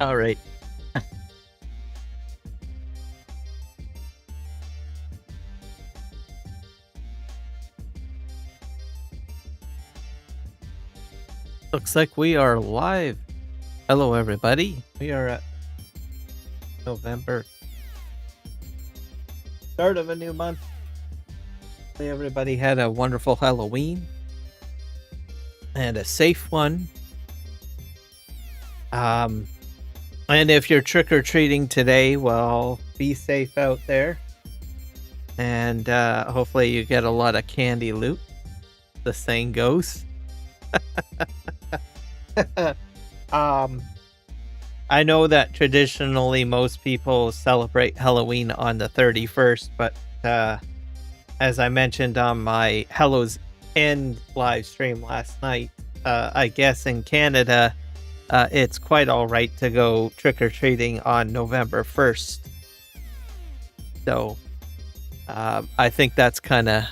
All right. Looks like we are live. Hello, everybody. We are at November. Start of a new month. Hopefully everybody had a wonderful Halloween and a safe one. And if you're trick-or-treating today, well, be safe out there. And hopefully you get a lot of candy loot. The saying goes. I know that traditionally most people celebrate Halloween on the 31st, but as I mentioned on my Hallow's End live stream last night, I guess in Canada, it's quite all right to go trick-or-treating on November 1st. So I think that's kind of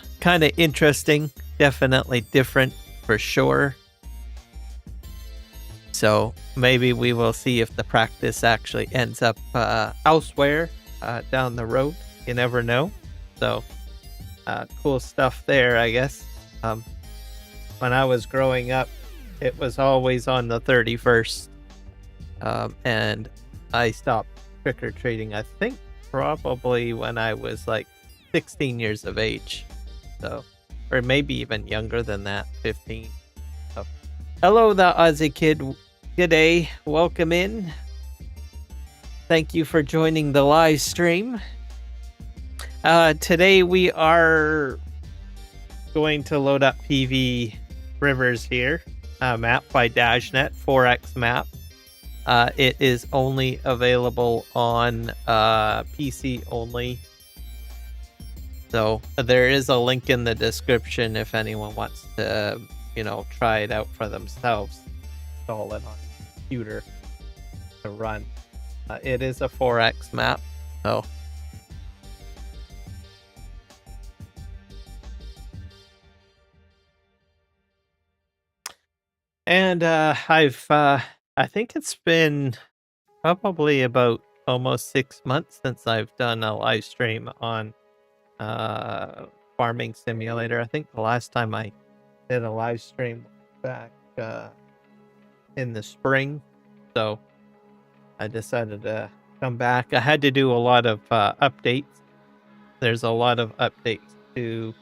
interesting, definitely different for sure. So maybe we will see if the practice actually ends up elsewhere down the road. You never know. So cool stuff there, I guess. When I was growing up, it was always on the 31st. And I stopped trick-or-treating, I think, probably when I was like 16 years of age. So, or maybe even younger than that, 15. So, hello, the Aussie Kid. G'day, welcome in. Thank you for joining the live stream. Today we are going to load up PVRivers here, map by Dajnet, 4X map. It is only available on PC only. So there is a link in the description if anyone wants to, try it out for themselves. Install it on computer to run. It is a 4X map, so and I think it's been probably about almost 6 months since I've done a live stream on Farming Simulator. I think the last time I did a live stream back in the spring, so I decided to come back. I had to do a lot of updates. There's a lot of updates to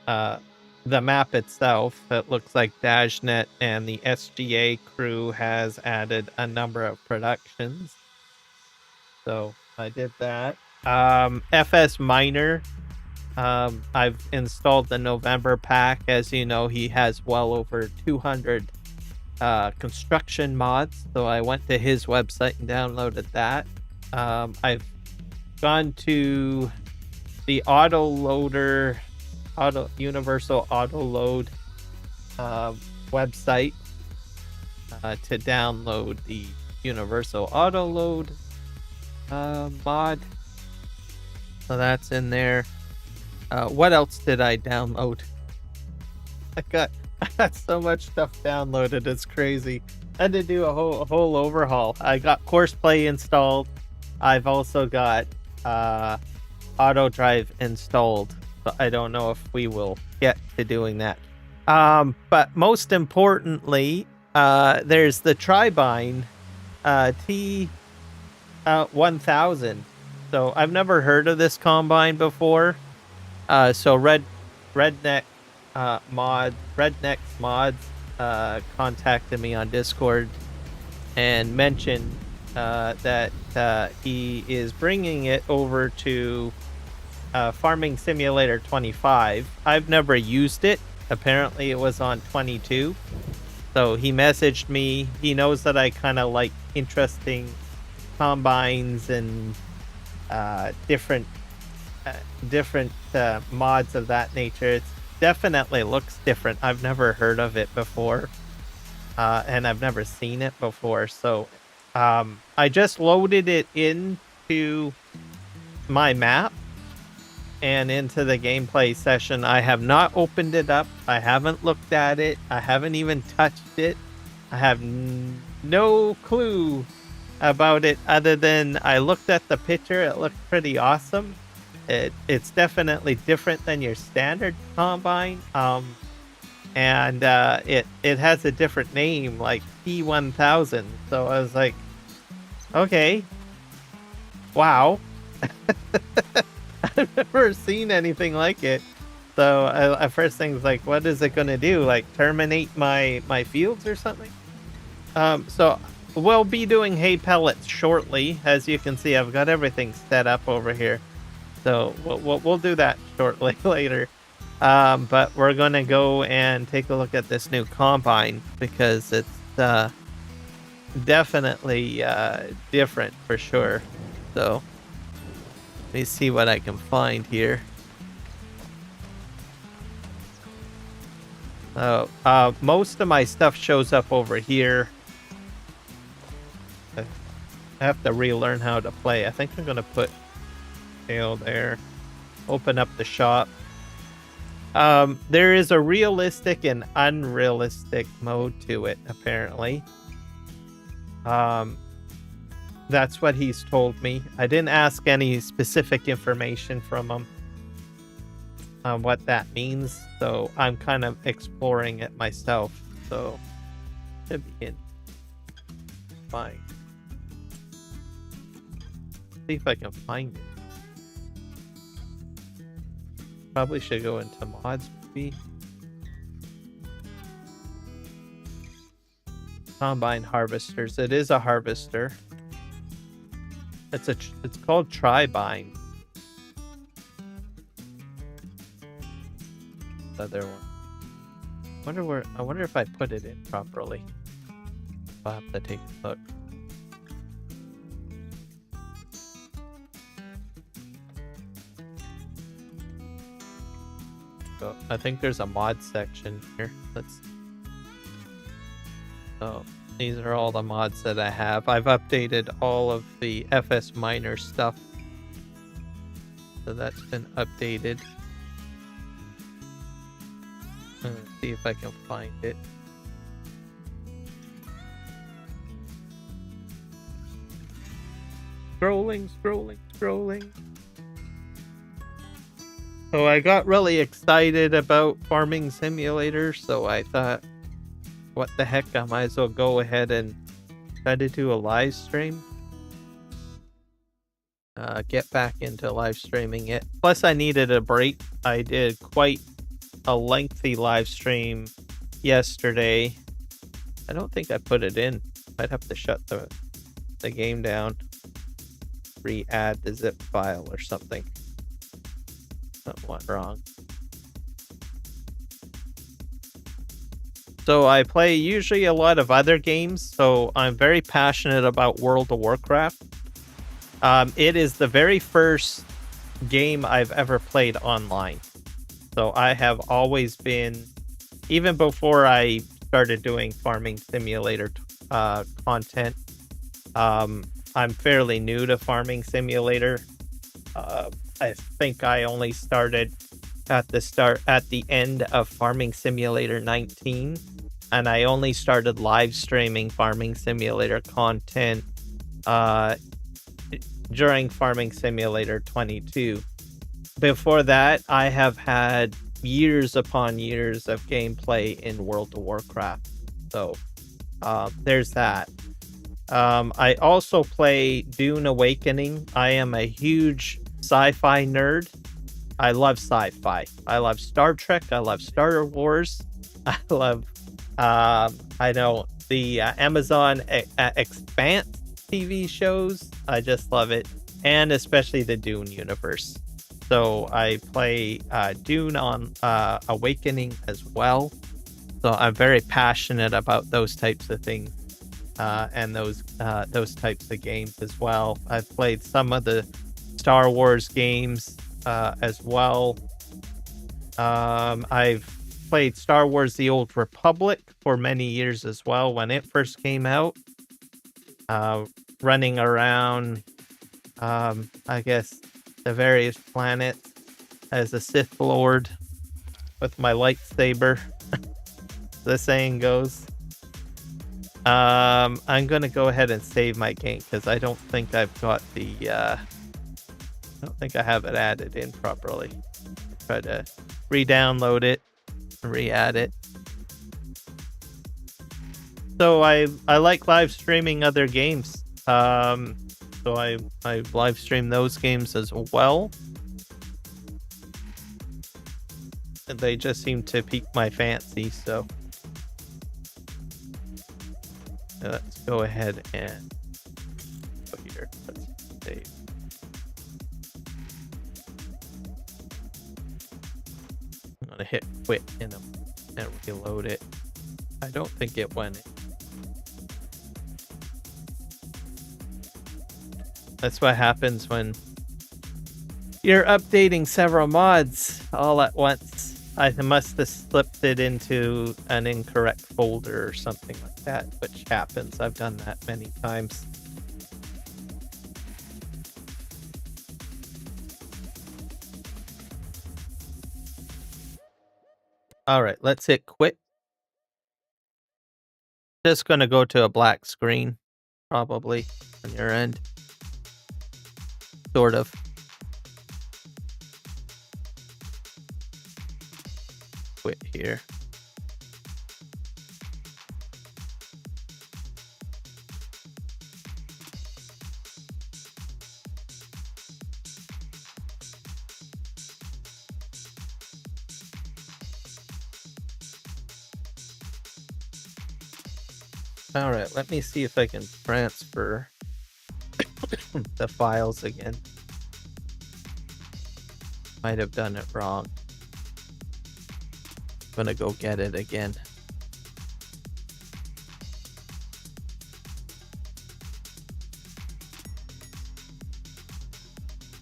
the map itself. It looks like Dajnet and the SGA crew has added a number of productions, so I did that. FS Miner, I've installed the November pack. As you know, he has well over 200 construction mods, so I went to his website and downloaded that. I've gone to the Universal Auto Load website to download the Universal Auto Load mod, so that's in there. What else did I download? I got so much stuff downloaded, it's crazy. I had to do a whole overhaul. I got Courseplay installed. I've also got Auto Drive installed, but I don't know if we will get to doing that. But most importantly, there's the Tribine T1000. So I've never heard of this combine before. So Redneck Mods contacted me on Discord and mentioned that he is bringing it over to Farming Simulator 25. I've never used it. Apparently it was on 22. So he messaged me. He knows that I kind of like interesting combines and different mods of that nature. It definitely looks different. I've never heard of it before, and I've never seen it before. So I just loaded it into my map and into the gameplay session. I have not opened it up. I haven't looked at it. I haven't even touched it. I have no clue about it other than I looked at the picture. It looked pretty awesome. It's definitely different than your standard combine. And it has a different name, like P1000. So I was like, okay, wow. I've never seen anything like it. So first thing was like, what is it gonna do? Like terminate my fields or something? So we'll be doing hay pellets shortly. As you can see, I've got everything set up over here. So we'll do that shortly later. But we're gonna go and take a look at this new combine because it's definitely different for sure. So let me see what I can find here. Most of my stuff shows up over here. I have to relearn how to play. I think I'm gonna put tail there. Open up the shop. There is a realistic and unrealistic mode to it, apparently. That's what he's told me. I didn't ask any specific information from him on what that means, so I'm kind of exploring it myself. So should be in fine. See if I can find it. Probably should go into mods, maybe. Combine harvesters. It is a harvester. It's called Tri-Bind. Other one. I wonder if I put it in properly. I'll have to take a look. So I think there's a mod section here. So these are all the mods that I have. I've updated all of the FS Miner stuff. So that's been updated. Let's see if I can find it. Scrolling. So I got really excited about Farming Simulator, so I thought, what the heck, I might as well go ahead and try to do a live stream. Get back into live streaming it. Plus I needed a break. I did quite a lengthy live stream yesterday. I don't think I put it in. I'd have to shut the game down. Re-add the zip file or something. Something went wrong. So I play usually a lot of other games, so I'm very passionate about World of Warcraft. It is the very first game I've ever played online. So I have always been, even before I started doing Farming Simulator content, I'm fairly new to Farming Simulator. I think I only started at the end of Farming Simulator 19, and I only started live streaming Farming Simulator content during Farming Simulator 22. Before that, I have had years upon years of gameplay in World of Warcraft. So there's that. I also play Dune Awakening. I am a huge sci-fi nerd. I love sci-fi. I love Star Trek. I love Star Wars. I love, I know the Amazon Expanse TV shows. I just love it. And especially the Dune universe. So I play Dune on Awakening as well. So I'm very passionate about those types of things and those types of games as well. I've played some of the Star Wars games as well. I've played Star Wars: The Old Republic for many years as well when it first came out. Running around, I guess, the various planets as a Sith Lord with my lightsaber. The saying goes. I'm gonna go ahead and save my game because I don't think I've got the I don't think I have it added in properly. Try to re-download it, re-add it. So I like live streaming other games. So I live stream those games as well. And they just seem to pique my fancy, so let's go ahead and go here. Let's save. I'm gonna hit quit in them and reload it. I don't think it went in. That's what happens when you're updating several mods all at once. I must have slipped it into an incorrect folder or something like that, which happens. I've done that many times. All right, let's hit quit. Just going to go to a black screen, probably, on your end. Sort of. Quit here. All right, let me see if I can transfer the files again. Might have done it wrong. I'm gonna go get it again.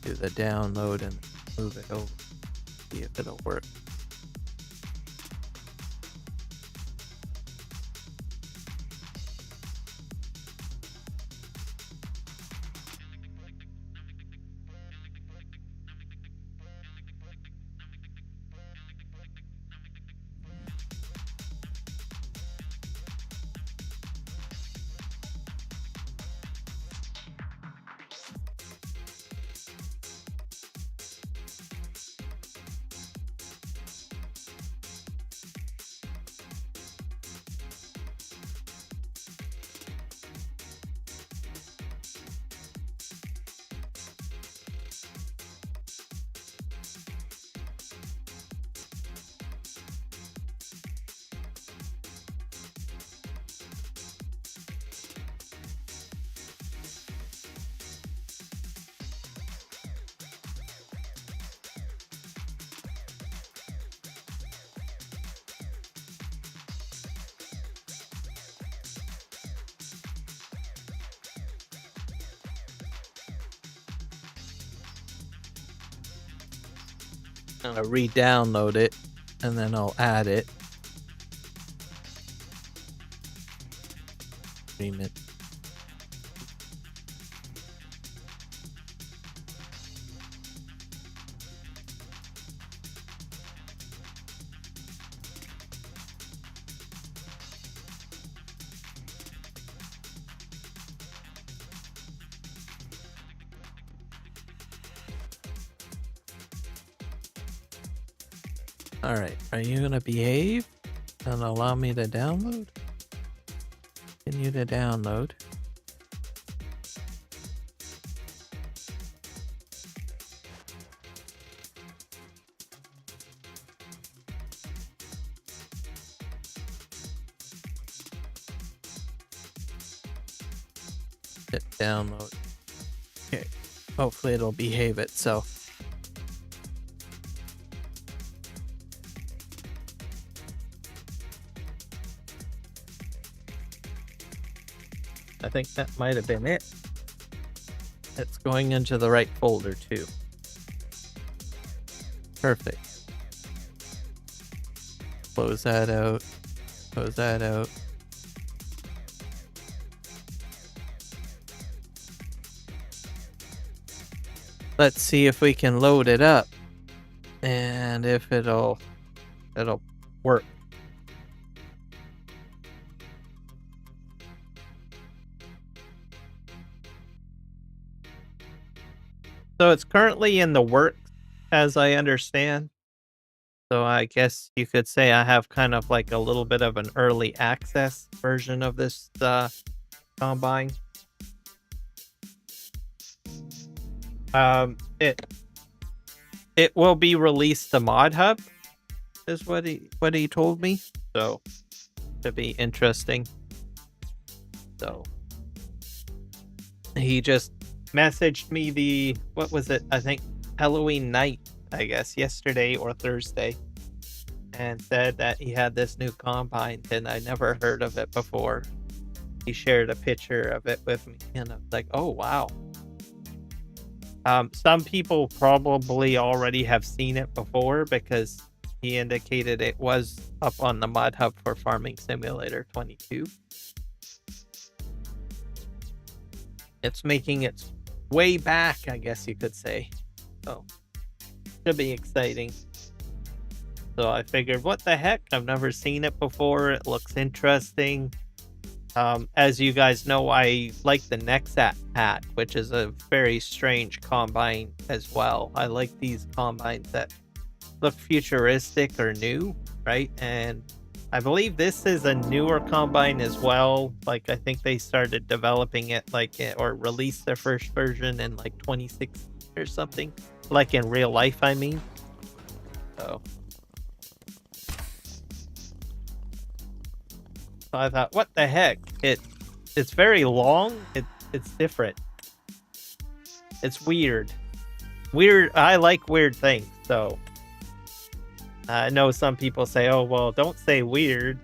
Do the download and move it over. See if it'll work. I'm gonna re-download it and then I'll add it. Stream it. All right, are you gonna behave and allow me to download? Continue to download. Hit download. Okay, hopefully it'll behave itself. I think that might have been it. It's going into the right folder too. Perfect. Close that out. Close that out. Let's see if we can load it up and if it'll work. So it's currently in the works, as I understand. So I guess you could say I have kind of like a little bit of an early access version of this combine. It will be released to Mod Hub, is what he told me. So to be interesting. So he just messaged me what was it? I think Halloween night, I guess, yesterday or Thursday, and said that he had this new combine and I never heard of it before. He shared a picture of it with me and I was like, oh wow. Some people probably already have seen it before because he indicated it was up on the Mod Hub for Farming Simulator 22. It's making its way back, I guess you could say. So, should be exciting. So I figured, what the heck? I've never seen it before. It looks interesting. As you guys know, I like the Nexat hat, which is a very strange combine as well. I like these combines that look futuristic or new, right? And I believe this is a newer combine as well. Like, I think they started developing it or released their first version in like 2016 or something. Like in real life, I mean. So I thought, what the heck? It's very long. It's different. It's weird. I like weird things. So I know some people say, "Oh, well, don't say weird."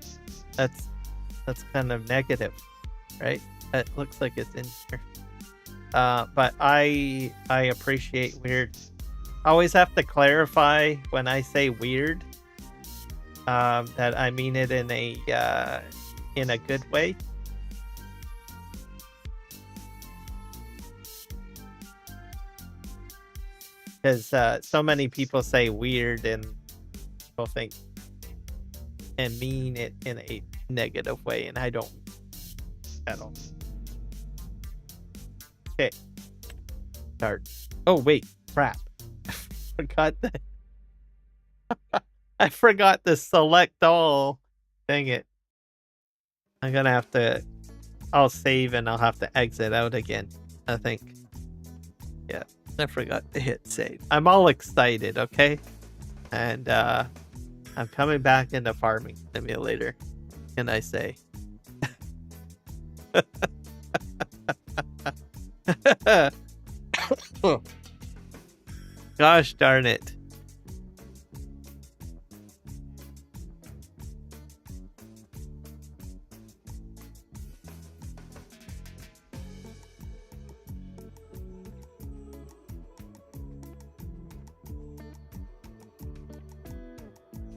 That's kind of negative, right? It looks like it's in here. But I appreciate weird. I always have to clarify when I say weird that I mean it in a good way. Because so many people say weird and people think and mean it in a negative way, and I don't at all. Okay. Start. Oh wait, crap. Forgot that. I forgot to select all. Dang it. I'm gonna have to. I'll save and I'll have to exit out again, I think. Yeah, I forgot to hit save. I'm all excited, okay? And I'm coming back into Farming Simulator, can I say? Gosh darn it.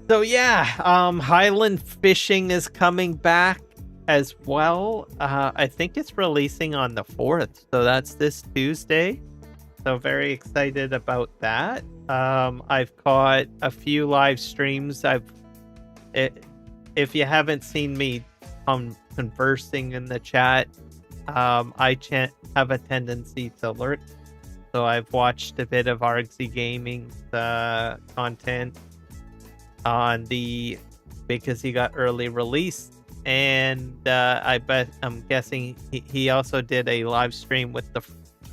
So yeah, Highland Fishing is coming back as well. I think it's releasing on the 4th, so that's this Tuesday. So very excited about that. I've caught a few live streams. If you haven't seen me conversing in the chat, I have a tendency to lurk. So I've watched a bit of Argsy Gaming's content because he got early release, and I'm guessing he also did a live stream with the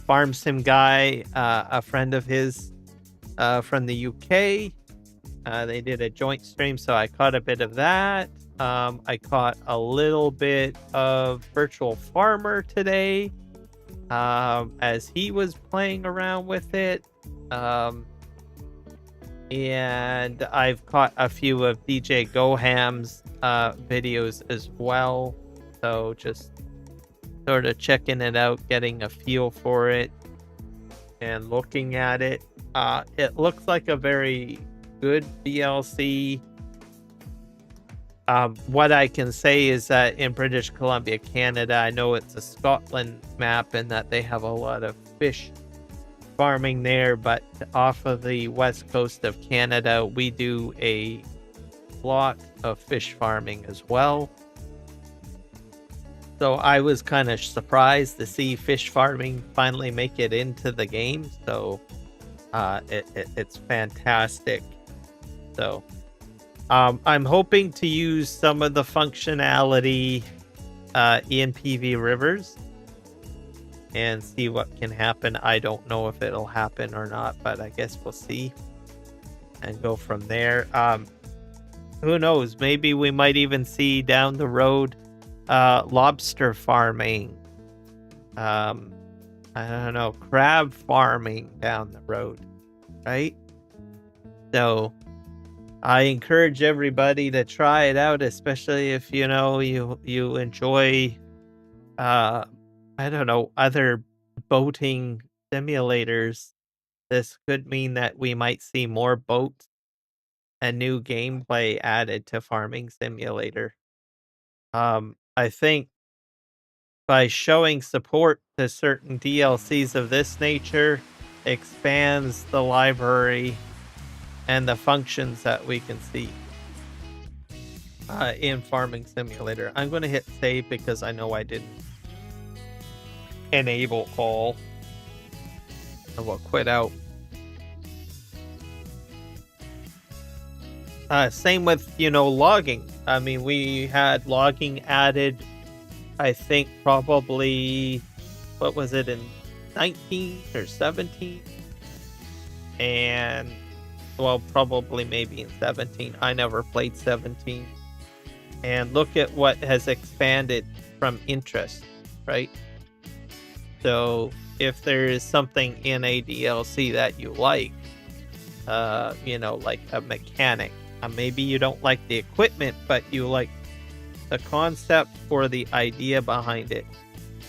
Farm Sim guy, a friend of his from the UK. They did a joint stream, so I caught a bit of that. I caught a little bit of Virtual Farmer today as he was playing around with it. And I've caught a few of DJ Goham's videos as well. So just sort of checking it out, getting a feel for it, and looking at it. It looks like a very good DLC. What I can say is that in British Columbia, Canada, I know it's a Scotland map and that they have a lot of fish farming there, but off of the west coast of Canada, we do a lot of fish farming as well. So I was kind of surprised to see fish farming finally make it into the game. So It's fantastic. So I'm hoping to use some of the functionality in PVRivers and see what can happen. I don't know if it'll happen or not, but I guess we'll see and go from there. Who knows? Maybe we might even see down the road lobster farming. I don't know, crab farming down the road, right? So I encourage everybody to try it out, especially if you enjoy I don't know, other boating simulators. This could mean that we might see more boats and new gameplay added to Farming Simulator. I think by showing support to certain DLCs of this nature expands the library and the functions that we can see in Farming Simulator. I'm going to hit save because I know I didn't enable all. I will quit out. Same with, logging. I mean, we had logging added, I think probably, what was it, in 19 or 17? And, well, probably maybe in 17. I never played 17. And look at what has expanded from interest, right? So if there is something in a DLC that you like, like a mechanic, maybe you don't like the equipment, but you like the concept or the idea behind it.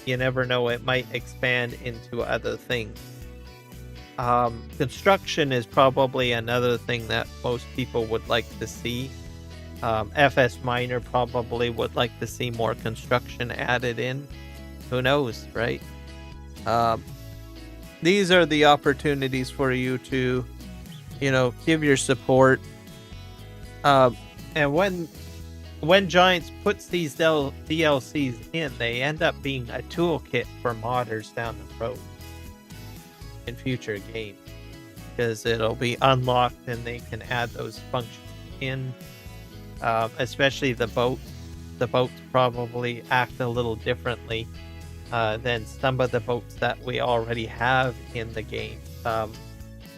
You never know, it might expand into other things. Construction is probably another thing that most people would like to see. FS Miner probably would like to see more construction added in. Who knows, right? These are the opportunities for you to, give your support. And when Giants puts these DLCs in, they end up being a toolkit for modders down the road in future games, because it'll be unlocked and they can add those functions in. Especially the boats. The boats probably act a little differently than some of the boats that we already have in the game.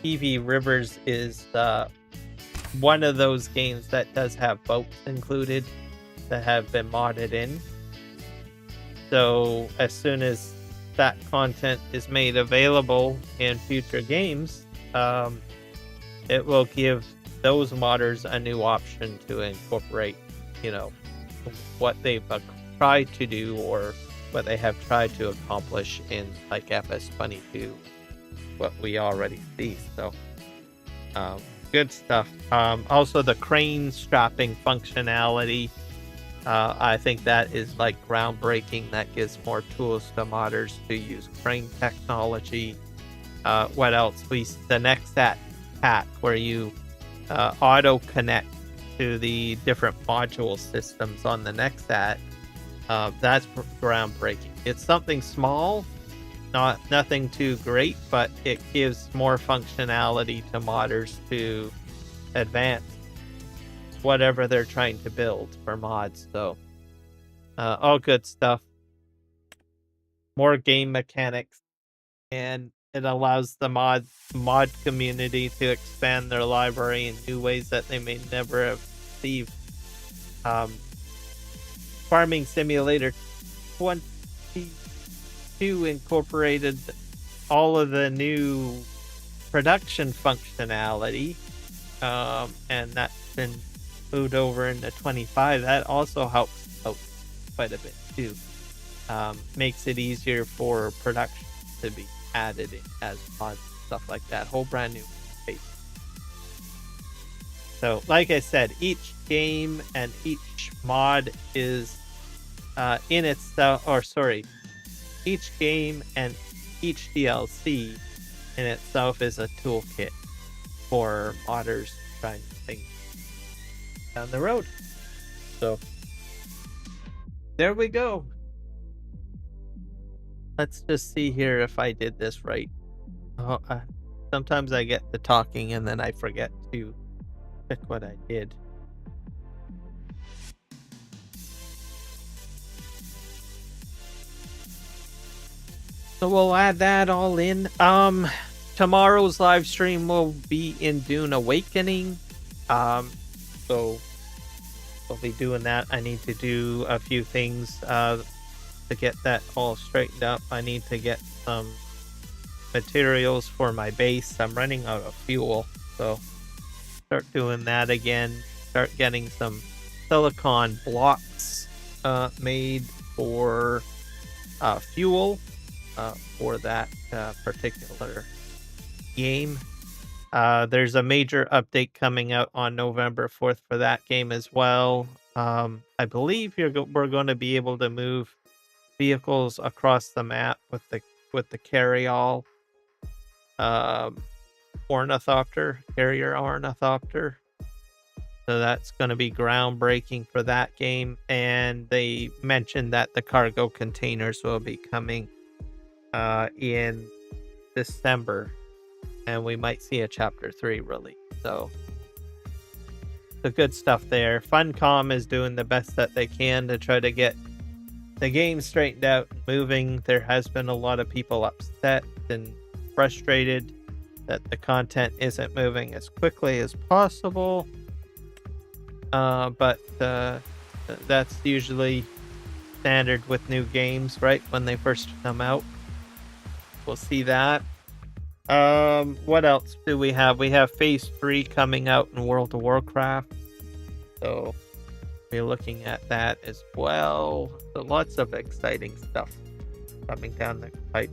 PVRivers is one of those games that does have boats included that have been modded in. So as soon as that content is made available in future games, it will give those modders a new option to incorporate, what they've tried to do or what they have tried to accomplish in like FS25, what we already see. So good stuff. Also the crane strapping functionality, I think that is like groundbreaking. That gives more tools to modders to use crane technology. What else? The next pack where you auto connect to the different module systems on the Nexat. That's groundbreaking. It's something small, nothing too great, but it gives more functionality to modders to advance whatever they're trying to build for mods. So all good stuff. More game mechanics, and it allows the mod community to expand their library in new ways that they may never have received. Farming Simulator 22 incorporated all of the new production functionality, and that's been moved over into 25. That also helps out quite a bit too. Makes it easier for production to be added in as mods, stuff like that. Whole brand new space. So like I said, each game and each mod is in itself, each game and each DLC in itself is a toolkit for modders trying things down the road. So there we go. Let's just see here if I did this right. Oh, Sometimes I get to talking and then I forget to check what I did. So we'll add that all in. Tomorrow's live stream will be in Dune Awakening. So we'll be doing that. I need to do a few things to get that all straightened up. I need to get some materials for my base. I'm running out of fuel, so start doing that again. Start getting some silicon blocks made for fuel for that particular game. There's a major update coming out on November 4th for that game as well. I believe we're going to be able to move vehicles across the map with the carry-all carrier ornithopter. So that's going to be groundbreaking for that game. And they mentioned that the cargo containers will be coming in December, and we might see a chapter 3 release. So the good stuff there. Funcom is doing the best that they can to try to get the game straightened out and moving. There has been a lot of people upset and frustrated that the content isn't moving as quickly as possible. But that's usually standard with new games, right? When they first come out. We'll see that. What else do we have? We have Phase 3 coming out in World of Warcraft. So we're looking at that as well. So lots of exciting stuff coming down the pipe.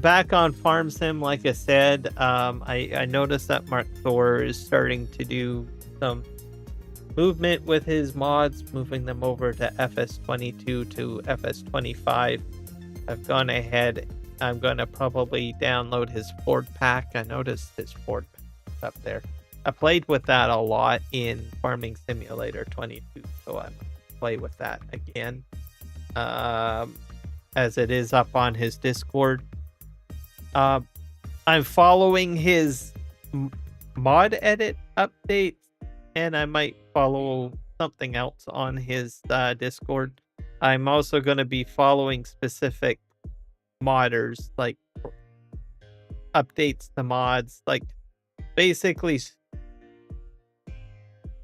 Back on Farm Sim, like I said, I noticed that Mark Thor is starting to do some movement with his mods, moving them over to FS22 to FS25. I've gone ahead. I'm going to probably download his Ford pack. I noticed his Ford pack up there. I played with that a lot in Farming Simulator 22, so I'm play with that again. As it is up on his Discord. I'm following his mod edit updates, and I might follow something else on his Discord. I'm also going to be following specific modders, like updates to mods. Like basically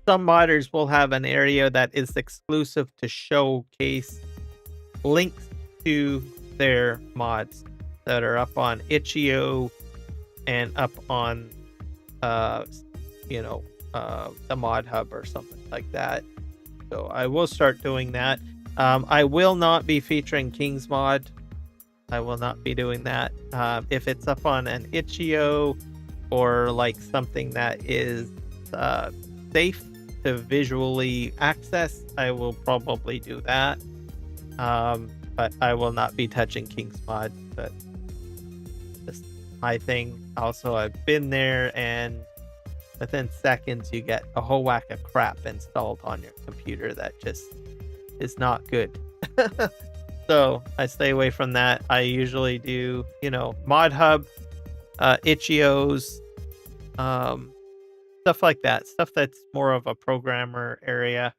some modders will have an area that is exclusive to showcase links to their mods that are up on itch.io and up on the mod hub or something like that. So I will start doing that. I will not be featuring King's mod. I will not be doing that. If it's up on an itch.io or like something that is safe to visually access, I will probably do that. But I will not be touching King's mod. But just my thing. Also, I've been there, and within seconds you get a whole whack of crap installed on your computer that just is not good. So I stay away from that. I usually do, Mod Hub, itch.io's, stuff like that. Stuff that's more of a programmer area.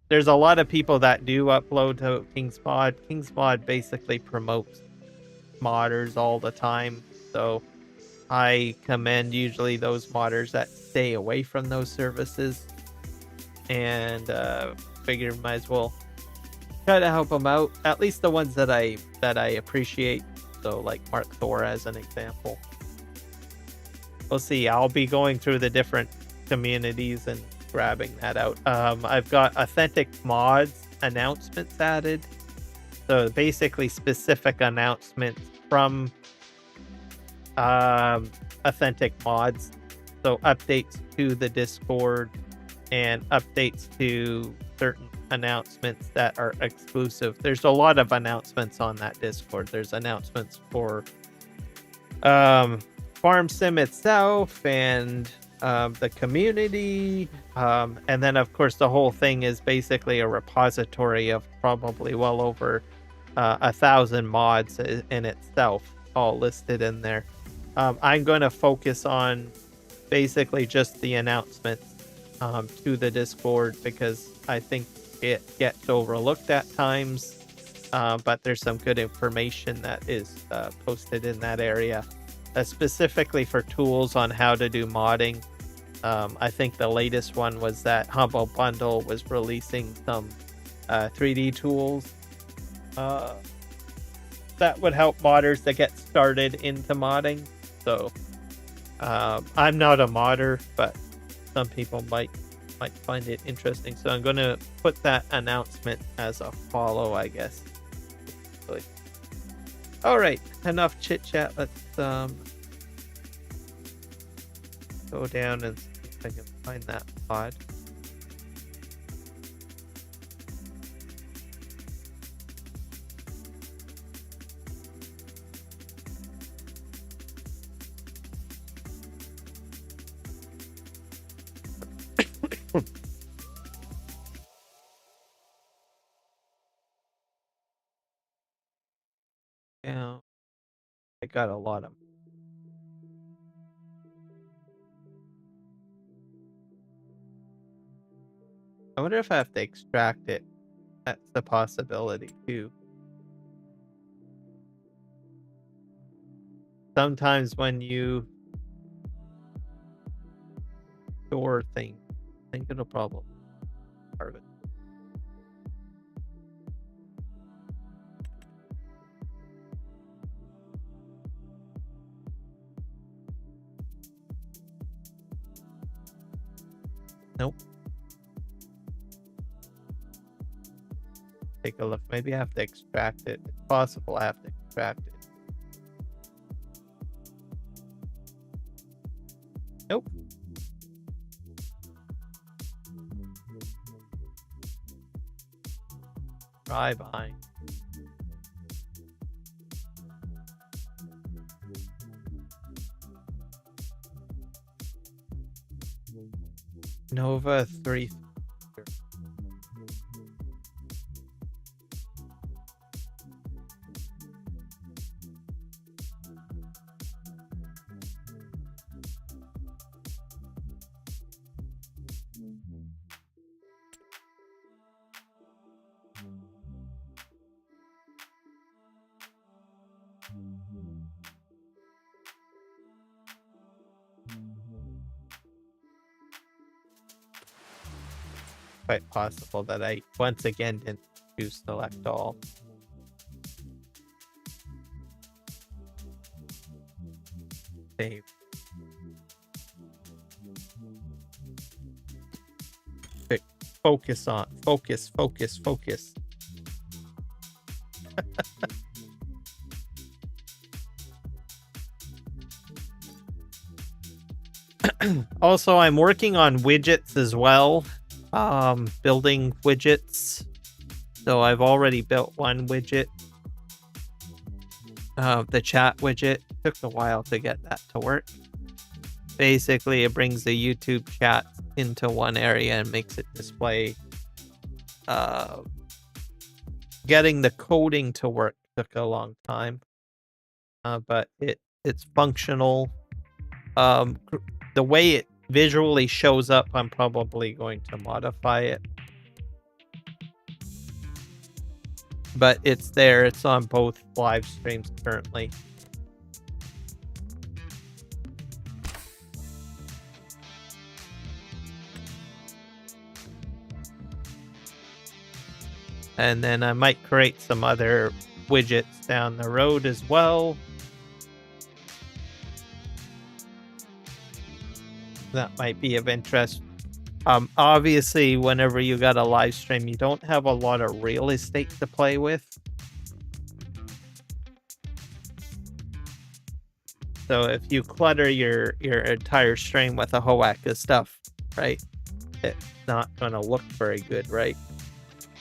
There's a lot of people that do upload to King's Mod. King's Mod basically promotes modders all the time. So I commend usually those modders that stay away from those services. And figure might as well try to help them out, at least the ones that I appreciate. So like Mark Thor as an example. We'll see. I'll be going through the different communities and grabbing that out. I've got authentic mods announcements added, so basically specific announcements from authentic mods. So updates to the Discord and updates to certain announcements that are exclusive. There's a lot of announcements on that Discord. There's announcements for Farm Sim itself and the community, and then of course the whole thing is basically a repository of probably well over 1,000 mods in itself. all listed in there. I'm going to focus on basically just the announcements to the Discord, because I think it gets overlooked at times, but there's some good information that is posted in that area, specifically for tools on how to do modding. I think the latest one was that Humble Bundle was releasing some 3D tools that would help modders to get started into modding. So I'm not a modder, but some people might find it interesting. So I'm going to put that announcement as a follow, I guess. All right, enough chit chat. Let's go down and see if I can find that pod. Yeah, I got a lot of. I wonder if I have to extract it. That's the possibility too. Sometimes when you store things, I think it'll probably be part of it. Nope. Take a look. Maybe I have to extract it. It's possible I have to extract it. Nope. Try buying. Nova 3. Quite possible that I once again didn't choose select all. Save. Focus on focus. Also, I'm working on widgets as well. Building widgets. So I've already built one widget. The chat widget. Took a while to get that to work. Basically, it brings the YouTube chat into one area and makes it display. Getting the coding to work took a long time. But it's functional. The way it visually shows up, I'm probably going to modify it. But it's there. It's on both live streams currently. And then I might create some other widgets down the road as well. That might be of interest. Obviously, whenever you got a live stream, you don't have a lot of real estate to play with. So if you clutter your entire stream with a whole whack of stuff, right, it's not going to look very good, right?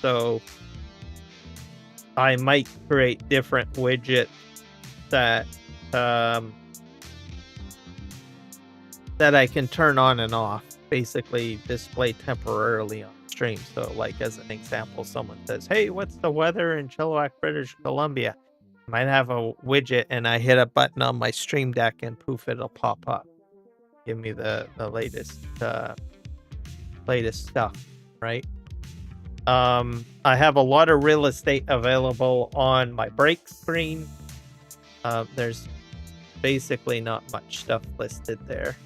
So I might create different widgets that that I can turn on and off, basically display temporarily on stream. So like as an example, someone says, hey, what's the weather in Chilliwack, British Columbia? Might have a widget and I hit a button on my stream deck and poof, it'll pop up. Give me the latest stuff, right? I have a lot of real estate available on my break screen. There's basically not much stuff listed there,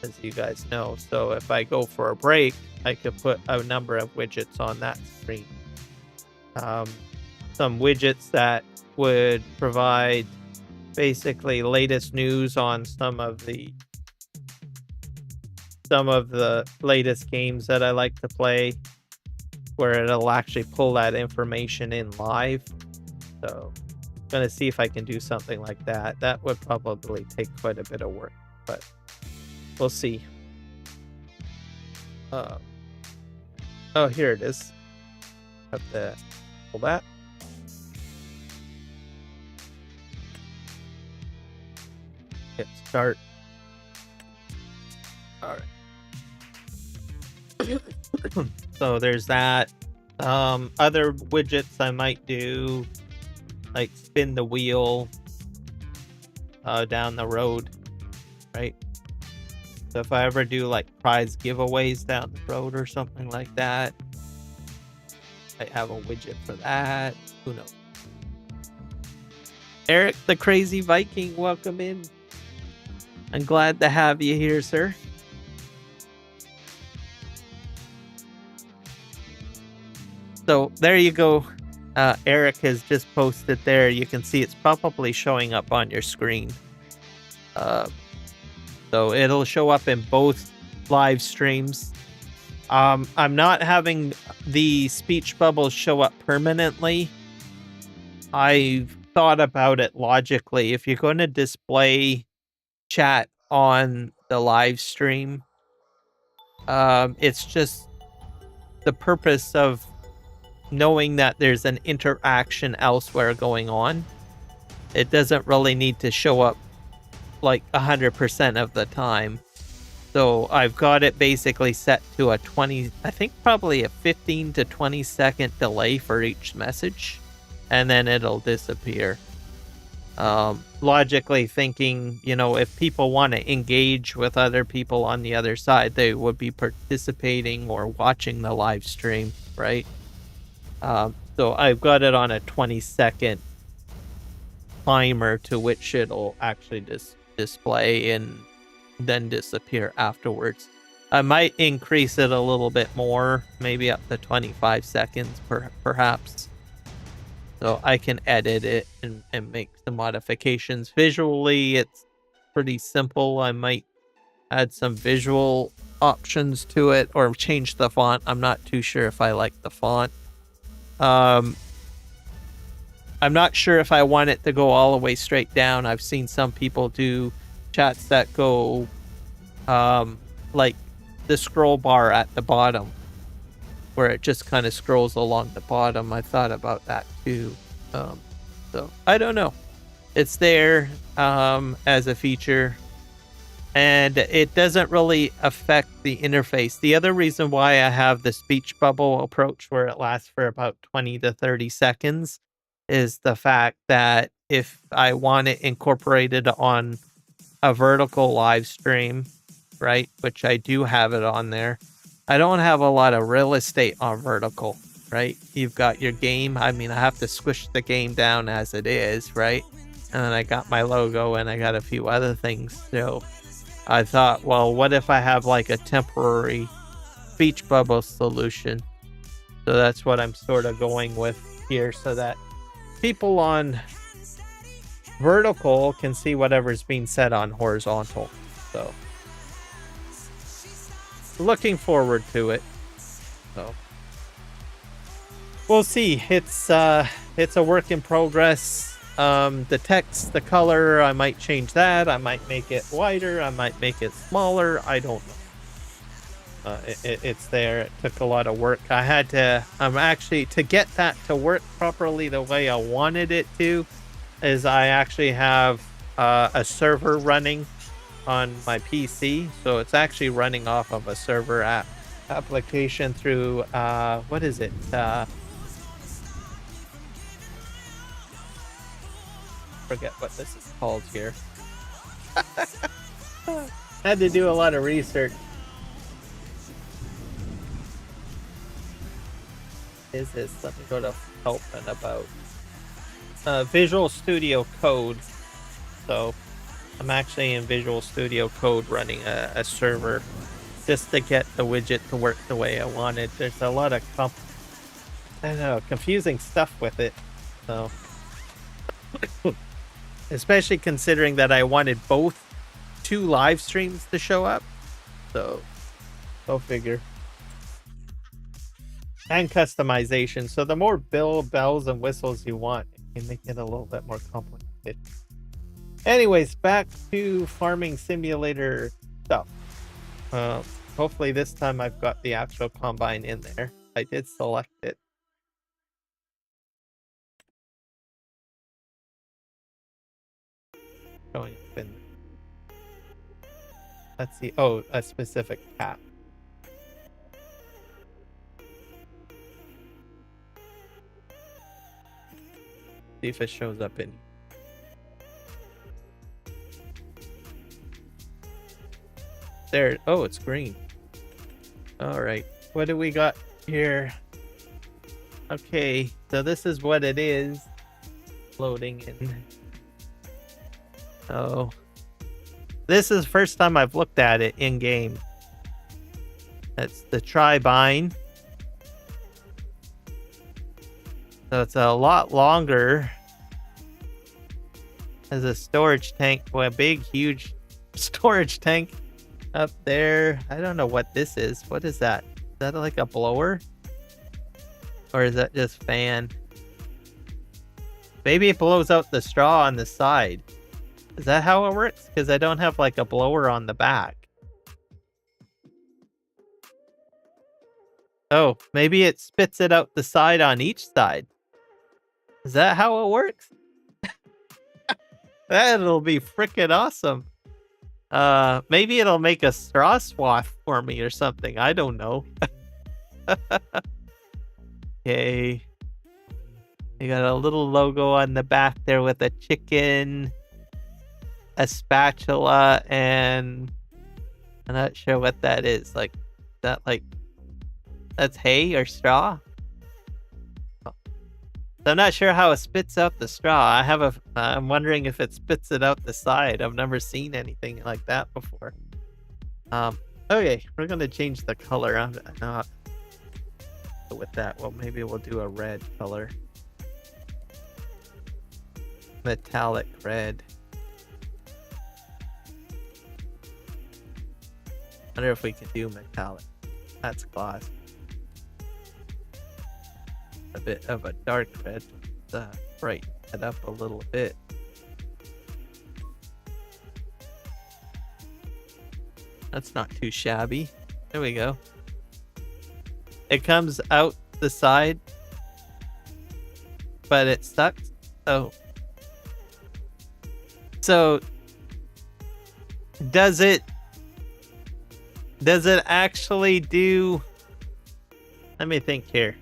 as you guys know. So if I go for a break, I could put a number of widgets on that screen. Some widgets that would provide basically latest news on some of the latest games that I like to play, where it'll actually pull that information in live. So I'm gonna see if I can do something like that. That would probably take quite a bit of work, but we'll see. Oh, here it is. Have to pull that. Hit start. All right. So there's that. Other widgets I might do, like spin the wheel down the road, right? So if I ever do like prize giveaways down the road or something like that, I have a widget for that. Who knows? Eric the Crazy Viking, welcome in. I'm glad to have you here, sir. So there you go. Eric has just posted there. You can see it's probably showing up on your screen. So it'll show up in both live streams. I'm not having the speech bubbles show up permanently. I've thought about it logically. If you're going to display chat on the live stream, it's just the purpose of knowing that there's an interaction elsewhere going on. It doesn't really need to show up like 100% of the time. So I've got it basically set to a 20, I think probably a 15 to 20 second delay for each message, and then it'll disappear. Logically thinking, you know, if people want to engage with other people on the other side, they would be participating or watching the live stream, right? So I've got it on a 20-second timer to which it'll actually display and then disappear afterwards. I might increase it a little bit more, maybe up to 25 seconds perhaps. So I can edit it and make some modifications. Visually, it's pretty simple. I might add some visual options to it or change the font. I'm not too sure if I like the font. I'm not sure if I want it to go all the way straight down. I've seen some people do chats that go like the scroll bar at the bottom, where it just kind of scrolls along the bottom. I thought about that too. So I don't know. It's there as a feature, and it doesn't really affect the interface. The other reason why I have the speech bubble approach, where it lasts for about 20 to 30 seconds, is the fact that if I want it incorporated on a vertical live stream, right, which I do have it on there, I don't have a lot of real estate on vertical, right? You've got your game. I mean, I have to squish the game down as it is, right? And then I got my logo and I got a few other things. So I thought, well, what if I have like a temporary speech bubble solution? So that's what I'm sort of going with here, so that people on vertical can see whatever's being said on horizontal. So looking forward to it. So we'll see. It's a work in progress. The text, the color, I might change that. I might make it wider. I might make it smaller. I don't know. It's there. It took a lot of work. I had to, actually, to get that to work properly the way I wanted it to, is I actually have a server running on my PC. So it's actually running off of a server application through, what is it? forget what this is called here. Had to do a lot of research. Is this? Let me go to help and about. Visual Studio Code. So I'm actually in Visual Studio Code running a server just to get the widget to work the way I wanted. There's a lot of I don't know, confusing stuff with it. So especially considering that I wanted both 2 live streams to show up. So go figure. And customization. So the more bells and whistles you want, it can make it a little bit more complicated. Anyways, back to farming simulator stuff. Hopefully this time I've got the actual combine in there. I did select it. Showing up in. Let's see. Oh, a specific cap. See if it shows up in. There. Oh, it's green. All right. What do we got here? Okay. So this is what it is. Loading in. Oh. This is the first time I've looked at it in game. That's the tri-bind. So it's a lot longer. There's a storage tank, well, a big, huge storage tank up there. I don't know what this is. What is that? Is that like a blower? Or is that just fan? Maybe it blows out the straw on the side. Is that how it works? Because I don't have like a blower on the back. Oh, maybe it spits it out the side on each side. Is that how it works? That'll be freaking awesome. Maybe it'll make a straw swath for me or something. I don't know. Okay. You got a little logo on the back there with a chicken, a spatula, and I'm not sure what that is. Like, that like, that's hay or straw? So I'm not sure how it spits out the straw. I'm wondering if it spits it out the side. I've never seen anything like that before. Okay, we're gonna change the color. I'm not with that. Well, maybe we'll do a red color. Metallic red. Wonder if we can do metallic. That's gloss. A bit of a dark red. Brighten it up a little bit. That's not too shabby. There we go. It comes out the side, but it sucks. So does it actually do? Let me think here.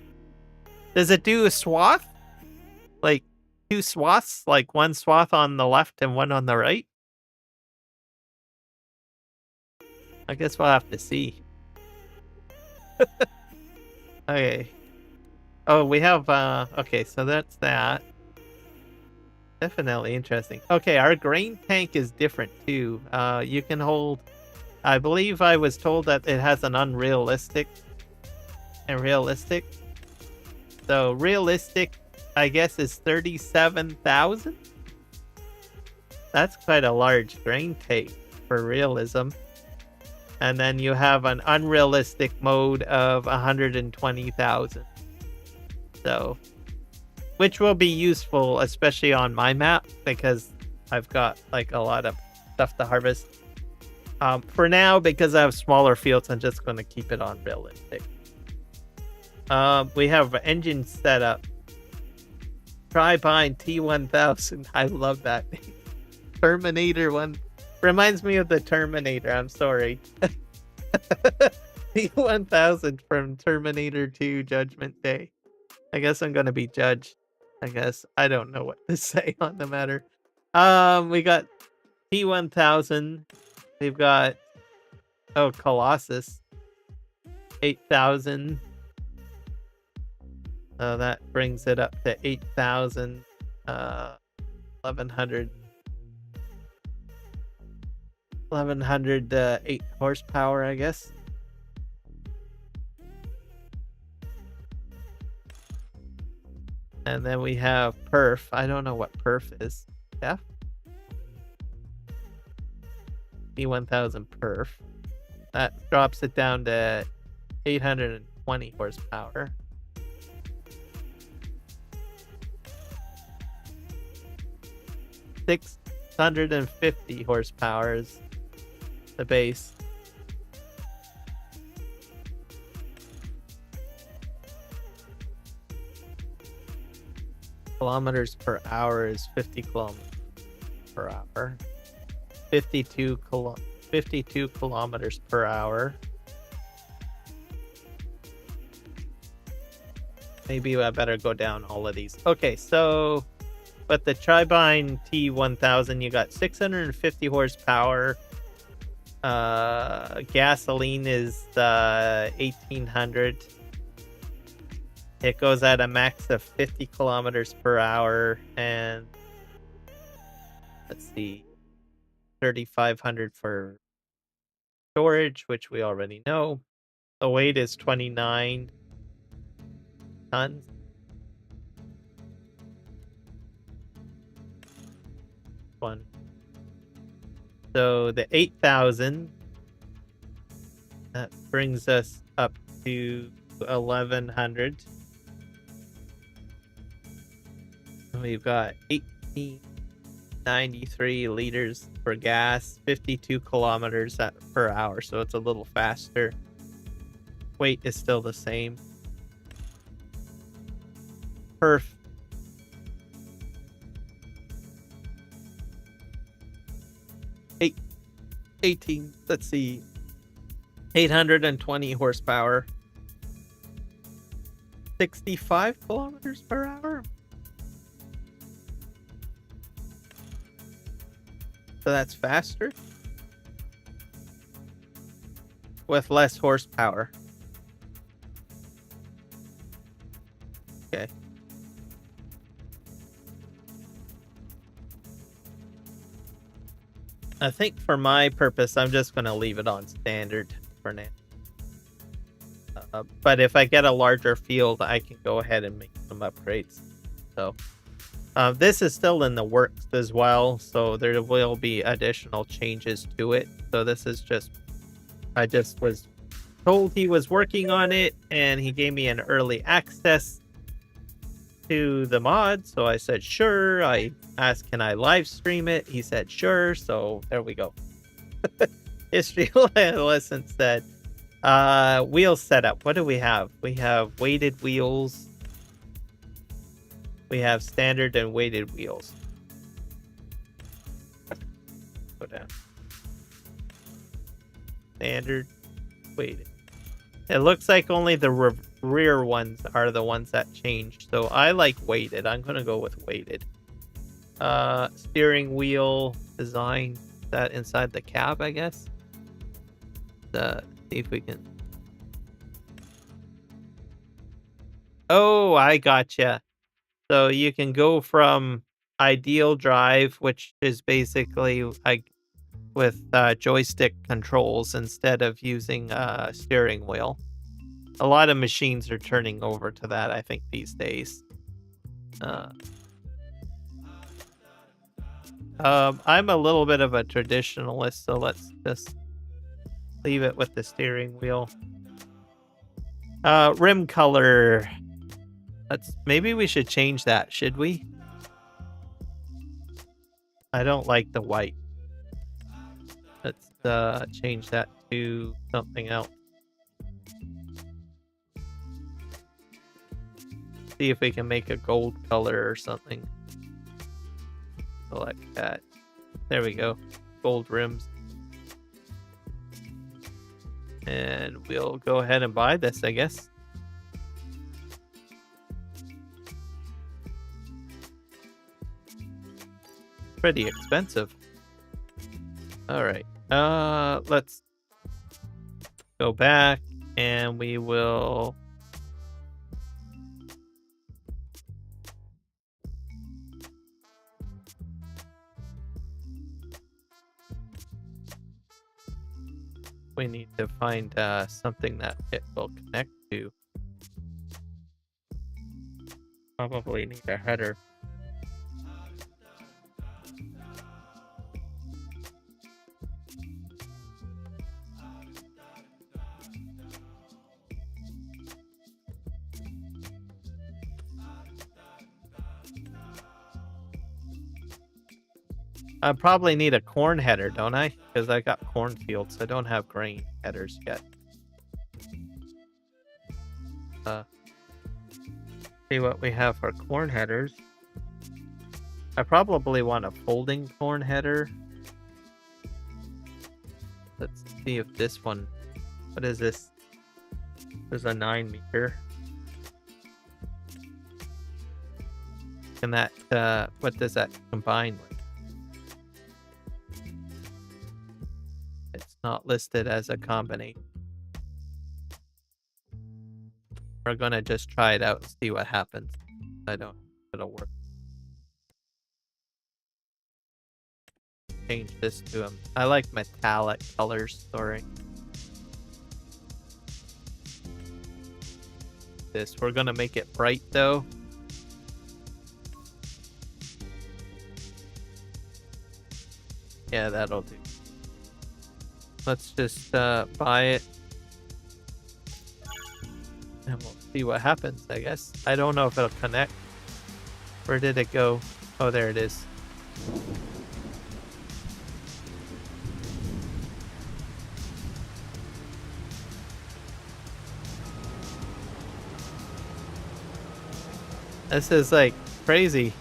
Does it do a swath? Like 2 swaths? Like 1 swath on the left and 1 on the right? I guess we'll have to see. Okay. Oh, we have, okay, so that's that. Definitely interesting. Okay, our grain tank is different too. You can hold, I believe I was told that it has an unrealistic and realistic. So realistic, I guess, is 37,000. That's quite a large grain tank for realism. And then you have an unrealistic mode of 120,000. So, which will be useful, especially on my map, because I've got like a lot of stuff to harvest. For now, because I have smaller fields, I'm just going to keep it on realistic. We have engine setup. Tri-bind T1000. I love that name. Terminator 1. Reminds me of the Terminator. I'm sorry. T1000 from Terminator 2 Judgment Day. I guess I'm going to be judged. I guess. I don't know what to say on the matter. We got T1000. We've got Colossus 8000. That brings it up to 8,000. 1108 horsepower, I guess. And then we have perf. I don't know what perf is. Yeah. T1000 perf. That drops it down to 820 horsepower. $650 horsepower is the base. Kilometers per hour is 50 kilometers per hour. 52 kilometers per hour. Maybe I better go down all of these. Okay, so with the Tribine T1000, you got 650 horsepower. Gasoline is 1800. It goes at a max of 50 kilometers per hour, and let's see, 3,500 for storage, which we already know. The weight is 29 tons. One. So the 8,000, that brings us up to 1,100. We've got 1893 liters for gas, 52 kilometers per hour, so it's a little faster. Weight is still the same. Perf. Let's see, 820 horsepower, 65 kilometers per hour. So that's faster with less horsepower. Okay. I think for my purpose, I'm just going to leave it on standard for now. But if I get a larger field, I can go ahead and make some upgrades. So this is still in the works as well, so there will be additional changes to it. So this is just, I just was told he was working on it, and he gave me an early access to the mod, so I said sure. I asked, can I live stream it? He said sure, so there we go. History lesson said wheel setup. What do we have? We have weighted wheels. We have standard and weighted wheels. Go down. Standard, weighted. It looks like only the rear ones are the ones that changed. So I like weighted. I'm going to go with weighted. Steering wheel design. That inside the cab, I guess. See if we can. Oh, I gotcha. So you can go from ideal drive, which is basically like with joystick controls instead of using a steering wheel. A lot of machines are turning over to that, I think, these days. I'm a little bit of a traditionalist, so let's just leave it with the steering wheel. Rim color. Maybe we should change that, should we? I don't like the white. Let's change that to something else. See if we can make a gold color or something. Select that. There we go. Gold rims. And we'll go ahead and buy this, I guess. pretty expensive. All right. Let's go back and we will. We need to find something that it will connect to. Probably need a header. I probably need a corn header, don't I? Because I got cornfields. I don't have grain headers yet. See what we have for corn headers. I probably want a folding corn header. Let's see if this one... What is this? There's a 9 meter. And that, what does that combine with? It's not listed as a combination. We're gonna just try it out and see what happens. I don't know if it'll work. Change this to them. I like metallic colors, sorry. This, we're gonna make it bright though. Yeah, that'll do. Let's just buy it. And we'll see what happens, I guess. I don't know if it'll connect. Where did it go? Oh, there it is. This is like crazy.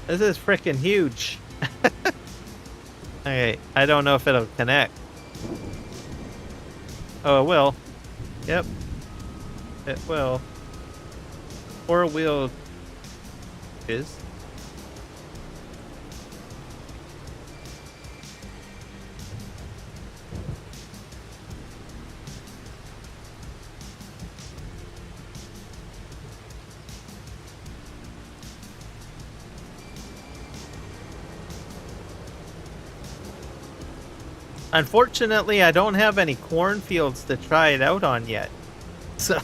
This is freaking huge. Okay, I don't know if it'll connect. Oh, it will. Yep. It will. 4-wheel is. Unfortunately, I don't have any cornfields to try it out on yet. So,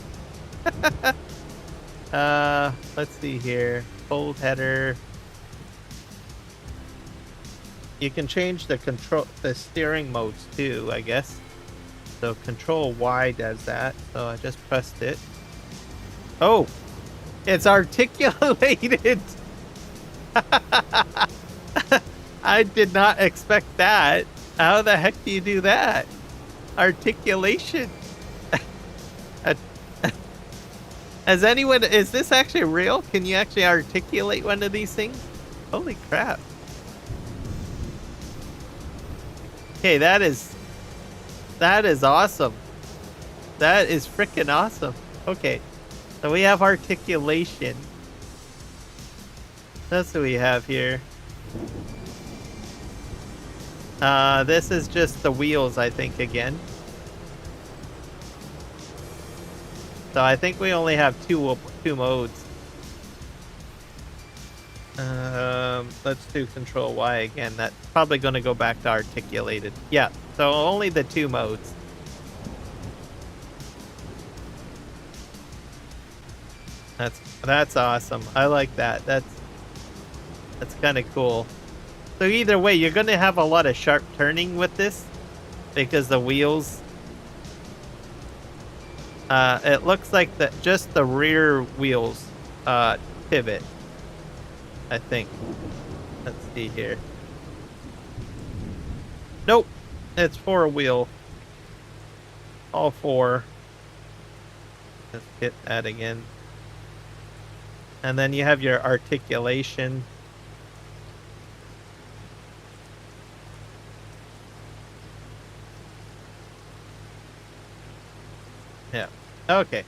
let's see here. Fold header. You can change the steering modes too, I guess. So Control Y does that. So I just pressed it. Oh, it's articulated. I did not expect that. How the heck do you do that? Articulation. Is this actually real? Can you actually articulate one of these things? Holy crap. Okay, that is awesome. That is freaking awesome. Okay, so we have articulation. That's what we have here. This is just the wheels, I think, again. So I think we only have two modes. Let's do Control Y again. That's probably going to go back to articulated. Yeah, so only the 2 modes. That's awesome. I like that. That's kind of cool. So either way, you're going to have a lot of sharp turning with this because the wheels. It looks like just the rear wheels pivot, I think. Let's see here. Nope, it's 4-wheel. All 4. Let's hit that again. And then you have your articulation. Yeah. Okay.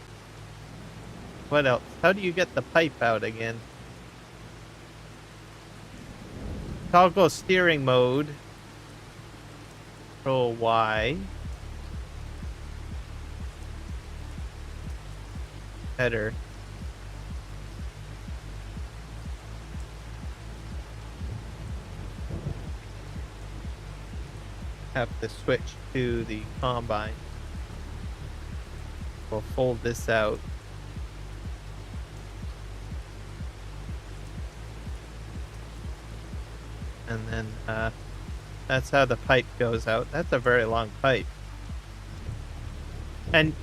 What else? How do you get the pipe out again? Toggle steering mode. Control Y. Header. Have to switch to the combine. We'll fold this out. And then that's how the pipe goes out. That's a very long pipe. And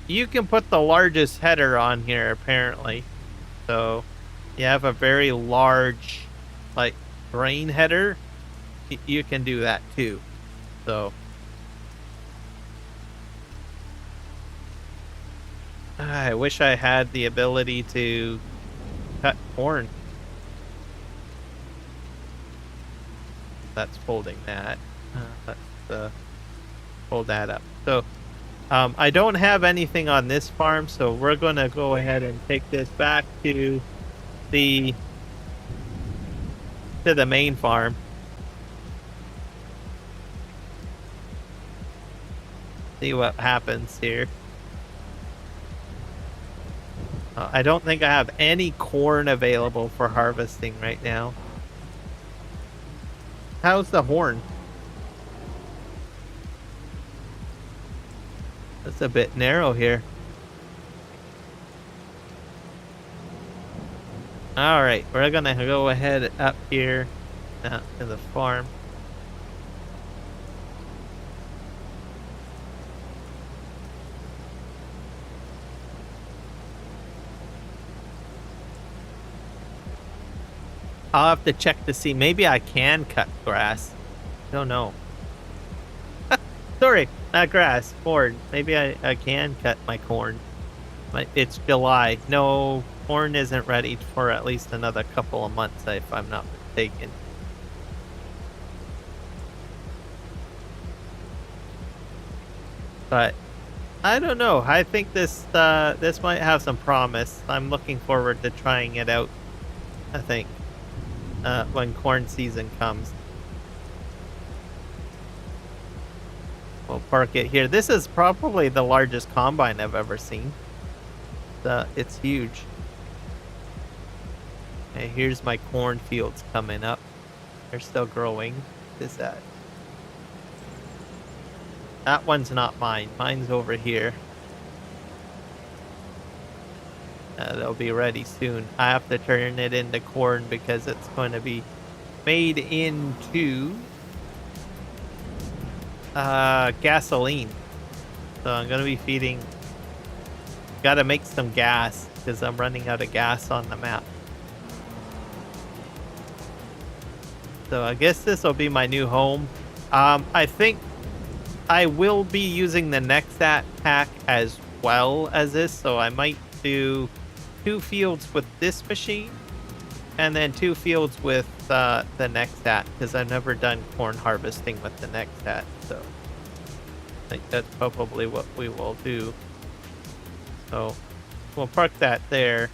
you can put the largest header on here, apparently. So you have a very large, like, grain header. You can do that too. So I wish I had the ability to cut corn. That's folding that. Let's fold that up. So I don't have anything on this farm, so we're going to go ahead and take this back to the main farm. See what happens here. I don't think I have any corn available for harvesting right now. How's the horn? That's a bit narrow here. Alright, we're gonna go ahead up here to the farm. I'll have to check to see. Maybe I can cut grass. Don't know. Sorry, not grass. Corn. Maybe I can cut my corn. It's July. No, corn isn't ready for at least another couple of months, if I'm not mistaken. But I don't know. I think this might have some promise. I'm looking forward to trying it out, I think. When corn season comes. We'll park it here. This is probably the largest combine I've ever seen. It's huge. Okay, here's my cornfields coming up. They're still growing. What is that? That one's not mine. Mine's over here. They'll be ready soon. I have to turn it into corn because it's going to be made into gasoline. So I'm going to be feeding. Got to make some gas because I'm running out of gas on the map. So I guess this will be my new home. I think I will be using the Nexat pack as well as this, so I might do 2 fields with this machine and then 2 fields with the Nexat, because I've never done corn harvesting with the Nexat. So I think that's probably what we will do. So we'll park that there.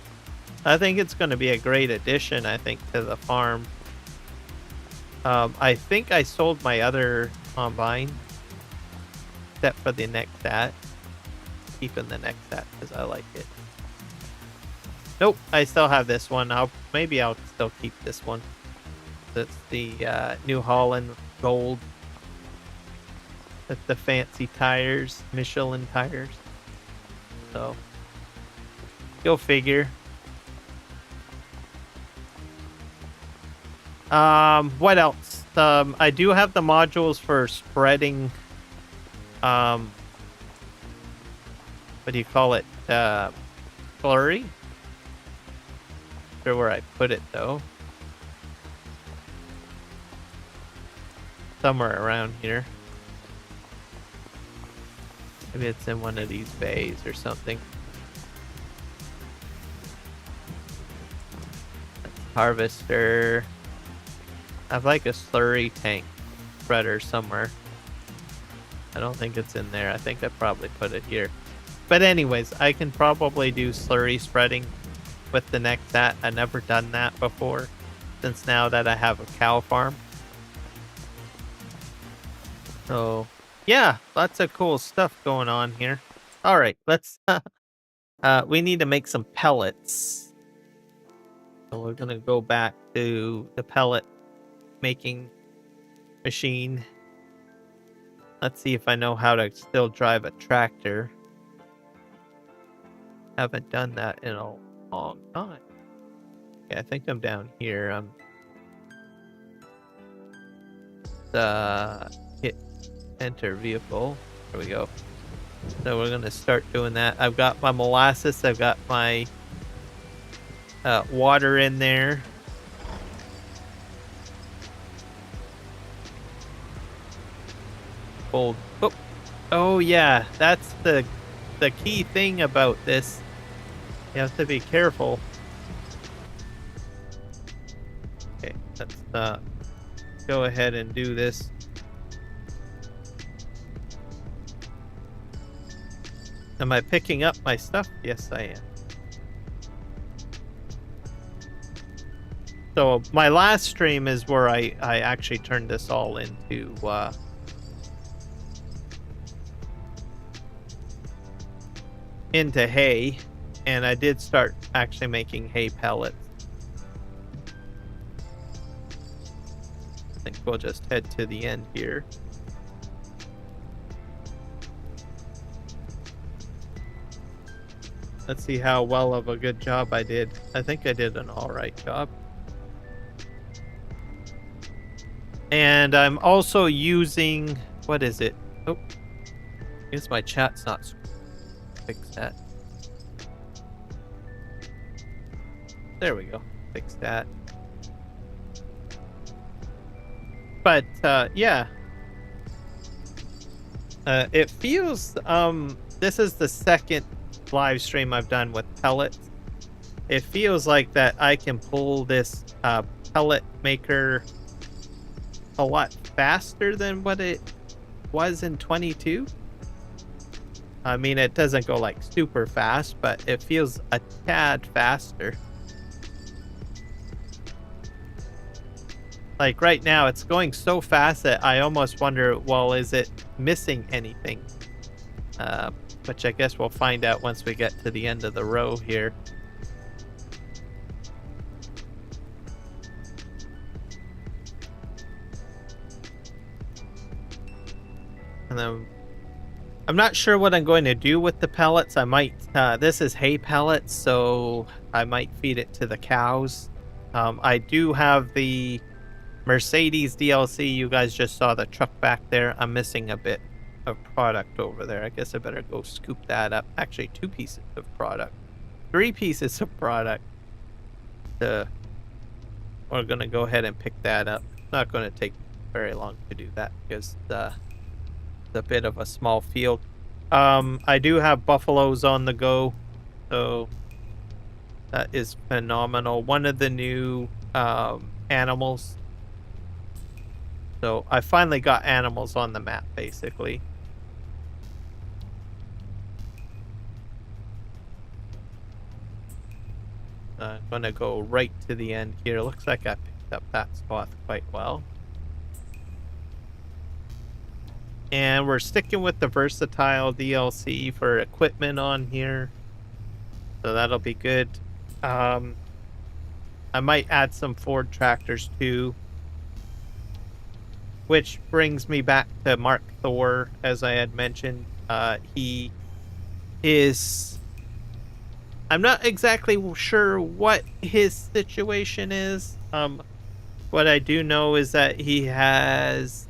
I think it's going to be a great addition, I think, to the farm. I think I sold my other combine except for the Nexat. Keeping the Nexat because I like it. Nope, I still have this one. Maybe I'll still keep this one. That's the New Holland Gold. That's the fancy tires, Michelin tires. So, go figure. What else? I do have the modules for spreading. What do you call it? Slurry? Not sure where I put it though. Somewhere around here. Maybe it's in one of these bays or something. Harvester. I have like a slurry tank spreader somewhere. I don't think it's in there. I think I probably put it here. But anyways, I can probably do slurry spreading with the Nexat. I've never done that before. since now that I have a cow farm. So yeah, lots of cool stuff going on here. All right, let's we need to make some pellets. So we're gonna go back to the pellet making machine. Let's see if I know how to still drive a tractor. Haven't done that in a long time. Okay, I think I'm down here. Hit enter vehicle. There we go. So we're gonna start doing that. I've got my molasses. I've got my water in there. Old. Oh yeah, that's the key thing about this. You have to be careful. Okay, let's go ahead and do this. Am I picking up my stuff? Yes, I am. So my last stream is where I actually turned this all into hay, and I did start actually making hay pellets. I think we'll just head to the end here. Let's see how well of a good job I did. I think I did an all right job. And I'm also using, what is it? Oh, I guess my chat's not. Fix that. There we go. Fix that. But yeah, it feels this is the second live stream I've done with pellets. It feels like that I can pull this pellet maker a lot faster than what it was in 22. I mean, it doesn't go like super fast, but it feels a tad faster. Like right now, it's going so fast that I almost wonder, well, is it missing anything? Which I guess we'll find out once we get to the end of the row here. And then I'm not sure what I'm going to do with the pellets. I might, this is hay pellets, so I might feed it to the cows. I do have the Mercedes DLC. You guys just saw the truck back there. I'm missing a bit of product over there. I guess I better go scoop that up. Actually, 2 pieces of product. 3 pieces of product. We're going to go ahead and pick that up. It's not going to take very long to do that because it's a bit of a small field. I do have buffaloes on the go, so that is phenomenal. One of the new animals. So I finally got animals on the map, basically. I'm going to go right to the end here. Looks like I picked up that spot quite well. And we're sticking with the versatile DLC for equipment on here. So that'll be good. I might add some Ford tractors too. Which brings me back to Mark Thor, as I had mentioned. He is... I'm not exactly sure what his situation is. What I do know is that he has...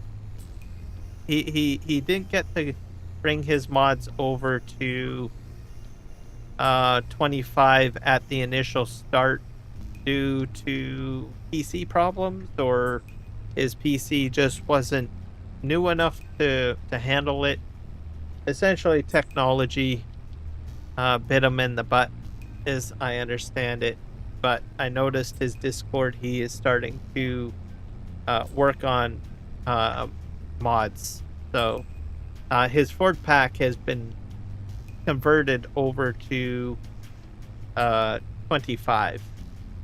He didn't get to bring his mods over to 25 at the initial start due to PC problems, or his PC just wasn't new enough to handle it. Essentially, technology bit him in the butt, as I understand it. But I noticed his Discord, he is starting to work on mods. So his Ford pack has been converted over to 25.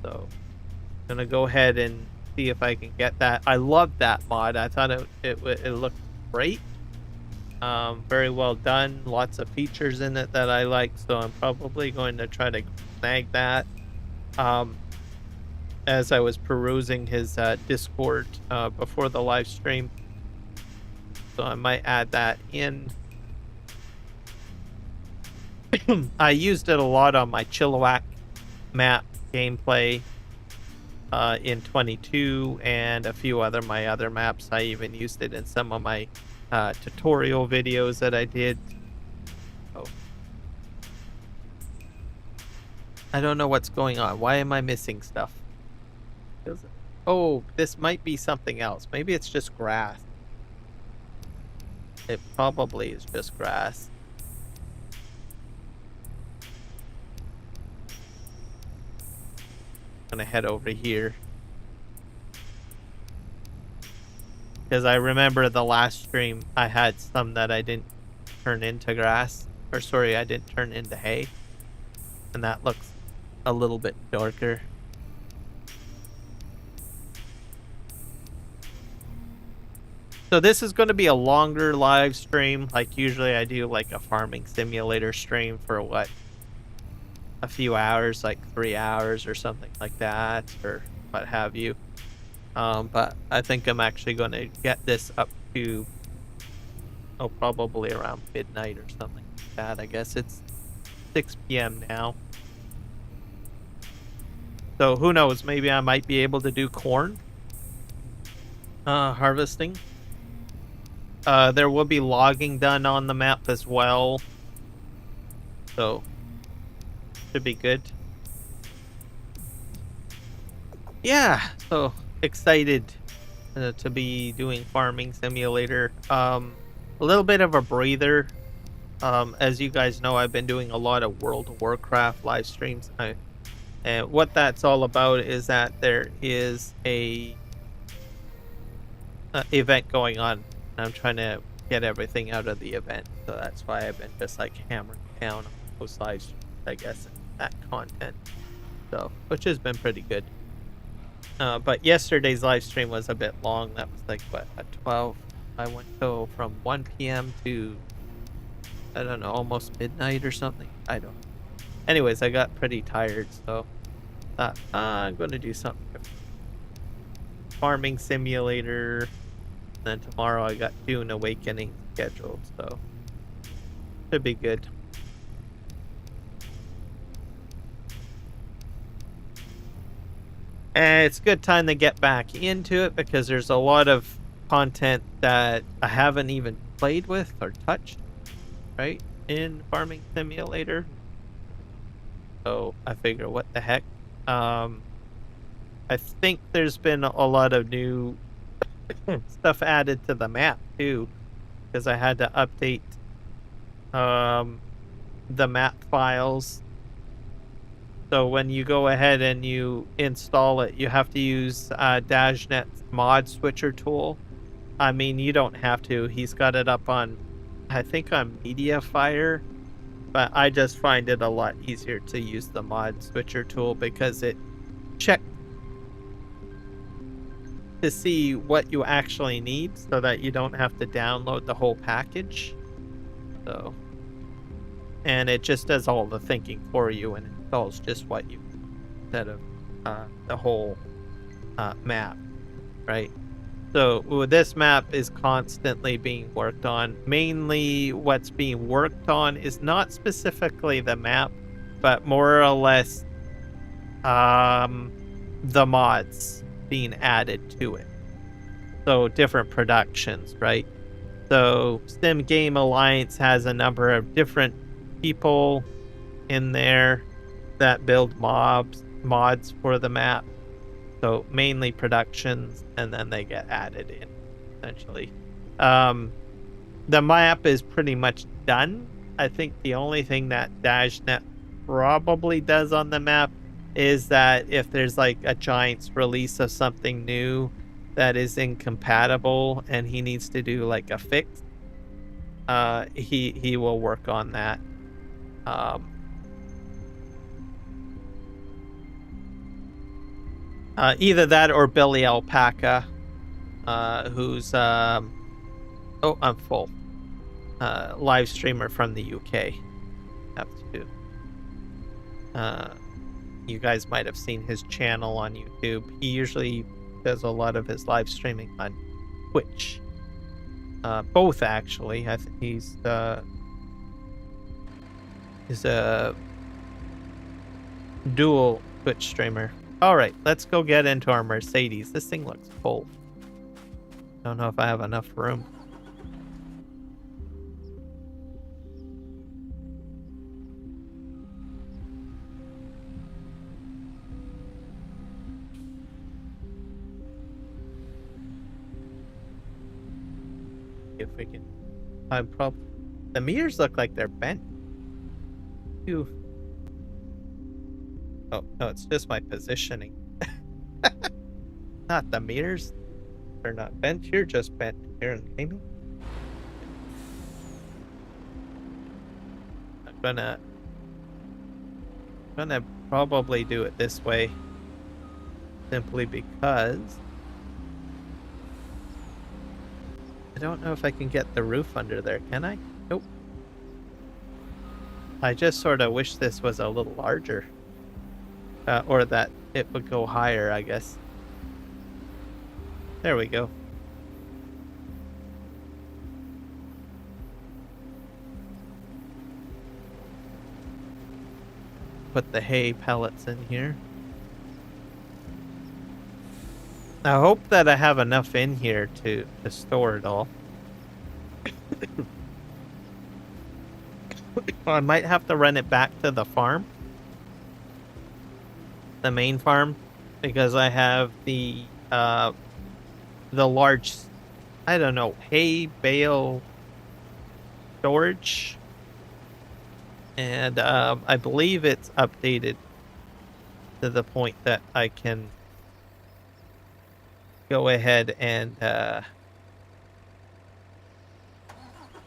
So gonna go ahead and see if I can get that. I love that mod. I thought it looked great. Very well done. Lots of features in it that I like, so I'm probably going to try to snag that. As I was perusing his Discord before the live stream, so I might add that in. I used it a lot on my Chilliwack map gameplay in 22 and a few my other maps. I even used it in some of my tutorial videos that I did. Oh, I don't know what's going on. Why am I missing stuff? Oh, this might be something else. Maybe it's just grass. It probably is just grass. I'm gonna head over here, because I remember the last stream I had some that I didn't turn into grass, or sorry, I didn't turn into hay, and that looks a little bit darker. So this is going to be a longer live stream. Like usually I do like a farming simulator stream for what, a few hours, like 3 hours or something like that, or what have you. But I think I'm actually going to get this up to, oh, probably around midnight or something like that. I guess it's 6 p.m. now. So who knows, maybe I might be able to do corn harvesting. There will be logging done on the map as well, so should be good. Yeah, so excited to be doing farming simulator. A little bit of a breather. As you guys know, I've been doing a lot of World of Warcraft live streams, and what that's all about is that there is a event going on. I'm trying to get everything out of the event, so that's why I've been just like hammering down on those live streams, I guess, that content. So, which has been pretty good. But yesterday's live stream was a bit long. That was like what, at 12. I went from 1 p.m. to, I don't know, almost midnight or something. I don't know. Anyways, I got pretty tired, so I'm gonna do something different. Farming simulator. Then tomorrow I got Dune Awakening scheduled, so should be good. And it's a good time to get back into it because there's a lot of content that I haven't even played with or touched, right, in Farming Simulator. So I figure, what the heck? I think there's been a lot of new stuff added to the map too, because I had to update the map files. So when you go ahead and you install it, you have to use Dajnet's mod switcher tool. I mean, you don't have to. He's got it up on, I think, on MediaFire, but I just find it a lot easier to use the mod switcher tool because it checks to see what you actually need so that you don't have to download the whole package. So, and it just does all the thinking for you and installs just what you, instead of the whole map, right? So this map is constantly being worked on. Mainly what's being worked on is not specifically the map, but more or less the mods being added to it. So different productions, right? So Sim Game Alliance has a number of different people in there that build mods for the map. So mainly productions, and then they get added in, essentially. The map is pretty much done. I think the only thing that Dajnet probably does on the map is that if there's like a Giants release of something new that is incompatible and he needs to do like a fix, he will work on that. Either that or Billy Alpaca, who's oh, I'm full. Live streamer from the UK. Have to. You guys might have seen his channel on YouTube. He usually does a lot of his live streaming on Twitch. Both actually. I think he's a dual Twitch streamer. All right, let's go get into our Mercedes. This thing looks full. Don't know if I have enough room. If we can, the mirrors look like they're bent. Ew. Oh no, it's just my positioning. Not the mirrors. They're not bent. You're just bent here in gaming. I'm gonna probably do it this way, simply because I don't know if I can get the roof under there. Can I? Nope. I just sort of wish this was a little larger, or that it would go higher, I guess. There we go. Put the hay pellets in here. I hope that I have enough in here to store it all. I might have to run it back to the farm. The main farm. Because I have the large, I don't know, hay bale storage. And I believe it's updated to the point that I can go ahead and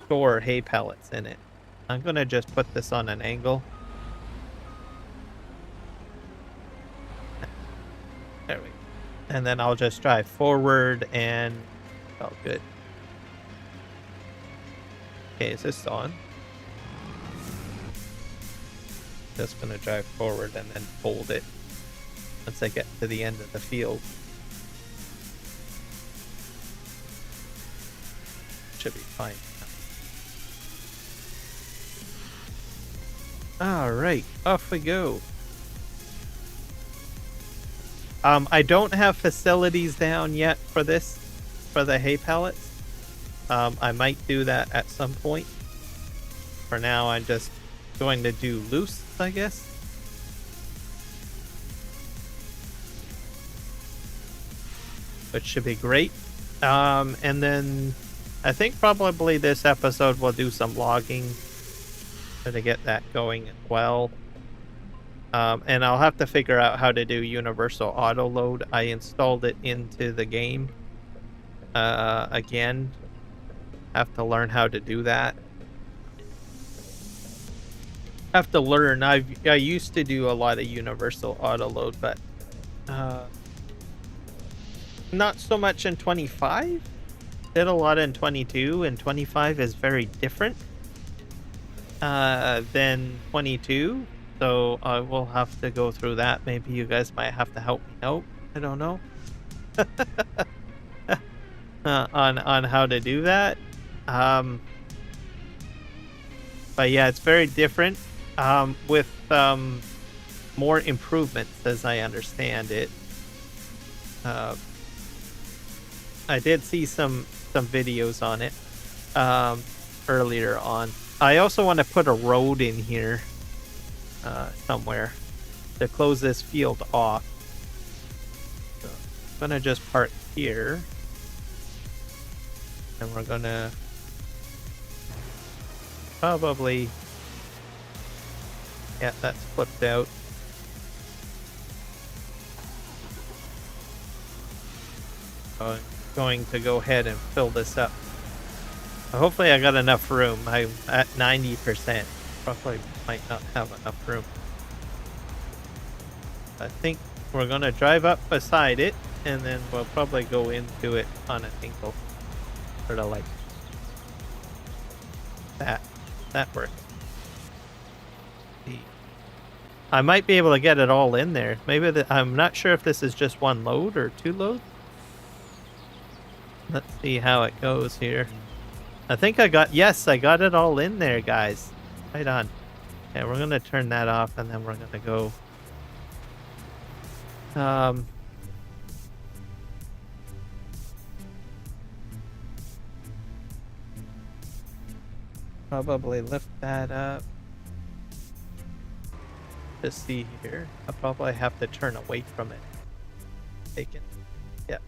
store hay pellets in it. I'm gonna just put this on an angle. There we go. And then I'll just drive forward and oh, good. Okay, is this on? Just gonna drive forward and then fold it once I get to the end of the field. Should be fine. All right, off we go. I don't have facilities down yet for this, for the hay pellets. I might do that at some point. For now, I'm just going to do loose, I guess. Which should be great. And then I think probably this episode we'll do some logging to get that going as well. And I'll have to figure out how to do universal auto load. I installed it into the game again. Have to learn how to do that. Have to learn. I used to do a lot of universal auto load, but not so much in 25. Did a lot in 22, and 25 is very different than 22. So I will have to go through that. Maybe you guys might have to help me out. I don't know. On how to do that. But yeah, it's very different. With more improvements, as I understand it. I did see some videos on it earlier on. I also want to put a road in here somewhere to close this field off. So I'm gonna just park here, and we're gonna probably, yeah, that's flipped out. I'm going to go ahead and fill this up. Hopefully I got enough room. I'm at 90%. Probably might not have enough room. I think we're gonna drive up beside it, and then we'll probably go into it on an angle, sort of like that. That works. I might be able to get it all in there. Maybe I'm not sure if this is just one load or two loads. Let's see how it goes here. I think I got it all in there, guys. Right on. Okay, we're gonna turn that off, and then we're gonna go. Probably lift that up. To see here, I'll probably have to turn away from it. Take it. Yep.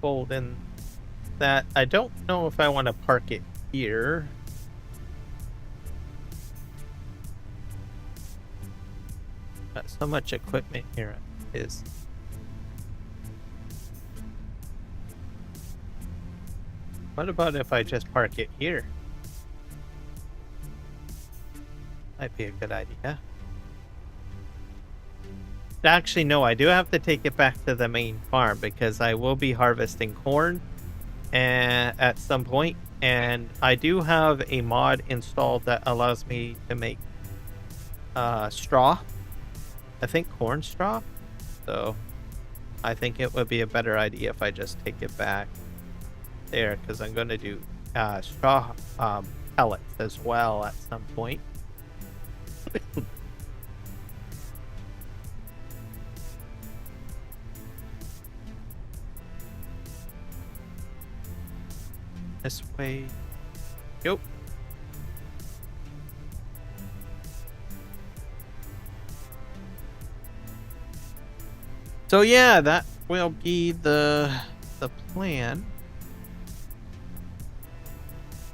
Fold in that. I don't know if I want to park it here. Got so much equipment here. Is. What about if I just park it here? Might be a good idea. Actually, no, I do have to take it back to the main farm because I will be harvesting corn at some point, and I do have a mod installed that allows me to make straw. I think corn straw. So I think it would be a better idea if I just take it back there, because I'm going to do straw pellets as well at some point. This way. Yep. So yeah, that will be the plan.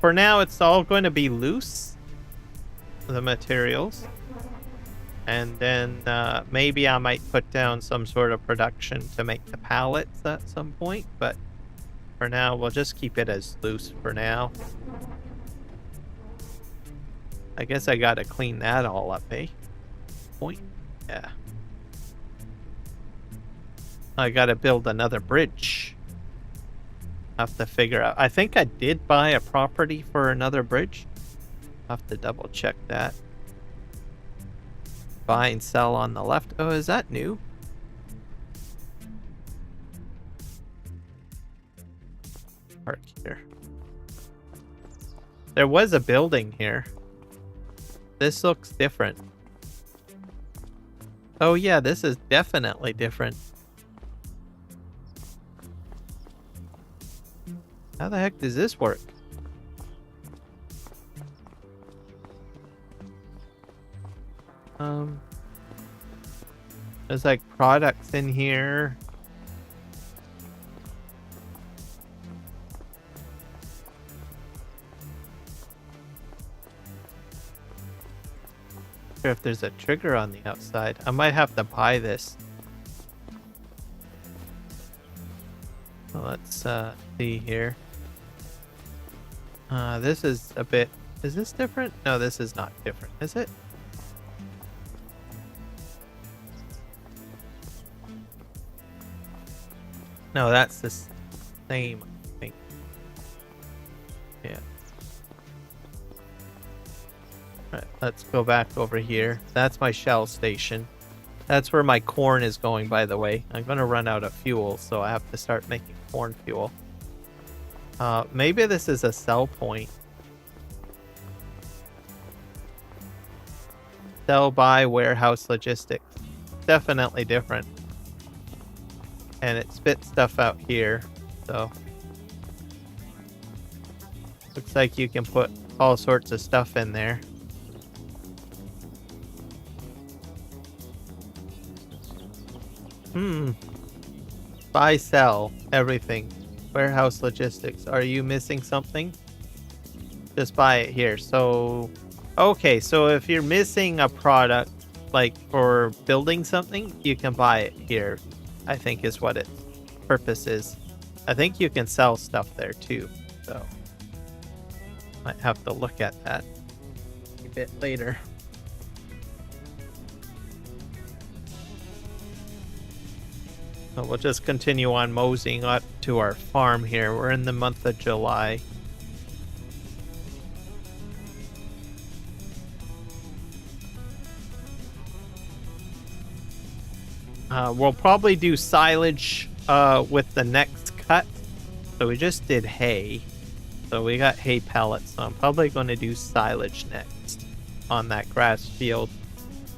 For now, it's all going to be loose, the materials. And then maybe I might put down some sort of production to make the pallets at some point, but for now, we'll just keep it as loose for now. I guess I gotta clean that all up, eh? Point? Yeah. I gotta build another bridge. Have to figure out. I think I did buy a property for another bridge. Have to double check that. Buy and sell on the left. Oh, is that new? Park here. There was a building here. This looks different. Oh yeah, this is definitely different. How the heck does this work? There's like products in here. If there's a trigger on the outside, I might have to buy this. Well, let's see here. This is a bit. Is this different? No, this is not different, is it? No, that's the same, I think. Yeah. Alright, let's go back over here. That's my shell station. That's where my corn is going, by the way. I'm going to run out of fuel, so I have to start making corn fuel. Maybe this is a sell point. Sell by warehouse logistics. Definitely different. And it spits stuff out here, so. Looks like you can put all sorts of stuff in there. Buy, sell, everything. Warehouse logistics. Are you missing something? Just buy it here. So, okay, so if you're missing a product, like for building something, you can buy it here, I think is what its purpose is. I think you can sell stuff there too, so might have to look at that a bit later. So we'll just continue on moseying up to our farm here. We're in the month of July. We'll probably do silage with the next cut. So we just did hay. So we got hay pellets. So I'm probably going to do silage next on that grass field.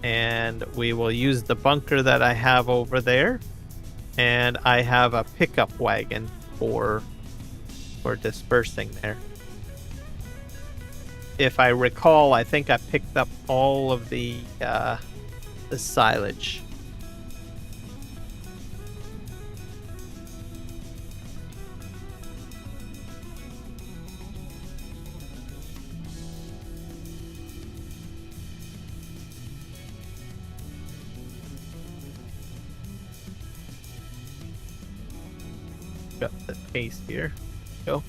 And we will use the bunker that I have over there. And I have a pickup wagon for dispersing there. If I recall, I think I picked up all of the silage. Got the case here. Go.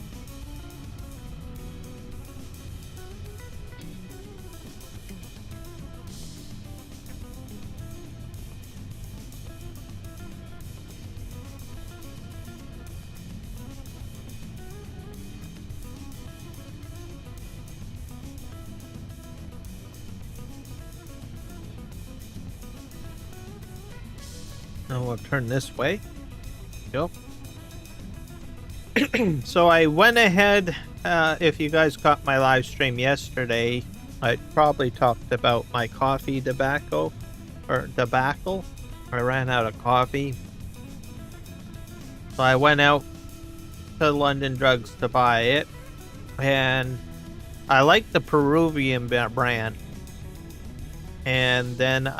Now we'll turn this way. Go. So I went ahead, if you guys caught my live stream yesterday, I probably talked about my coffee debacle. I ran out of coffee. So I went out to London Drugs to buy it. And I like the Peruvian brand. And then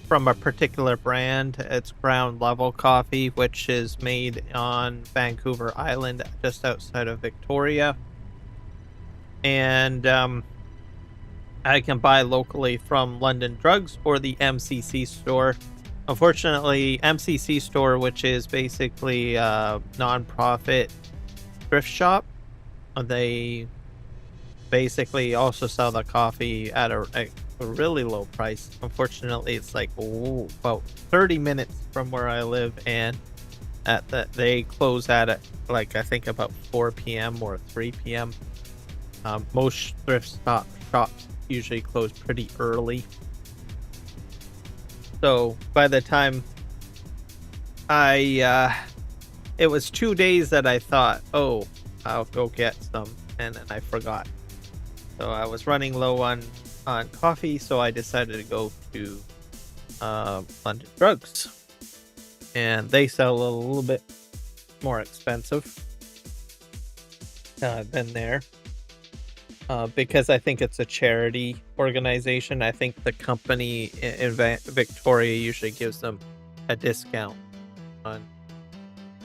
from a particular brand, it's ground level coffee, which is made on Vancouver Island, just outside of Victoria. And I can buy locally from London Drugs or the MCC store. Unfortunately, MCC store, which is basically a non-profit thrift shop, they basically also sell the coffee at a really low price. Unfortunately, it's like about 30 minutes from where I live, and they close at like I think about 4 p.m. or 3 p.m. Most thrift shops usually close pretty early. So by the time it was 2 days that I thought, oh, I'll go get some, and then I forgot. So I was running low on coffee, so I decided to go to London Drugs, and they sell a little bit more expensive than there, because I think it's a charity organization. I think the company in Victoria usually gives them a discount on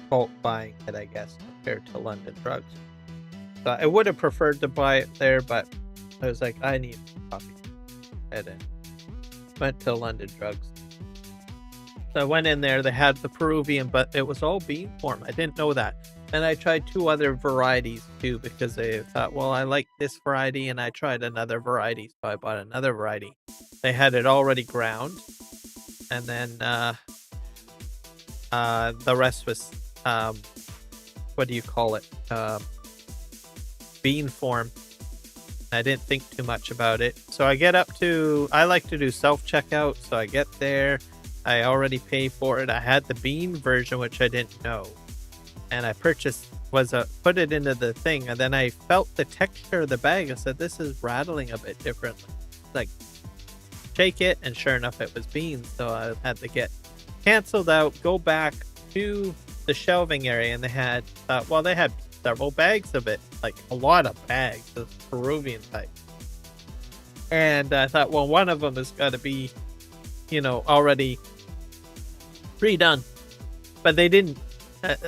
bulk buying it, I guess, compared to London Drugs. So I would have preferred to buy it there, but I was like, I need coffee. And went to London Drugs. So I went in there. They had the Peruvian, but it was all bean form. I didn't know that. And I tried 2 other varieties too, because they thought, well, I like this variety, and I tried another variety, so I bought another variety. They had it already ground, and then the rest was what do you call it? Bean form. I didn't think too much about it. So I get up to, I like to do self-checkout. So I get there, I already pay for it. I had the bean version, which I didn't know. And I put it into the thing. And then I felt the texture of the bag. I said, this is rattling a bit differently. Like, shake it, and sure enough, it was beans. So I had to get canceled out, go back to the shelving area, and they had, they had several bags of it, like a lot of bags of Peruvian type. And I thought, well, one of them has got to be, already pre-done. But they didn't.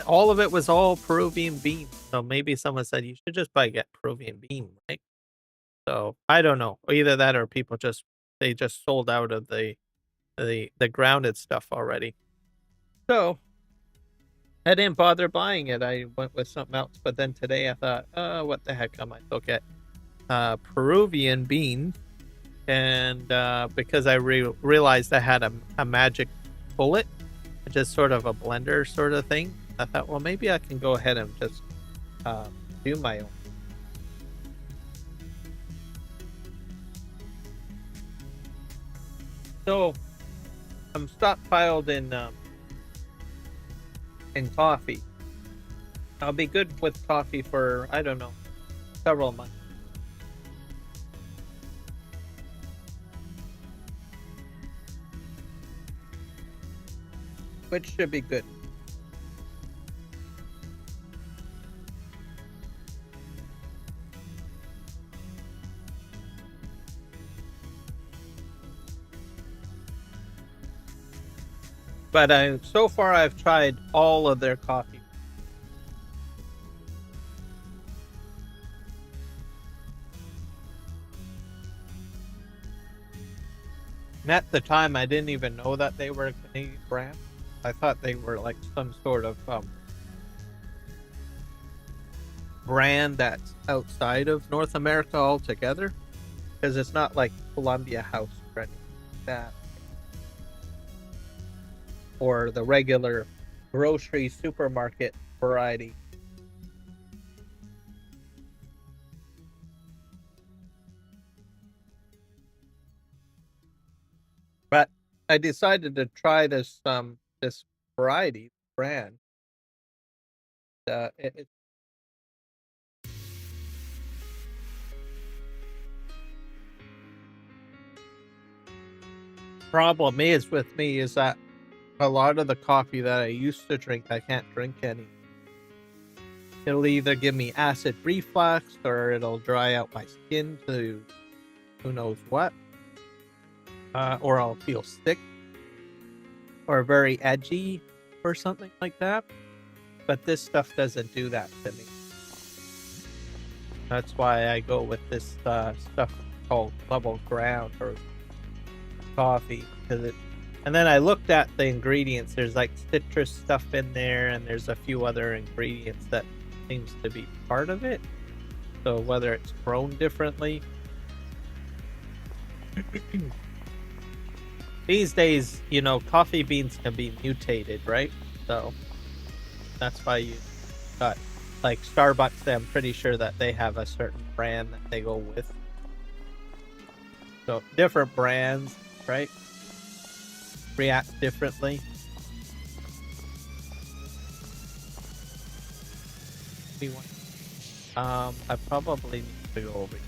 All of it was all Peruvian bean. So maybe someone said you should just get Peruvian bean, right? So I don't know. Either that or people they just sold out of the grounded stuff already. So I didn't bother buying it. I went with something else. But then today I thought, what the heck, I might look at Peruvian bean. And because I realized I had a magic bullet, just sort of a blender sort of thing. I thought, well, maybe I can go ahead and just do my own. So I'm stockpiled in coffee. I'll be good with coffee for, I don't know, several months. Which should be good. But so far I've tried all of their coffee. And at the time, I didn't even know that they were a Canadian brand. I thought they were like some sort of brand that's outside of North America altogether, because it's not like Columbia House or anything like that, or the regular grocery supermarket variety. But I decided to try this variety brand. Problem is with me is that a lot of the coffee that I used to drink, I can't drink any. It'll either give me acid reflux or it'll dry out my skin to who knows what. Or I'll feel sick or very edgy or something like that. But this stuff doesn't do that to me. That's why I go with this stuff called Bubble Ground or coffee, because and then I looked at the ingredients. There's like citrus stuff in there, and there's a few other ingredients that seems to be part of it. So whether it's grown differently. These days, you know, coffee beans can be mutated, right? So that's why you got like Starbucks. I'm pretty sure that they have a certain brand that they go with. So different brands, right, react differently. I probably need to go over here.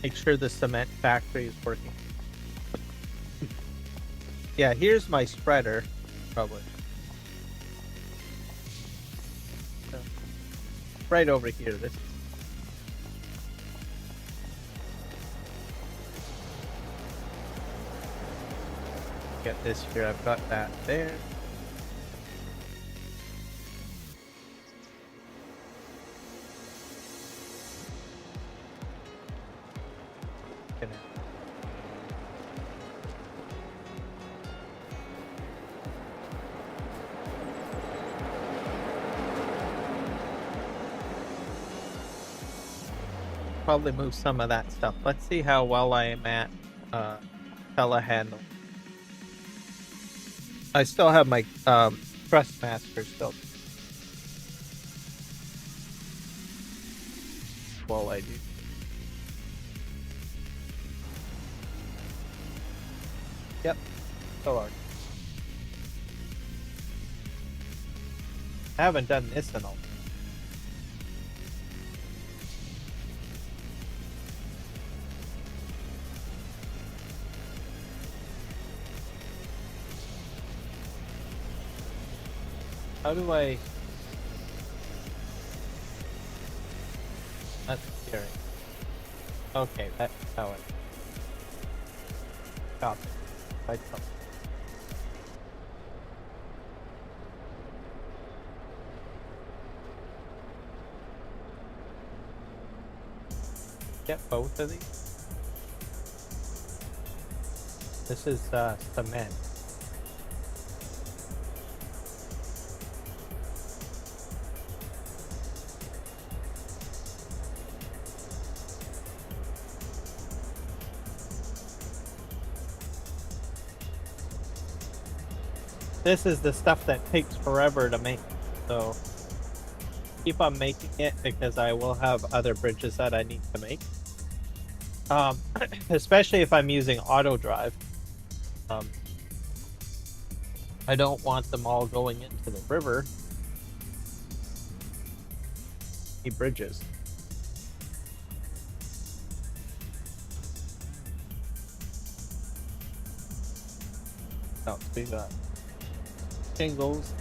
Make sure the cement factory is working. Yeah, here's my spreader, probably. So, right over here. This. Get this here. I've got that there. Probably move some of that stuff. Let's see how well I am at telehandle. I still have my Trustmaster still. Well, I do. Yep, so are. I haven't done this in a while. How do I... That's scary. Okay, that's how it... Stop it. Right up. Get both of these. This is cement. this is the stuff that takes forever to make. So keep on making it because I will have other bridges that I need to make. Especially if I'm using auto drive. I don't want them all going into the river. Bridges. Oh, we got shingles.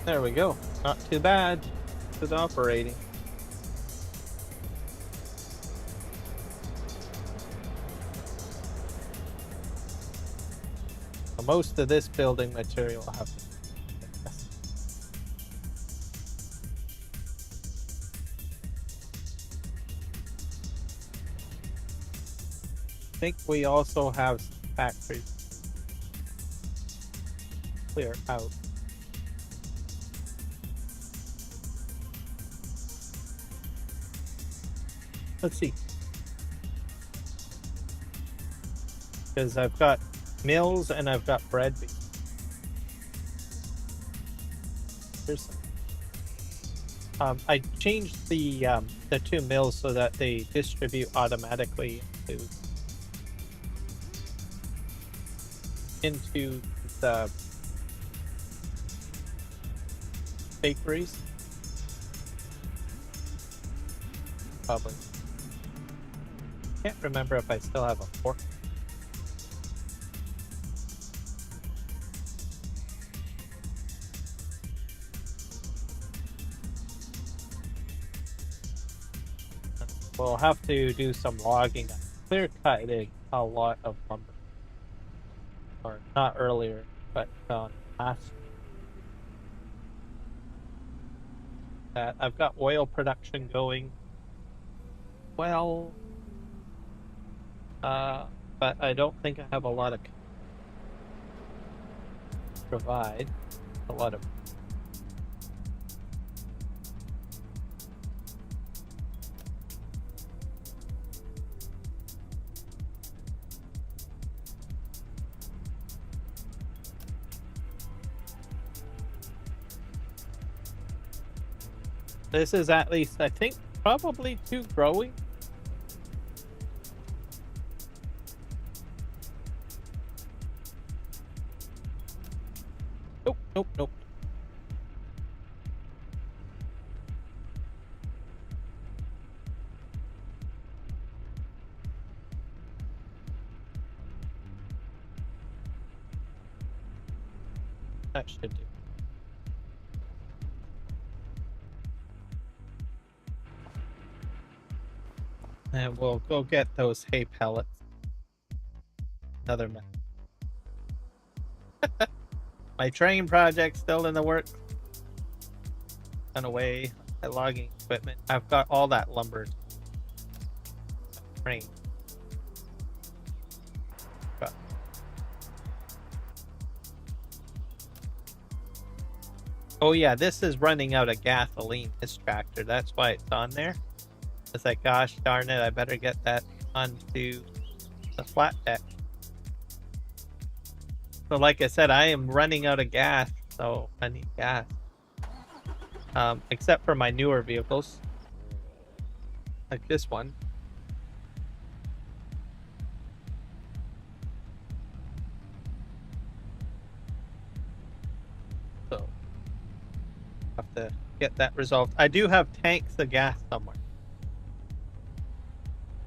There we go. Not too bad. Good operating. Most of this building material I have to. I think we also have some factories clear out. Let's see. Because I've got mills and I've got bread. There's I changed the 2 mills so that they distribute automatically into the bakeries. Probably. Can't remember if I still have a fork. We'll have to do some logging. Clear cutting a lot of lumber. Or not earlier, but last. I've got oil production going well. But I don't think I have a lot of provide a lot of. This is at least, I think, probably 2 growing. Nope. That should do. And we'll go get those hay pellets. Another map. My train project still in the works. On away my logging equipment. I've got all that lumber. Train. But. Oh yeah, this is running out of gasoline, this tractor. That's why it's on there. It's like, gosh darn it, I better get that onto the flat deck. So like I said, I am running out of gas, so I need gas. Except for my newer vehicles. Like this one. So, have to get that resolved. I do have tanks of gas somewhere.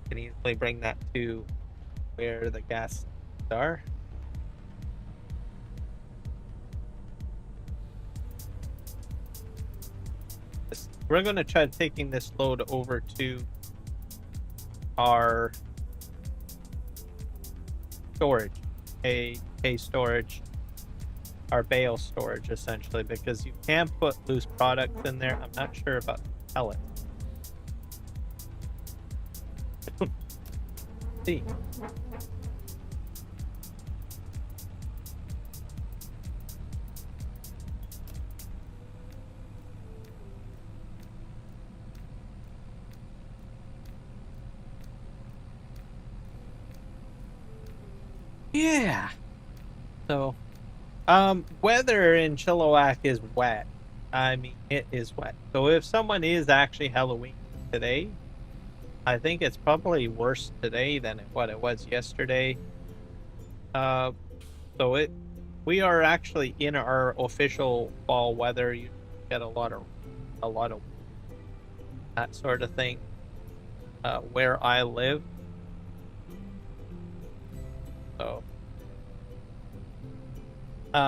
Can easily bring that to where the gas are. We're going to try taking this load over to our storage, hay storage, our bale storage essentially, because you can put loose products in there. I'm not sure about pellets. See. Yeah. So, weather in Chilliwack is wet. I mean, it is wet. So if someone is actually Halloween today, I think it's probably worse today than what it was yesterday. So we are actually in our official fall weather. You get a lot of that sort of thing. Where I live. So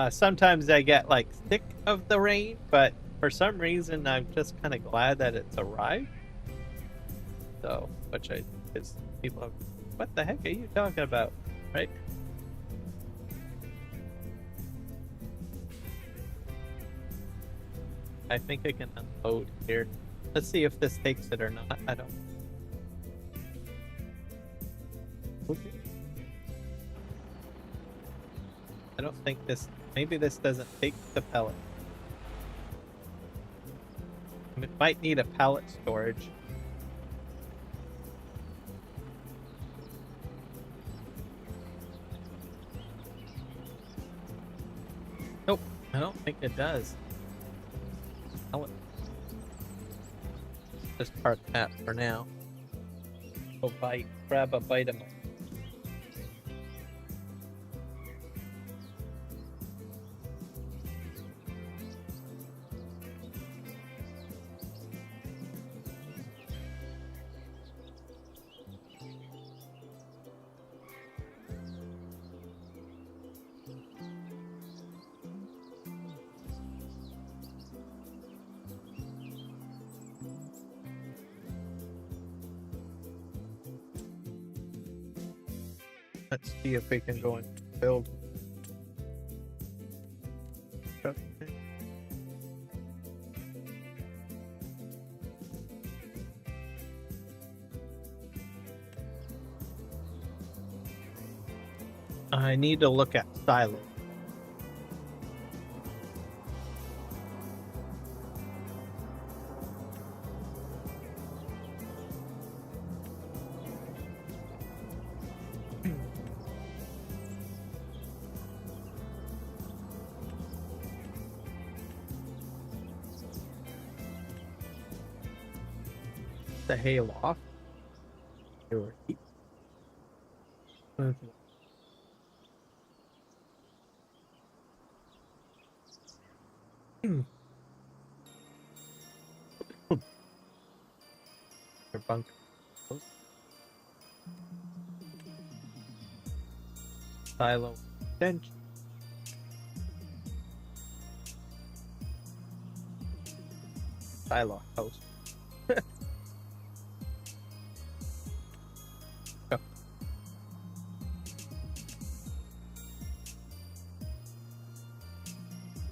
sometimes I get like sick of the rain, but for some reason I'm just kind of glad that it's arrived. So, because people are, what the heck are you talking about, right? I think I can unload here. Let's see if this takes it or not. I don't. Okay. I don't think this. Maybe this doesn't take the pellet. It might need a pallet storage. Nope, I don't think it does. Pellet. Just park that for now. Go bite. Grab a vitamin. Let's see if we can go and build. I need to look at silo. The hail off. Your bunker. Silo extension. Silo house. Go.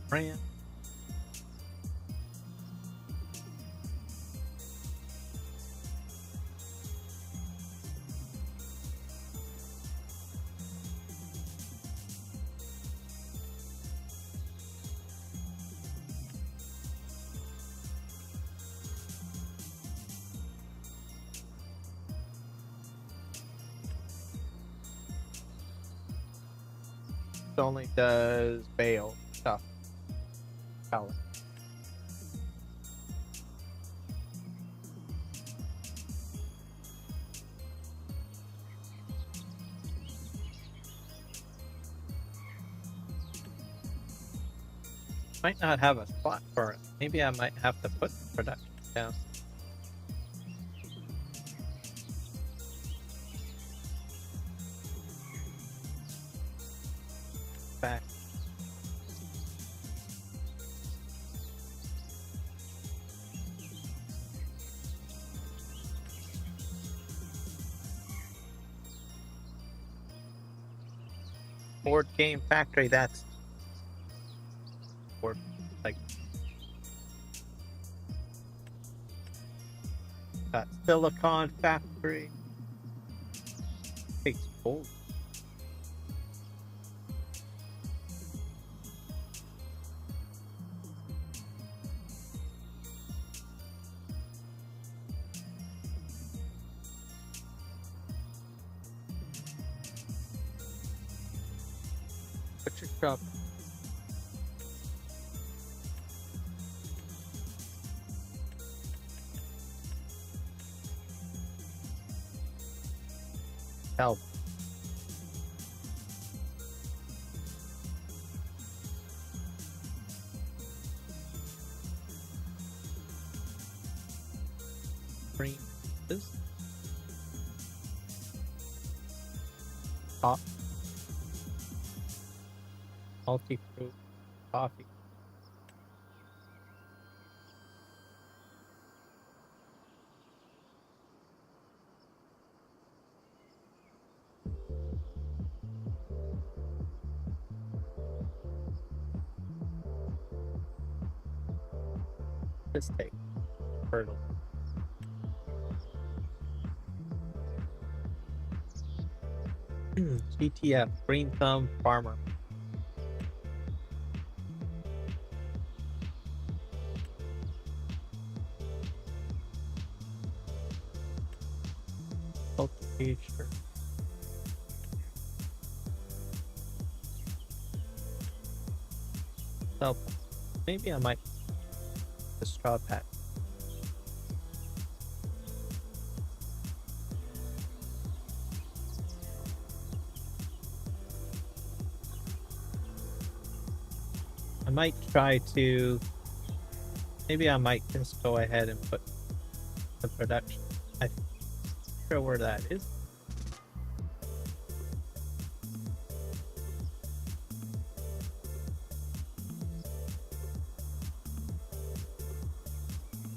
Ran. Only does bale stuff. Pellet. Might not have a spot for it. Maybe I might have to put production down. Back. Board game factory, that's like that silicon factory. Takes gold. Butcher shop. Help. Green. This. Top. Multi-fruit. Coffee. Just take fertile. GTF, Green Thumb Farmer. Cultivation. So maybe I might the straw patch. I might try to, maybe I might just go ahead and put the production. I'm not sure where that is.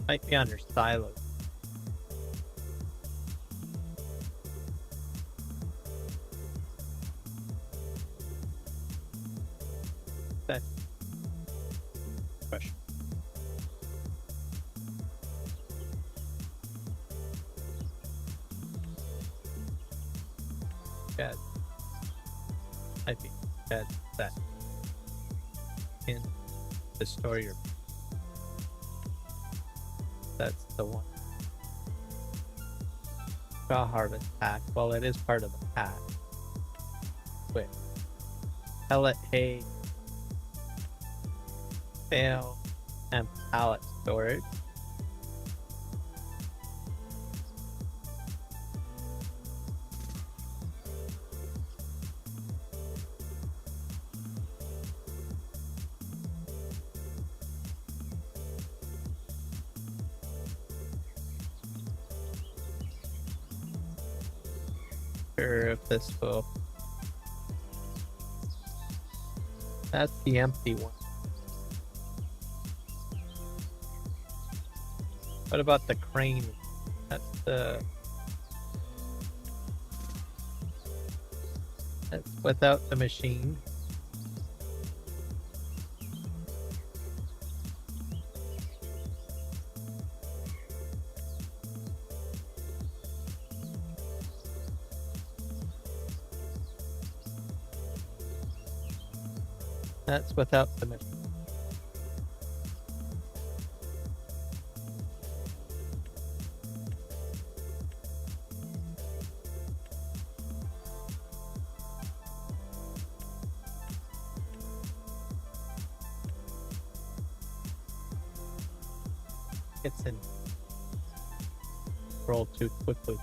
Might be under silos. That question. Bad. Might be bad that in the story or that's the one. Straw harvest pack. Well, it is part of the pack. Wait. Pellet, hay, bale, and pallet storage. Sure if this will. That's the empty one. What about the crane? That's without the machine. That's without the machine. It's in. Roll too quickly.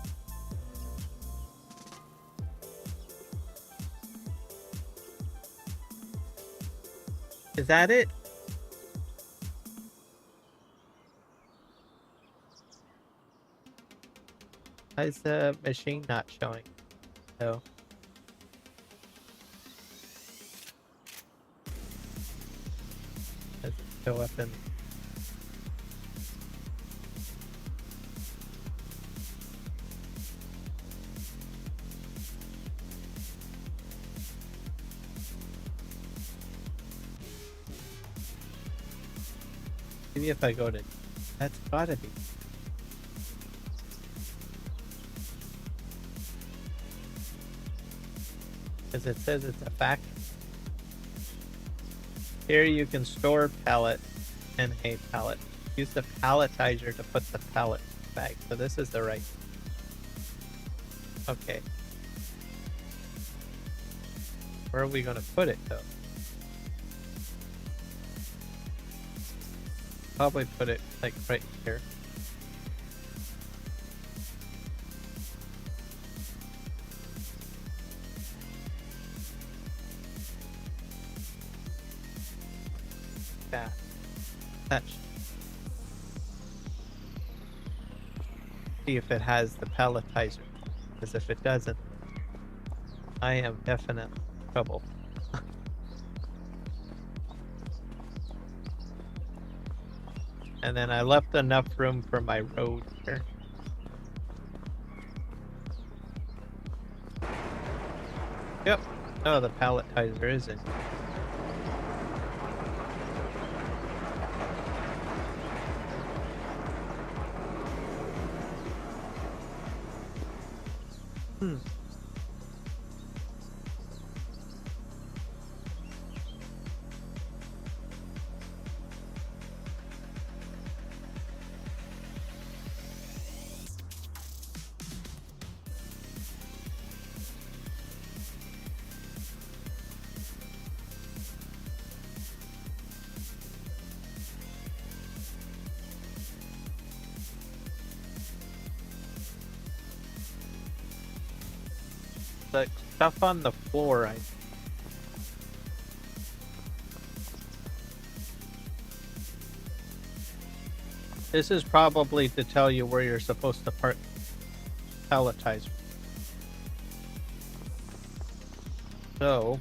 Is that it? Why is the machine not showing? No. Let's go up and Maybe if I go to... That's gotta be... Because it says it's a factory. Here you can store pellets and hay pellet. Use the palletizer to put the pellet bag. So this is the right. Okay. Where are we going to put it though? Probably put it like right here. That. See if it has the pelletizer. Because if it doesn't, I am definitely in trouble. And then I left enough room for my road here. Yep. Oh, the palletizer isn't. The stuff on the floor, This is probably to tell you where you're supposed to park pelletizer. So,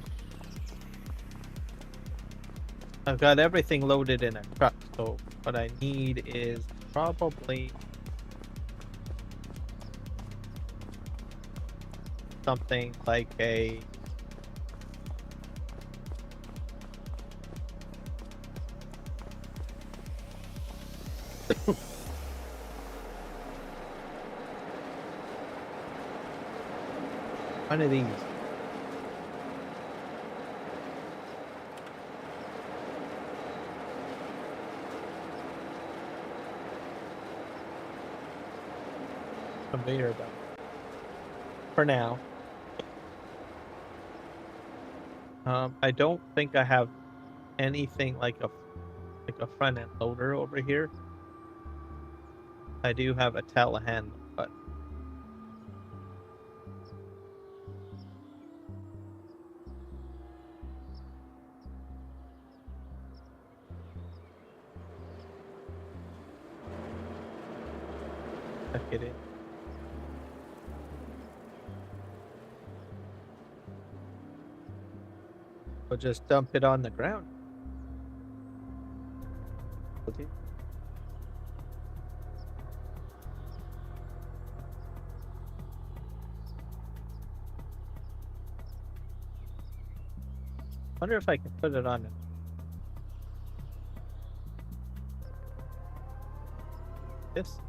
I've got everything loaded in a truck, so what I need is probably something like a one of these. Conveyor belt. For now. I don't think I have anything like a front end loader over here. I do have a telehandler, but tuck it in. We'll just dump it on the ground. Okay. Wonder if I can put it on this.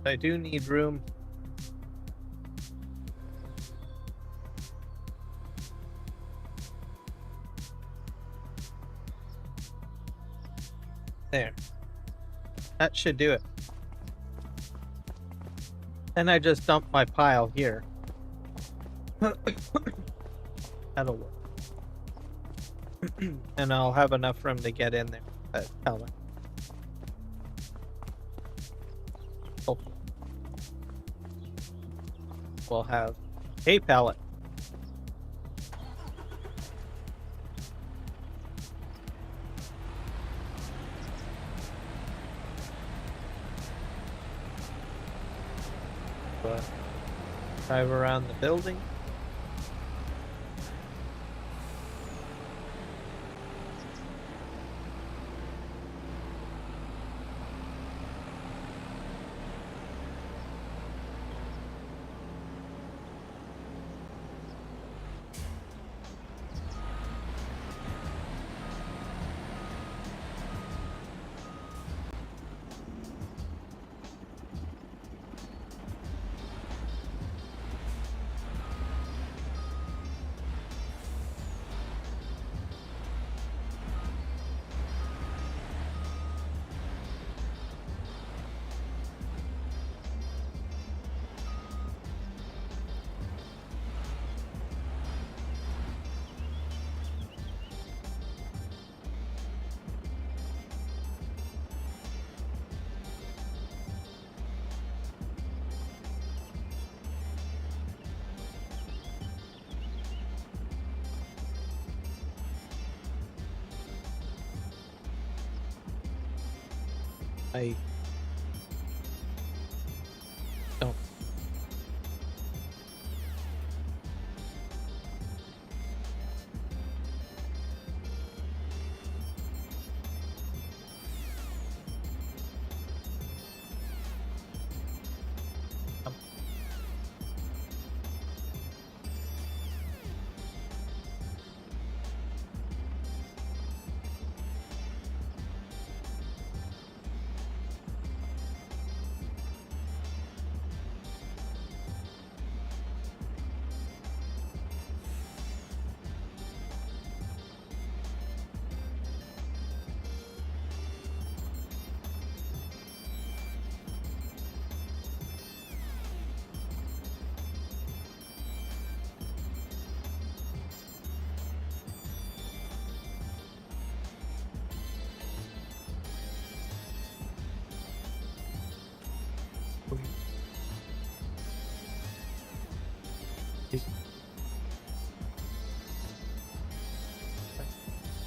I do need room. There. That should do it. Then I just dump my pile here. That'll work. And I'll have enough room to get in there. Pellet. Hopefully. We'll have a pellet. drive around the building. I don't.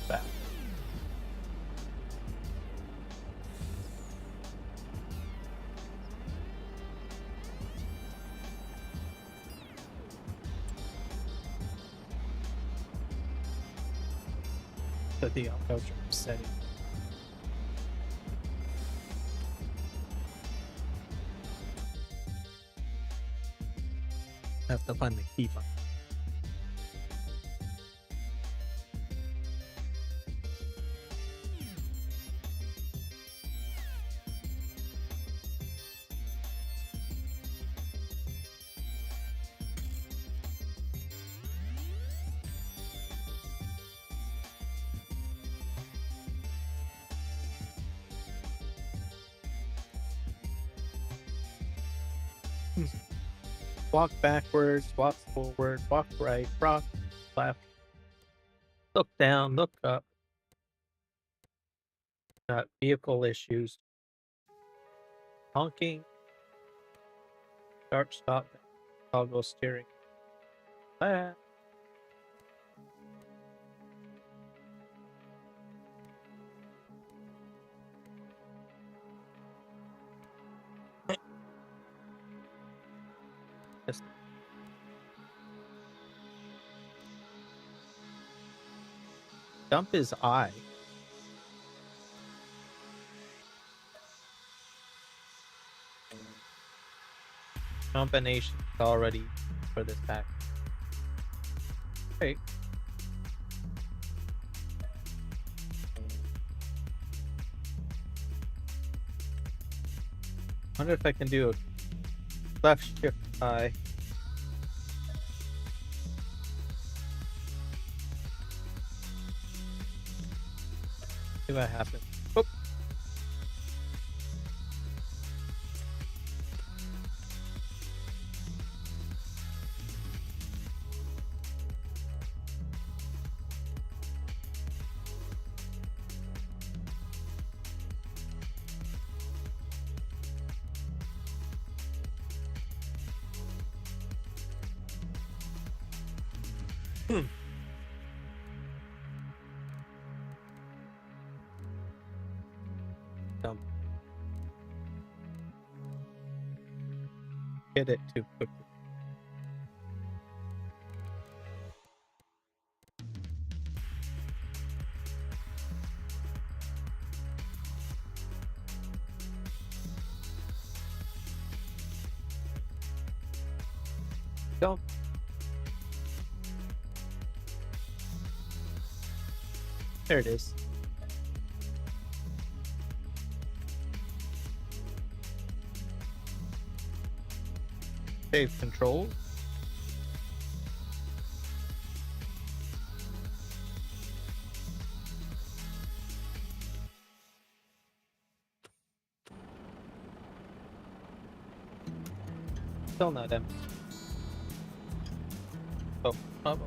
Back. Put the auto setting. I have to find the key button. Walk backwards, walk forward, walk right, walk left, look down, look up. Got vehicle issues. Honking, start, stop, toggle steering. Left. Just dump his eye. Combination is already for this pack. Okay. Wonder if I can do a left shift eye. See what happens. Oh. hit it too quickly. Go. There it is. Save control. Still not empty. Oh, oh.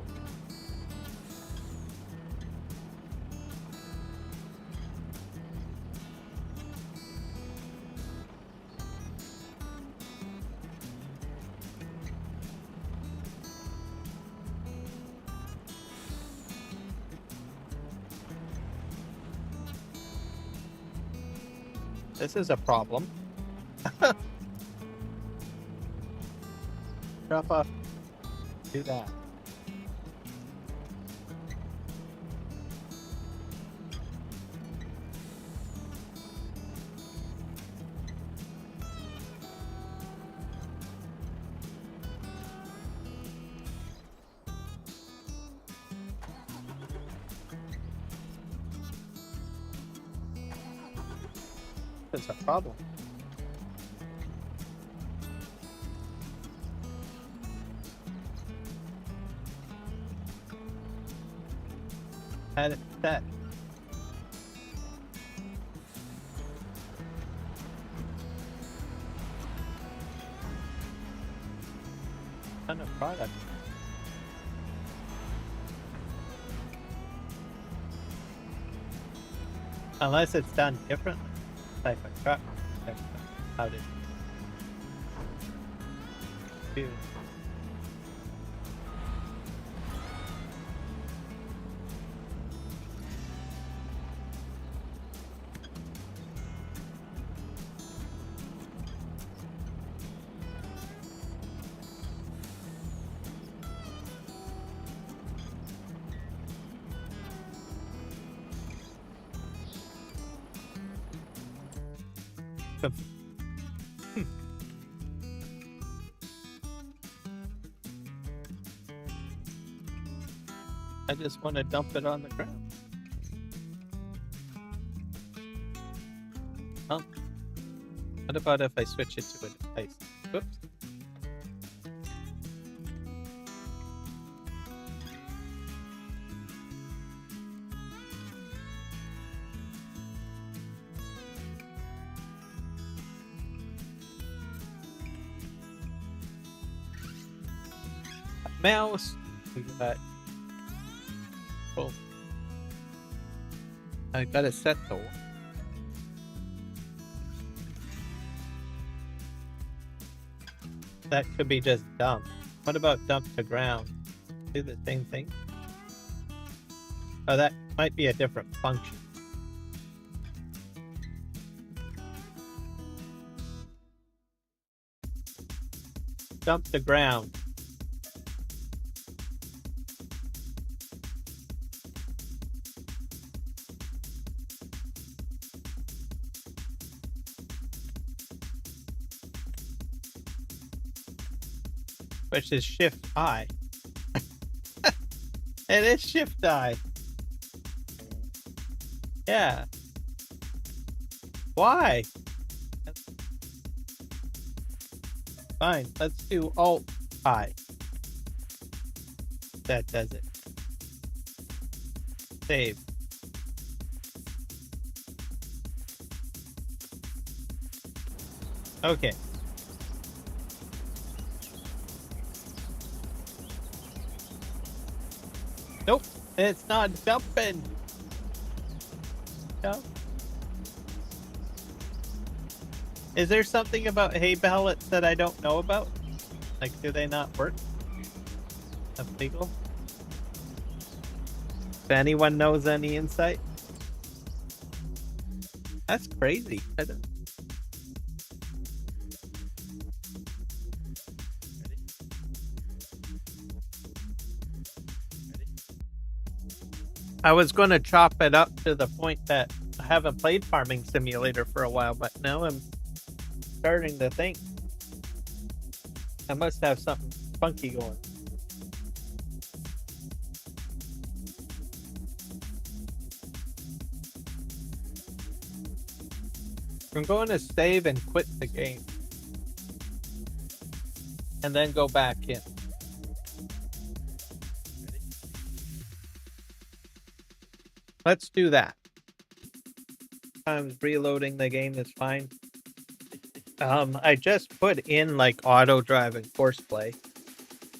This is a problem. Drop off. Do that. That's a problem. Had it set. Ton of product. Unless it's done differently. Type of truck. How did do? I just want to dump it on the ground. Huh? What about if I switch it to a device? Whoops. Mouse. We got. Cool. I got it set though. That could be just dump. What about dump to ground? Do the same thing? Oh, that might be a different function. Dump to ground. Which is shift I. It is shift I. Yeah. Why? Fine, let's do alt I. That does it. Save. Okay. Nope, it's not dumping. No. Is there something about hay pellets that I don't know about? Like, do they not work? That's legal? If anyone knows any insight? That's crazy. I don't... I was going to chop it up to the point that I haven't played Farming Simulator for a while, but now I'm starting to think I must have something funky going. I'm going to save and quit the game. And then go back in. Let's do that. Sometimes reloading the game is fine. I just put in like auto drive and course play.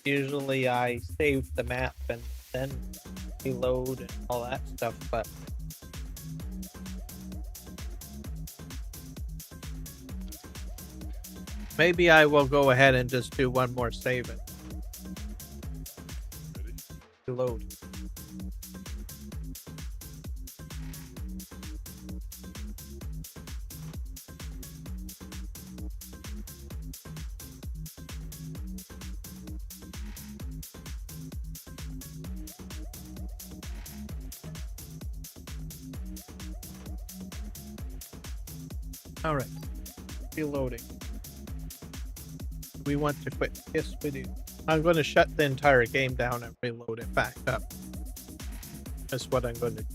Usually I save the map and then reload and all that stuff, but maybe I will go ahead and just do one more save and reload. All right, reloading. We want to quit. Yes, we do. I'm going to shut the entire game down and reload it back up. That's what I'm going to do.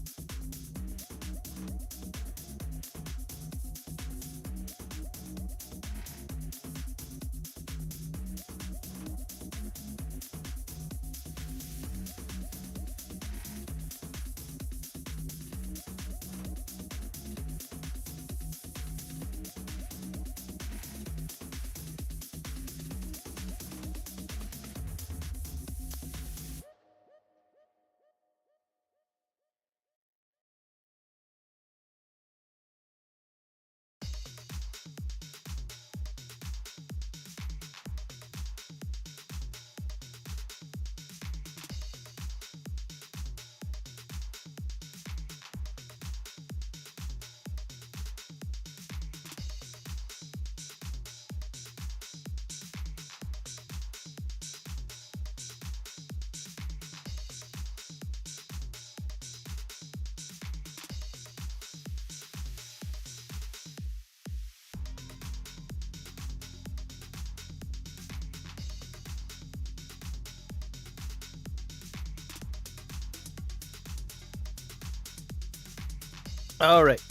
All right,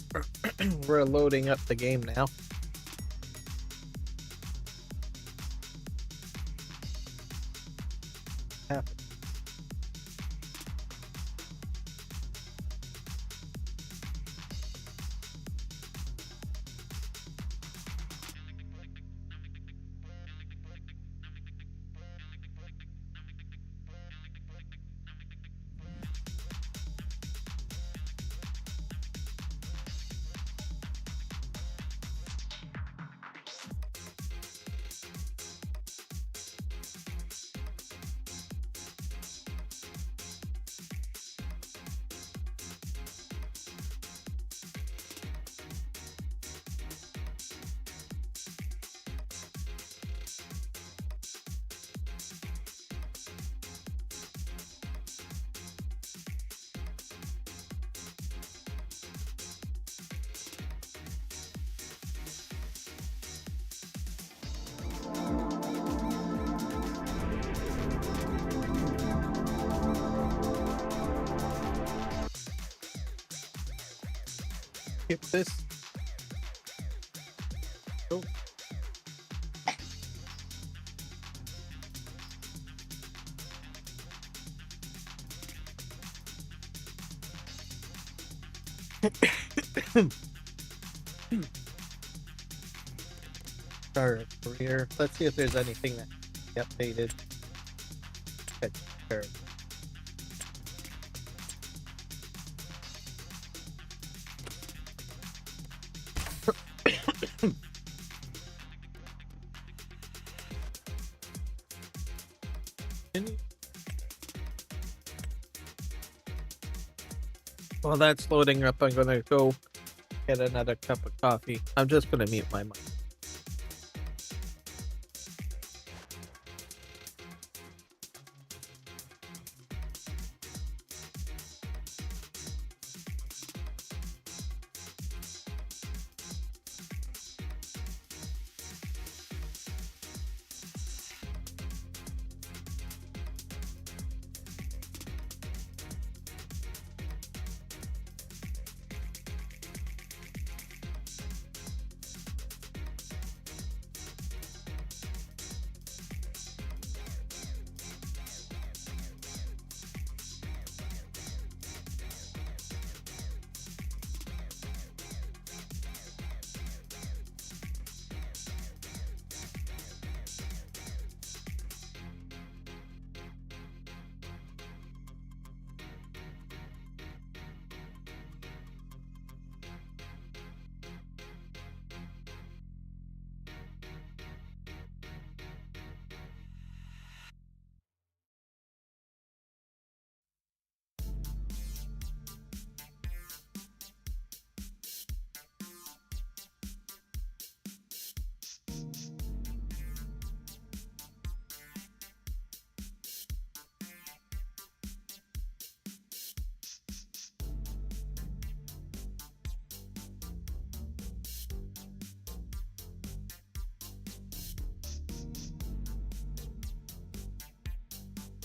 we're loading up the game now. Skip this. Oh. Start a career. Let's see if there's anything that updated. Sure. While that's loading up, I'm gonna go get another cup of coffee. I'm just gonna mute my mic.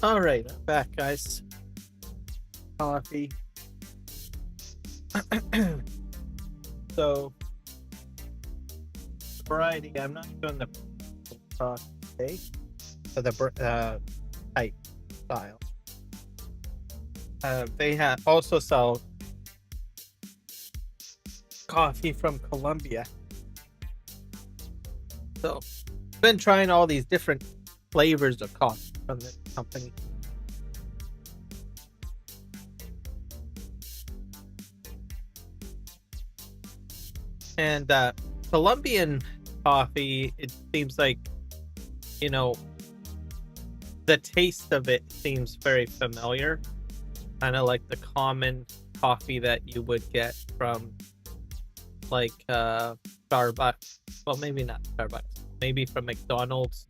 All right, I'm back, guys. Coffee. So, variety. I'm not doing the today for the type style. They also sell coffee from Colombia. So, been trying all these different flavors of coffee from this company. And Colombian coffee, it seems like, you know, the taste of it seems very familiar. Kind of like the common coffee that you would get from like Starbucks. Well, maybe not Starbucks. Maybe from McDonald's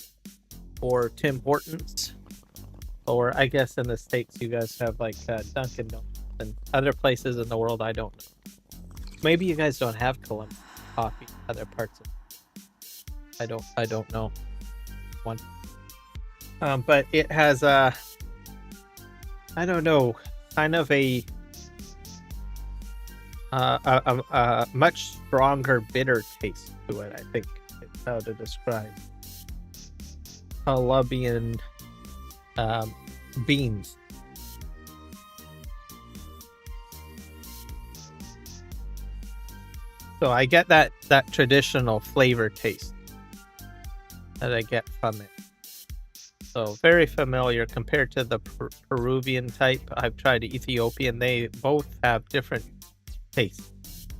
or Tim Hortons. Or I guess in the States you guys have like Dunkin' Donuts and other places in the world I don't know. Maybe you guys don't have Colombian coffee in other parts of it. I don't know one. But it has I don't know, kind of a much stronger bitter taste to it, I think is how to describe Colombian beans. So I get that traditional flavor taste that I get from it. So very familiar compared to the Peruvian type. I've tried Ethiopian. They both have different tastes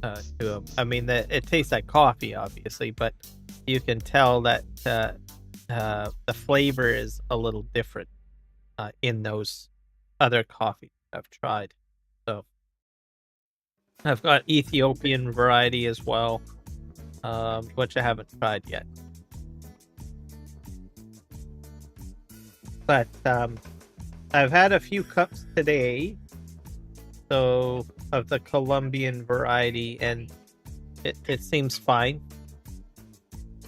to them. I mean, it tastes like coffee, obviously, but you can tell that the flavor is a little different in those other coffees I've tried. So I've got Ethiopian variety as well, which I haven't tried yet. But I've had a few cups today, so of the Colombian variety, and it seems fine.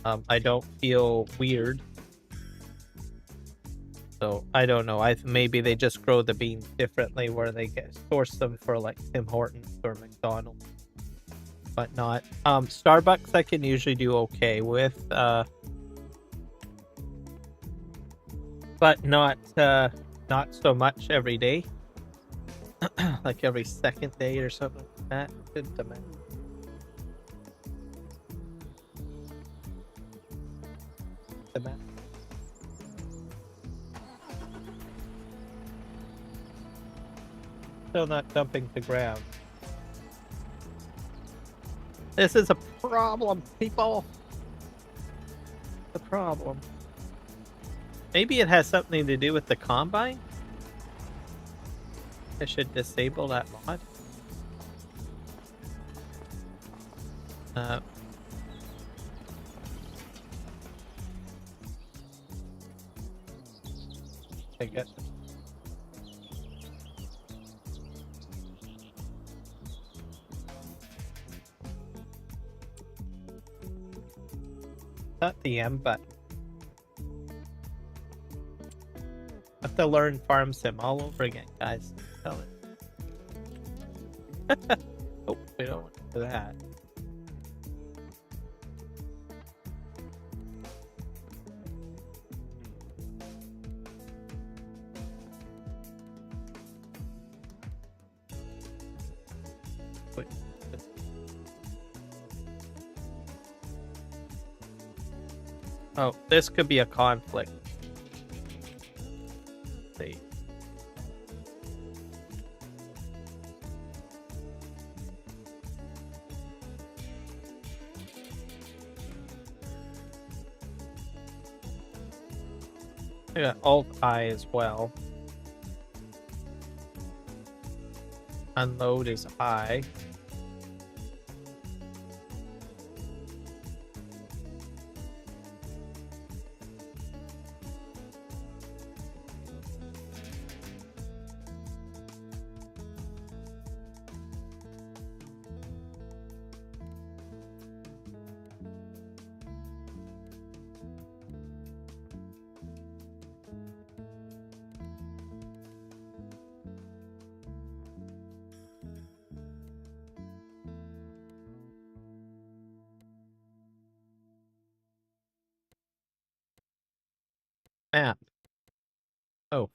I don't feel weird. So I don't know. Maybe they just grow the beans differently, where they source them for like Tim Hortons or McDonald's, but not Starbucks. I can usually do okay with, but not so much every day. Like every second day or something like that. Good demand. Still not dumping to ground. This is a problem, people. The problem. Maybe it has something to do with the combine. I should disable that mod. I guess. Not the M button. Have to learn farm sim all over again, guys. Tell it. Oh, we don't want to do that. Wait. Oh, this could be a conflict. Let's see. I got Alt-I as well. Unload is I. map? Oh.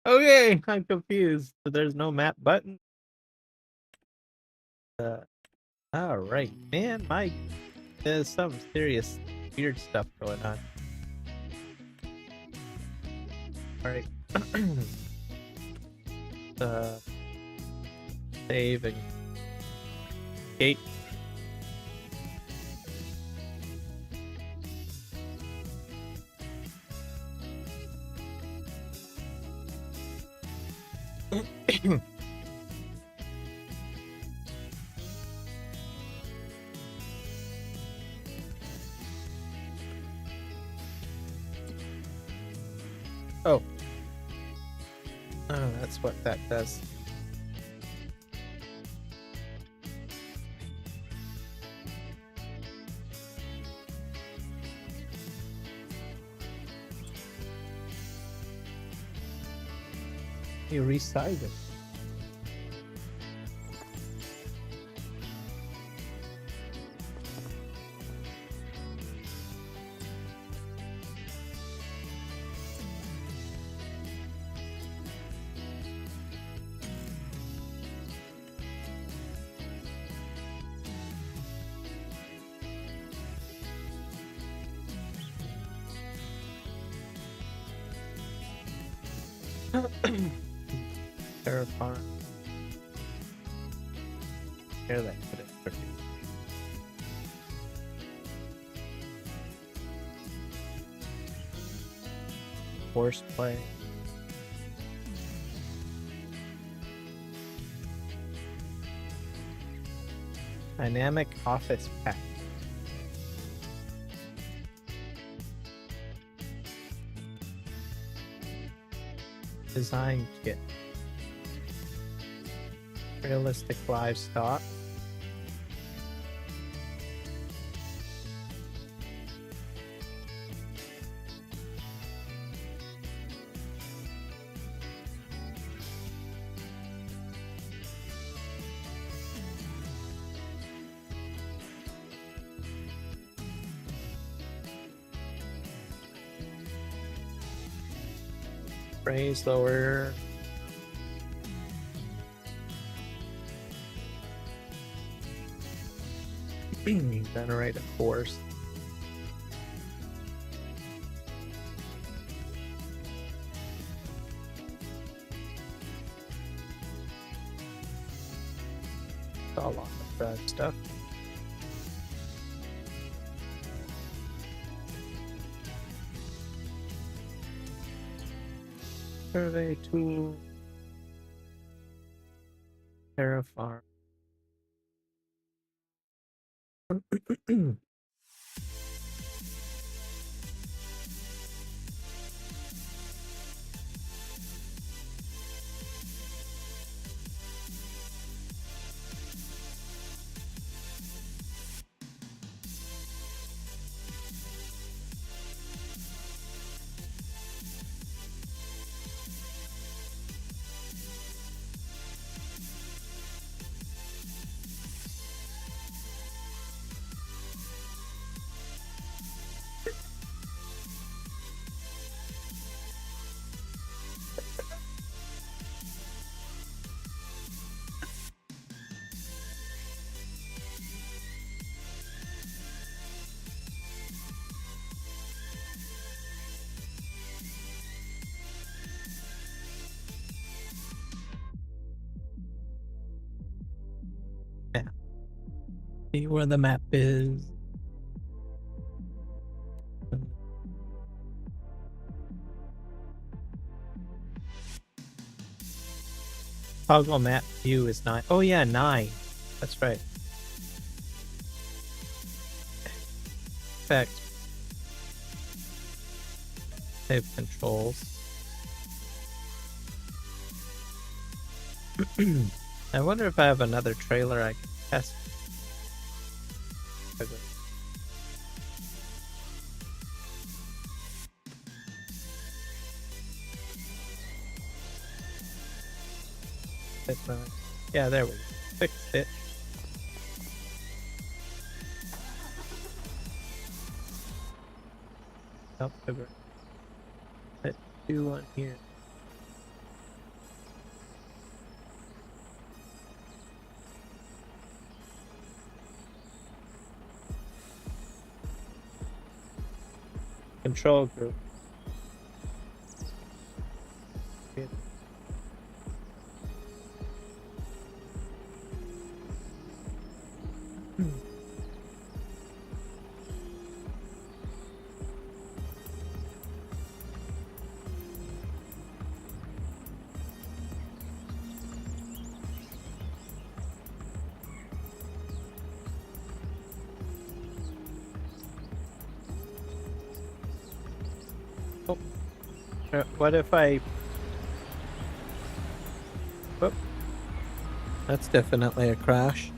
Okay, I'm confused. So there's no map button? Alright, man, there's some serious weird stuff going on. Alright. Save and gate. Oh. Oh, that's what that does. You resize it. Terraform. Here, that put it perfect. Forced play. Dynamic office pack. Design kit. Realistic livestock. Raise lower. Generate a force. A lot of bad stuff. Survey tool. Terraform. Yeah. See where the map is. Toggle map view is 9. Oh yeah, 9. That's right. Effect. Save controls. I wonder if I have another trailer I can test. Yeah, there we go. Fixed it. Dump the ground. Let's do one here. Control group. Good. What if I... Whoop. That's definitely a crash.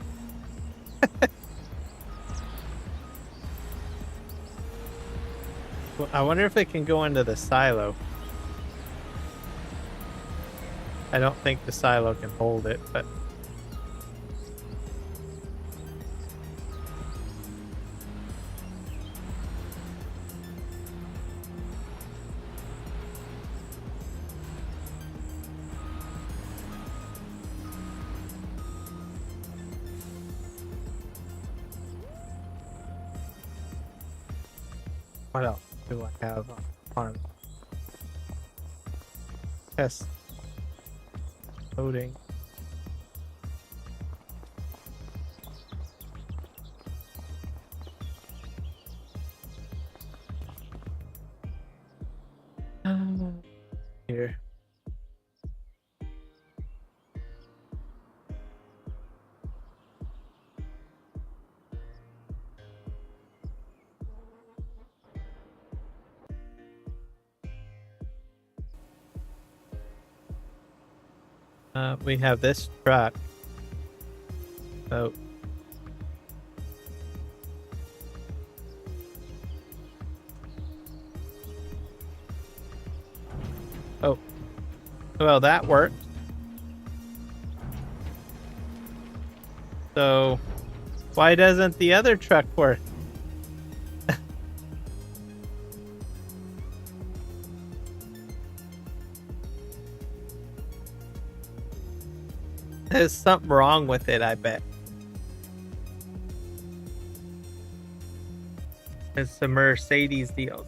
Well, I wonder if it can go into the silo. I don't think the silo can hold it, but... What else do I have on farm? Test. Loading. Here. We have this truck. So oh, well, that worked. So why doesn't the other truck work? There's something wrong with it, I bet. It's the Mercedes deal.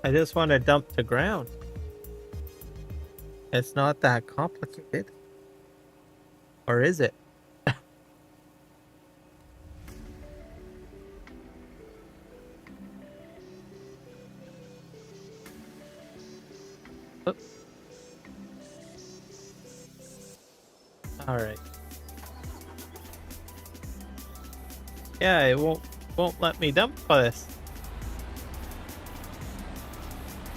I just want to dump to ground. It's not that complicated. Or is it? All right. Yeah, it won't let me dump this.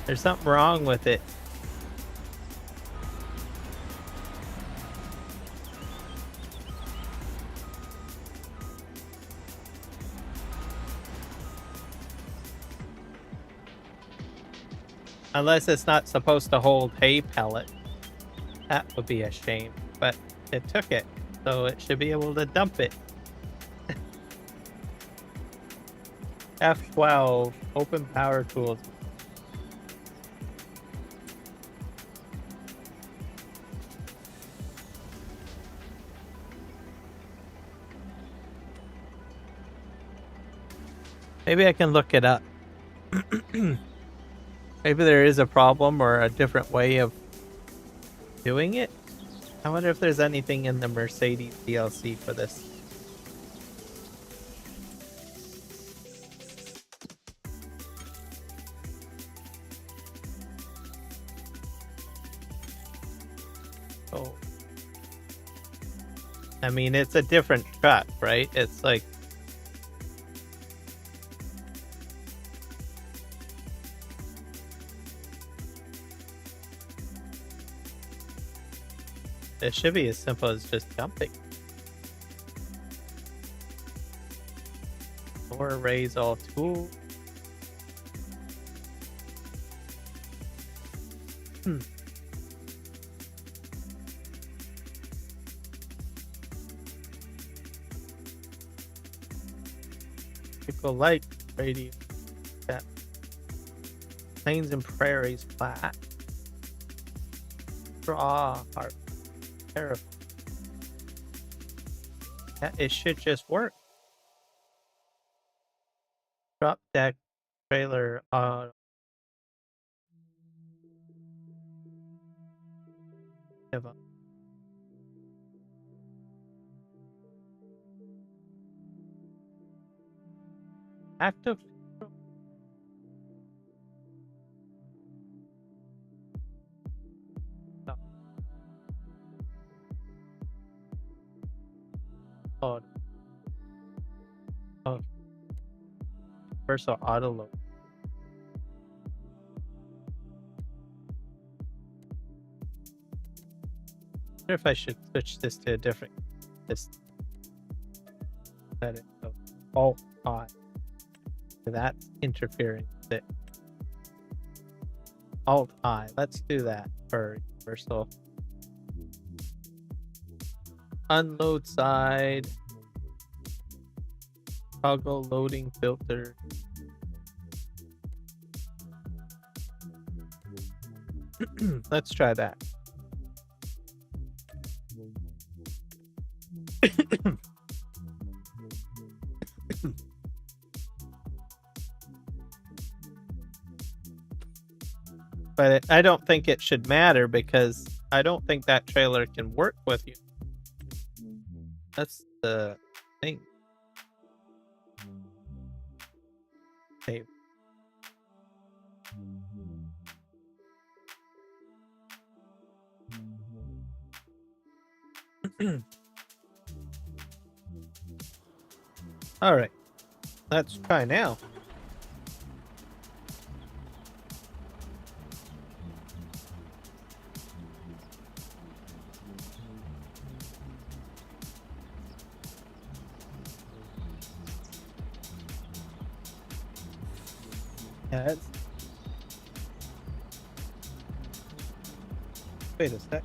There's something wrong with it. Unless it's not supposed to hold hay pellet. That would be a shame, but it took it, so it should be able to dump it. F12, open power tools. Maybe I can look it up. Maybe there is a problem or a different way of doing it. I wonder if there's anything in the Mercedes DLC for this. Oh. I mean, it's a different truck, right? It's like... It should be as simple as just dumping. Or raise all tools. Tropical light radio. Yeah. Plains and prairies flat. Straw heart. Terrifying. Yeah, it should just work. Drop deck trailer give up. Active. No. Oh. Oh. First auto load. I wonder if I should switch this to a different setting. So Alt-I. That's interfering with it. Alt-I. Let's do that for universal. Unload side. Toggle loading filter. Let's try that. But I don't think it should matter because I don't think that trailer can work with you. That's the thing. Save. All right, let's try now. Yeah, wait a sec.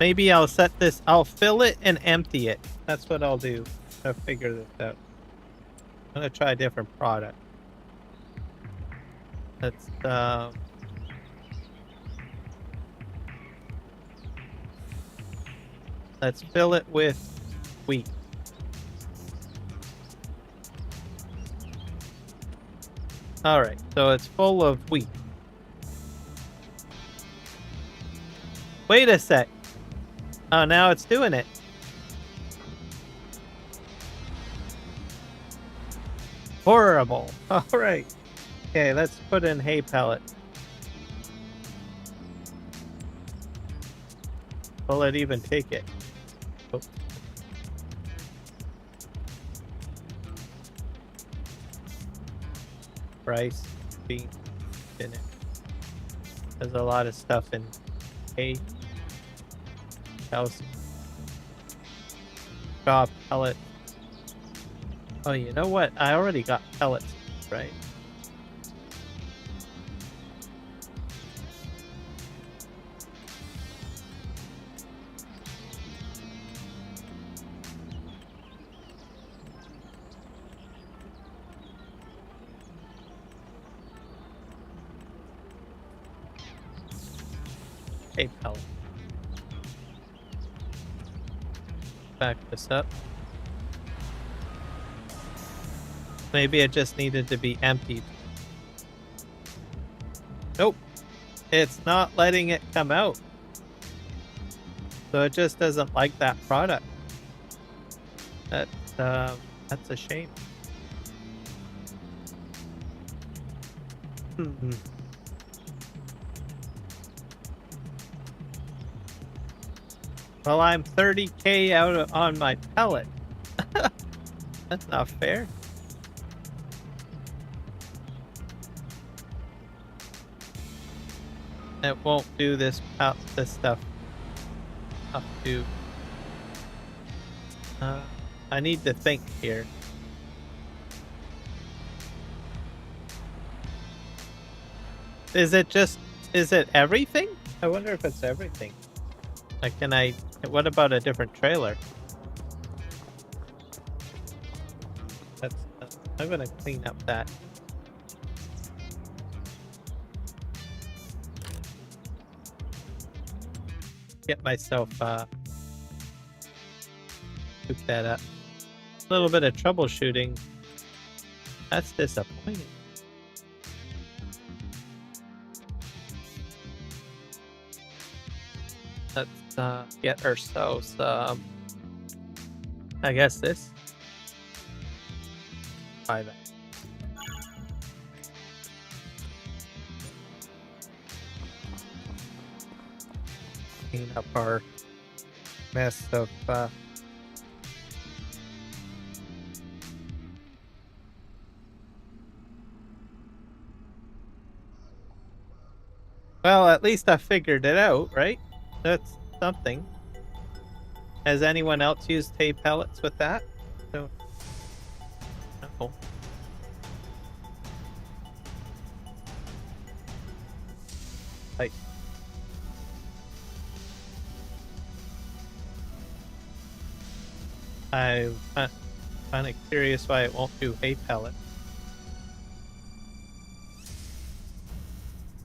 Maybe I'll set this. I'll fill it and empty it. That's what I'll do. I'll figure this out. I'm gonna try a different product. Let's fill it with wheat. All right, so it's full of wheat. Wait a sec. Oh, now it's doing it. Horrible. All right. Okay, let's put in hay pellet. Will it even take it? Oh. Rice, beans, in it. There's a lot of stuff in hay. Calcium. Straw pellet. Oh, you know what? I already got pellets, right? Hey, pellet. Back this up. Maybe it just needed to be emptied. Nope. It's not letting it come out. So it just doesn't like that product. That's a shame. Well, I'm 30K out on my pellet. That's not fair. It won't do this stuff up to I need to think here. Is it everything? I wonder if it's everything. Like, what about a different trailer? I'm gonna clean up that. Get myself, scoop that up. A little bit of troubleshooting. That's disappointing. Let's get ourselves I guess this. Try that. Clean up our mess of well, at least I figured it out, right? That's something. Has anyone else used hay pellets with that? No. No. Like, I'm kind of curious why it won't do hay pellet.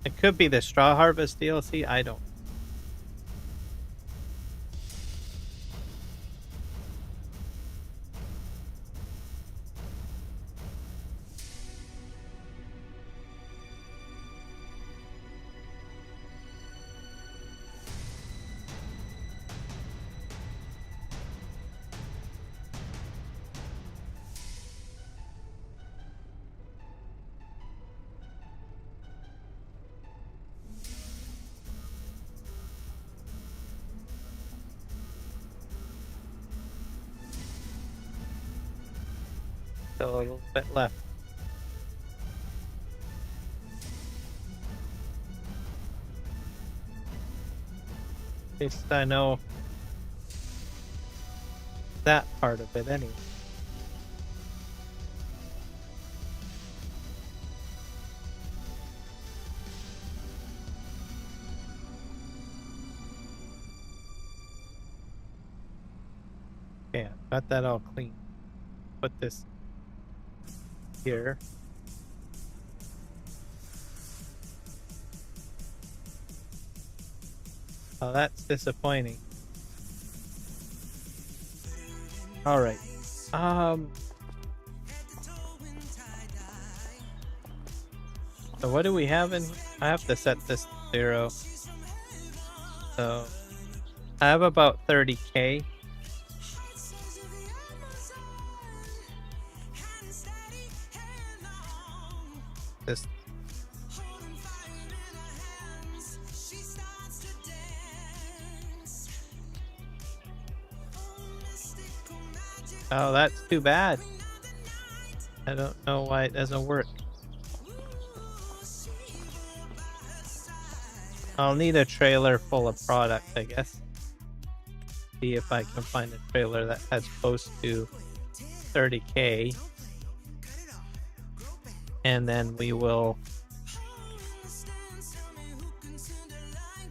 It could be the Straw Harvest DLC. I don't. Still a little bit left. At least I know that part of it anyway. Okay, I've got that all clean. Put this here. Oh, that's disappointing. All right. So what do we have in? I have to set this to 0. So I have about 30K. This. Oh, that's too bad. I don't know why it doesn't work. I'll need a trailer full of product, I guess. See if I can find a trailer that has close to 30K. And then we will...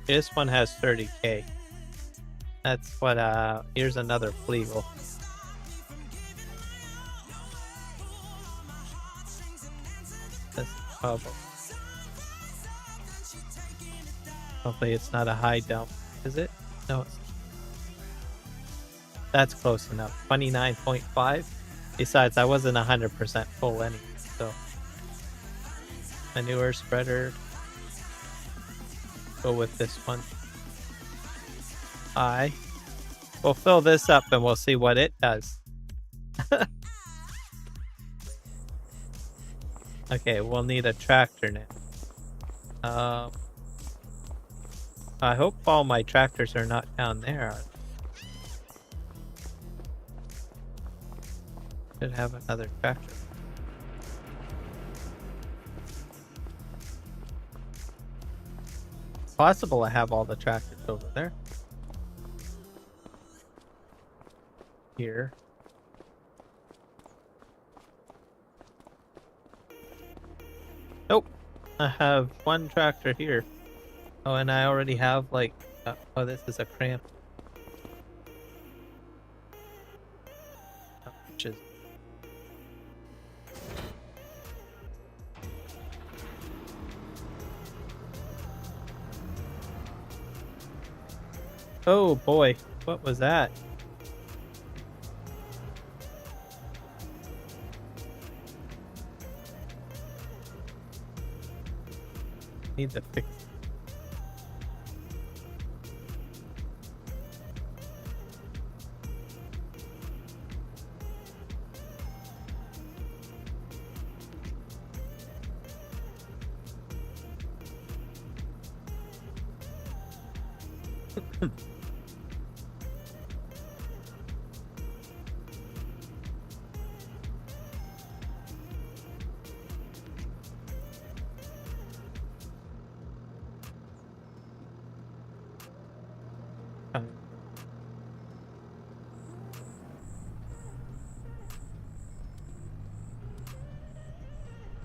This one has 30K. That's what, here's another Fleagle. That's probably... Hopefully it's not a high dump. Is it? No. That's close enough. 29.5. Besides, I wasn't 100% full anyway, so... Manure spreader. Go with this one. We'll fill this up and we'll see what it does. Okay, we'll need a tractor now. I hope all my tractors are not down there. Should have another tractor. It's possible I have all the tractors over there. here. Nope. I have one tractor here. Oh, and I already have like... oh, this is a cramp. Which is... Oh boy, what was that? Need to fix it.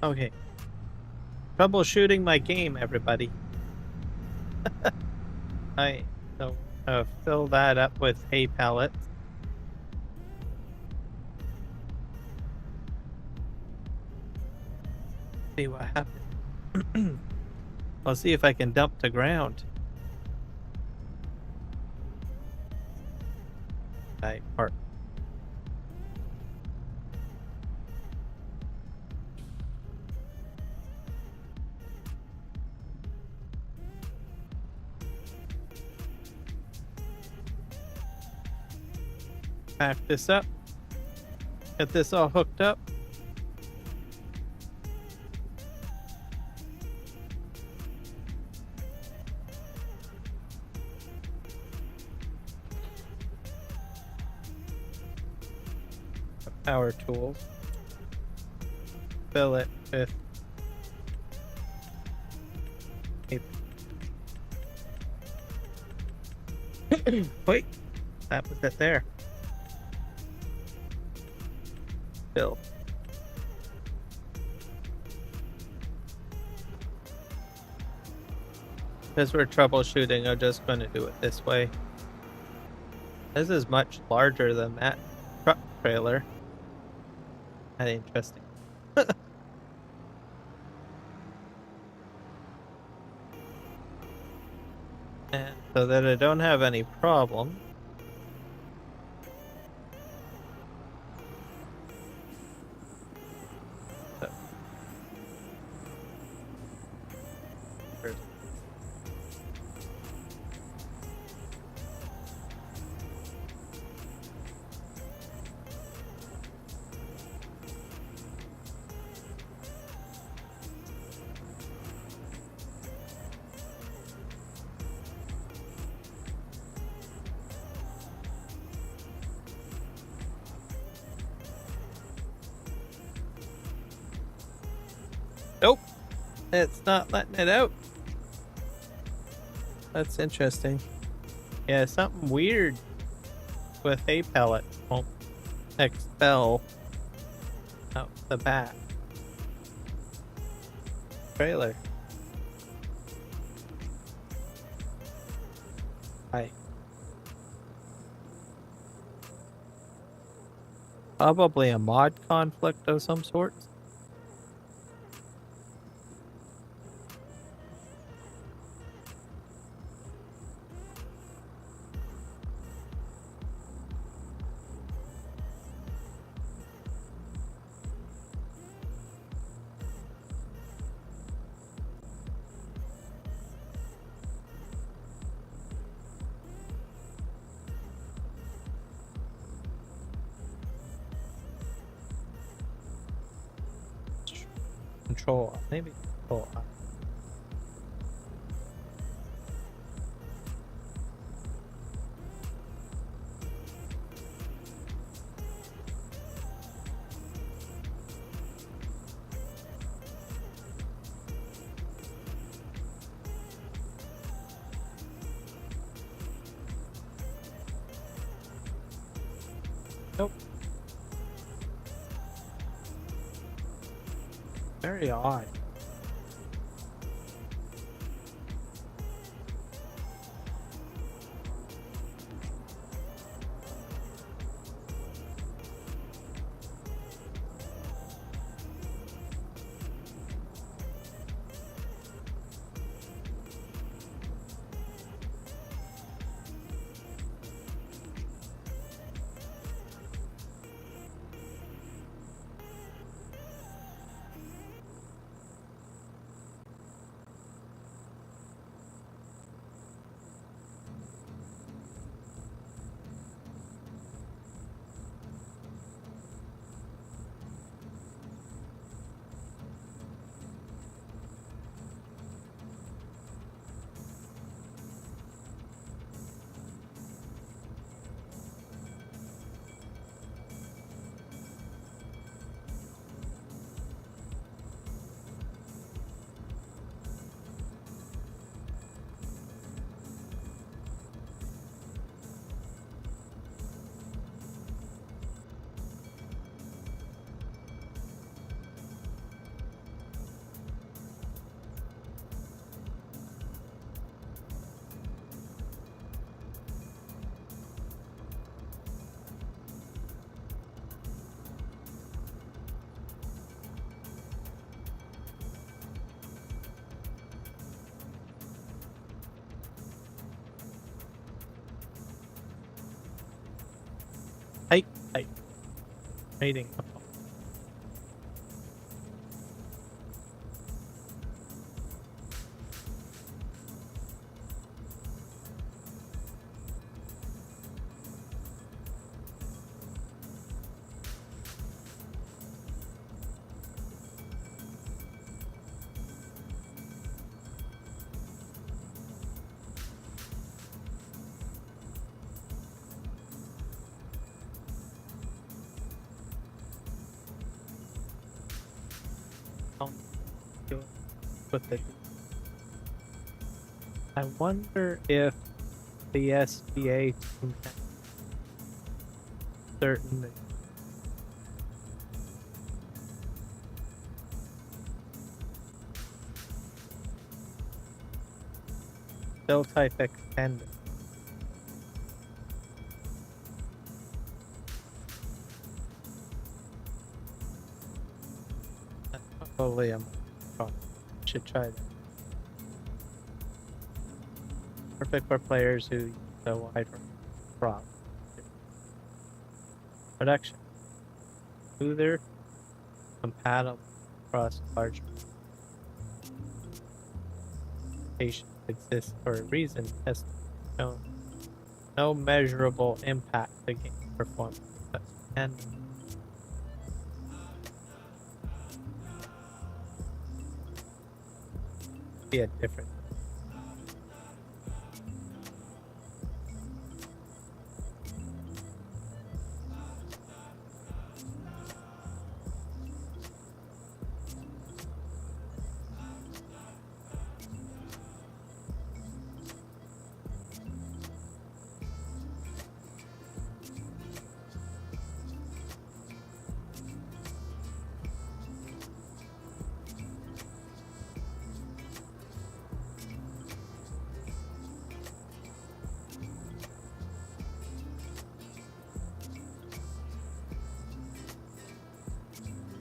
Okay. Troubleshooting my game, everybody. I so fill that up with hay pellets. See what happens. I'll see if I can dump to ground. I park. Pack this up. Get this all hooked up. Power tools. Fill it with wait, that was it there. Fill. Because we're troubleshooting, I'm just going to do it this way. This is much larger than that truck trailer. That's interesting. And so that I don't have any problem. Nope, it's not letting it out. That's interesting. Yeah, something weird with hay pellets won't expel out the back trailer. Hi. Probably a mod conflict of some sort. Control, maybe control. Nope. Very odd. Hey, waiting. With it. I wonder if the SBA team has certain cell type extended. That's probably a should try that. Perfect for players who use a wide crop. Production. Smoother, compatible across large applications exists for a reason. Has shown no measurable impact to game performance, and be a difference.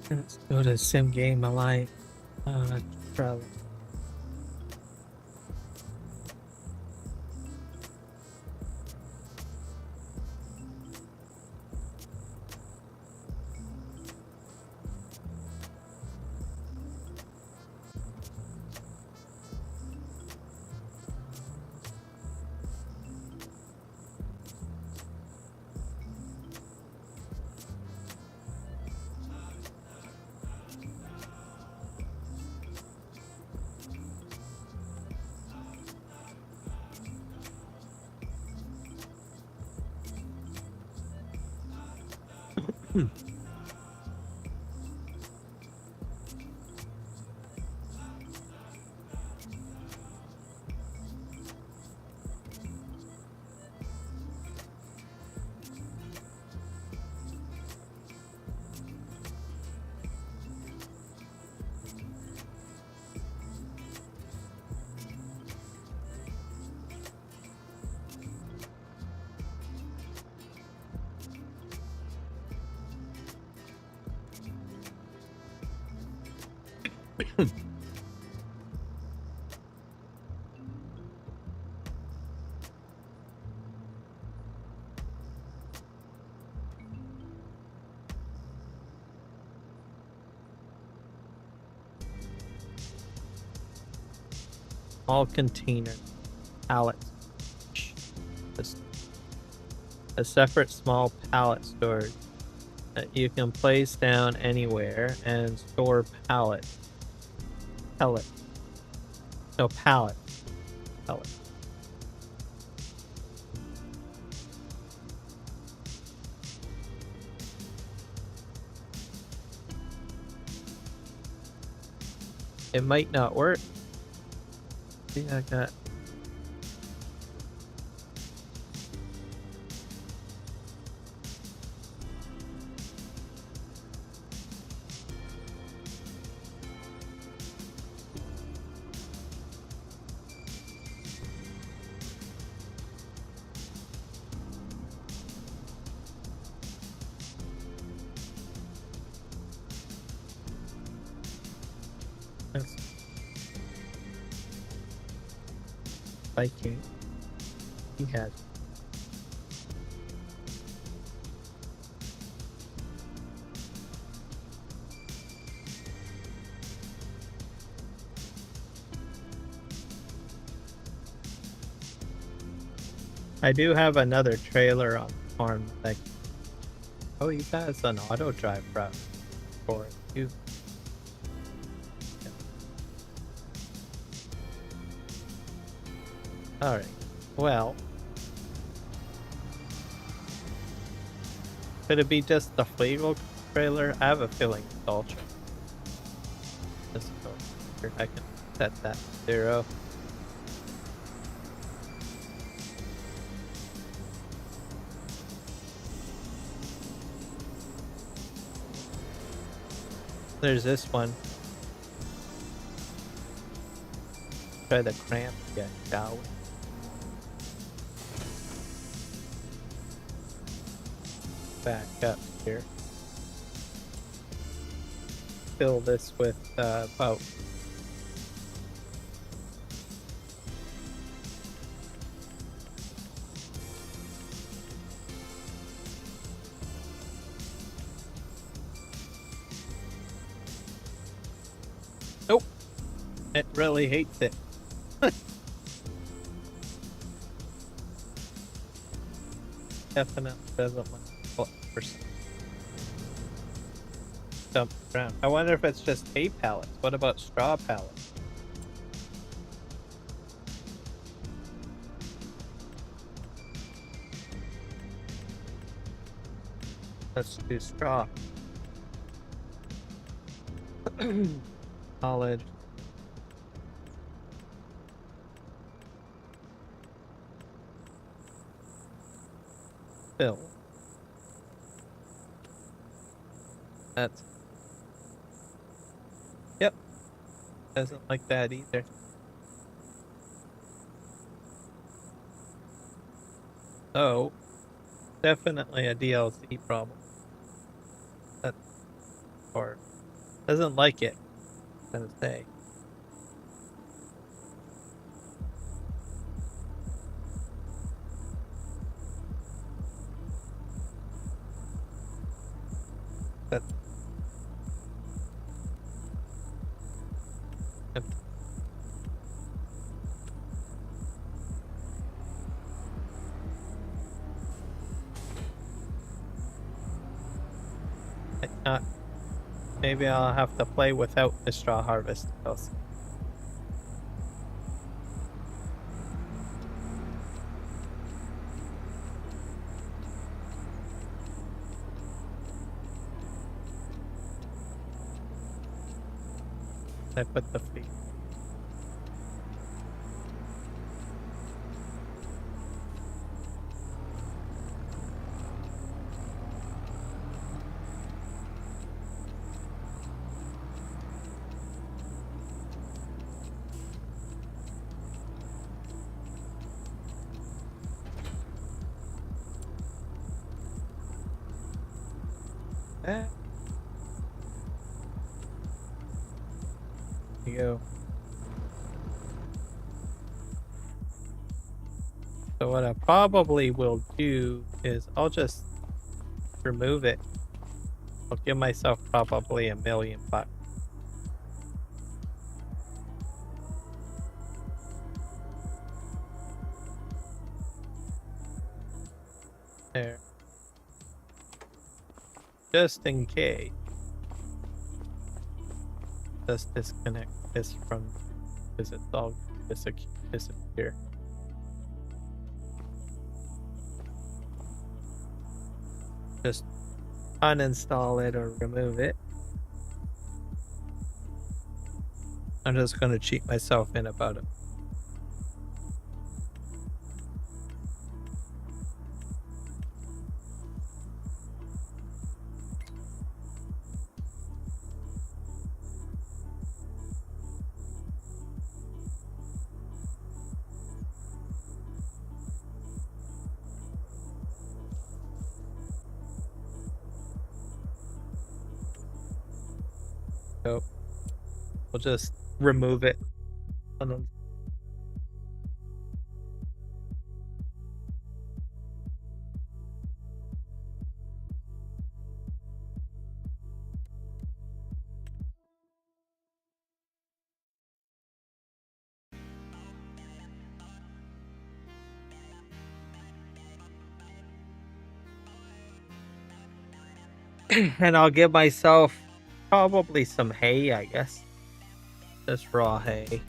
Let's go to Sim Game Alliance. Travel. All containers, pallets. A separate small pallet storage that you can place down anywhere and store pellet. No, pallet. Pellet. It might not work. See, I got. Viking. He has. I do have another trailer on the farm. Like, oh, he has an auto drive route for it too. Yeah. All right. Well, could it be just the Flegel trailer? I have a feeling it's Ultra. Let's go here. I can set that to 0. There's this one. Try the cramp again, shall we? Back up here. Fill this with about nope. It really hates it. Definitely doesn't want dump around. I wonder if it's just hay pallets. What about straw pallets? Let's do straw. College. Fill. That's. Yep. Doesn't like that either. So, definitely a DLC problem. That's or doesn't like it. Doesn't say. But maybe I'll have to play without the straw harvest. I put the feed. you go. So what I probably will do is I'll just remove it. I'll give myself probably $1 million. There. Just in case. Just disconnect this from, because it's all disappear. Just uninstall it or remove it. I'm just going to cheat myself in about it. So we'll just remove it. And then and I'll give myself probably some hay, I guess. Just raw hay.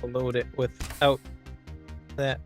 Load it without that.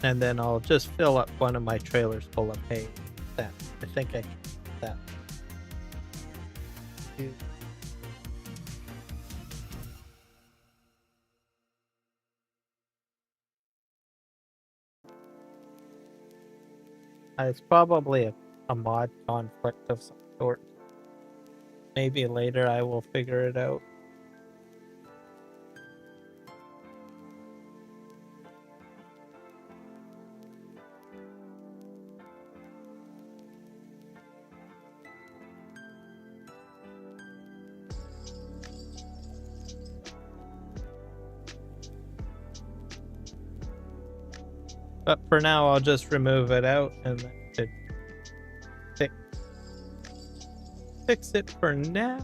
And then I'll just fill up one of my trailers full of hay. That I think I can do that. It's probably a mod conflict of some sort. Maybe later I will figure it out. But for now, I'll just remove it out and then fix it for now.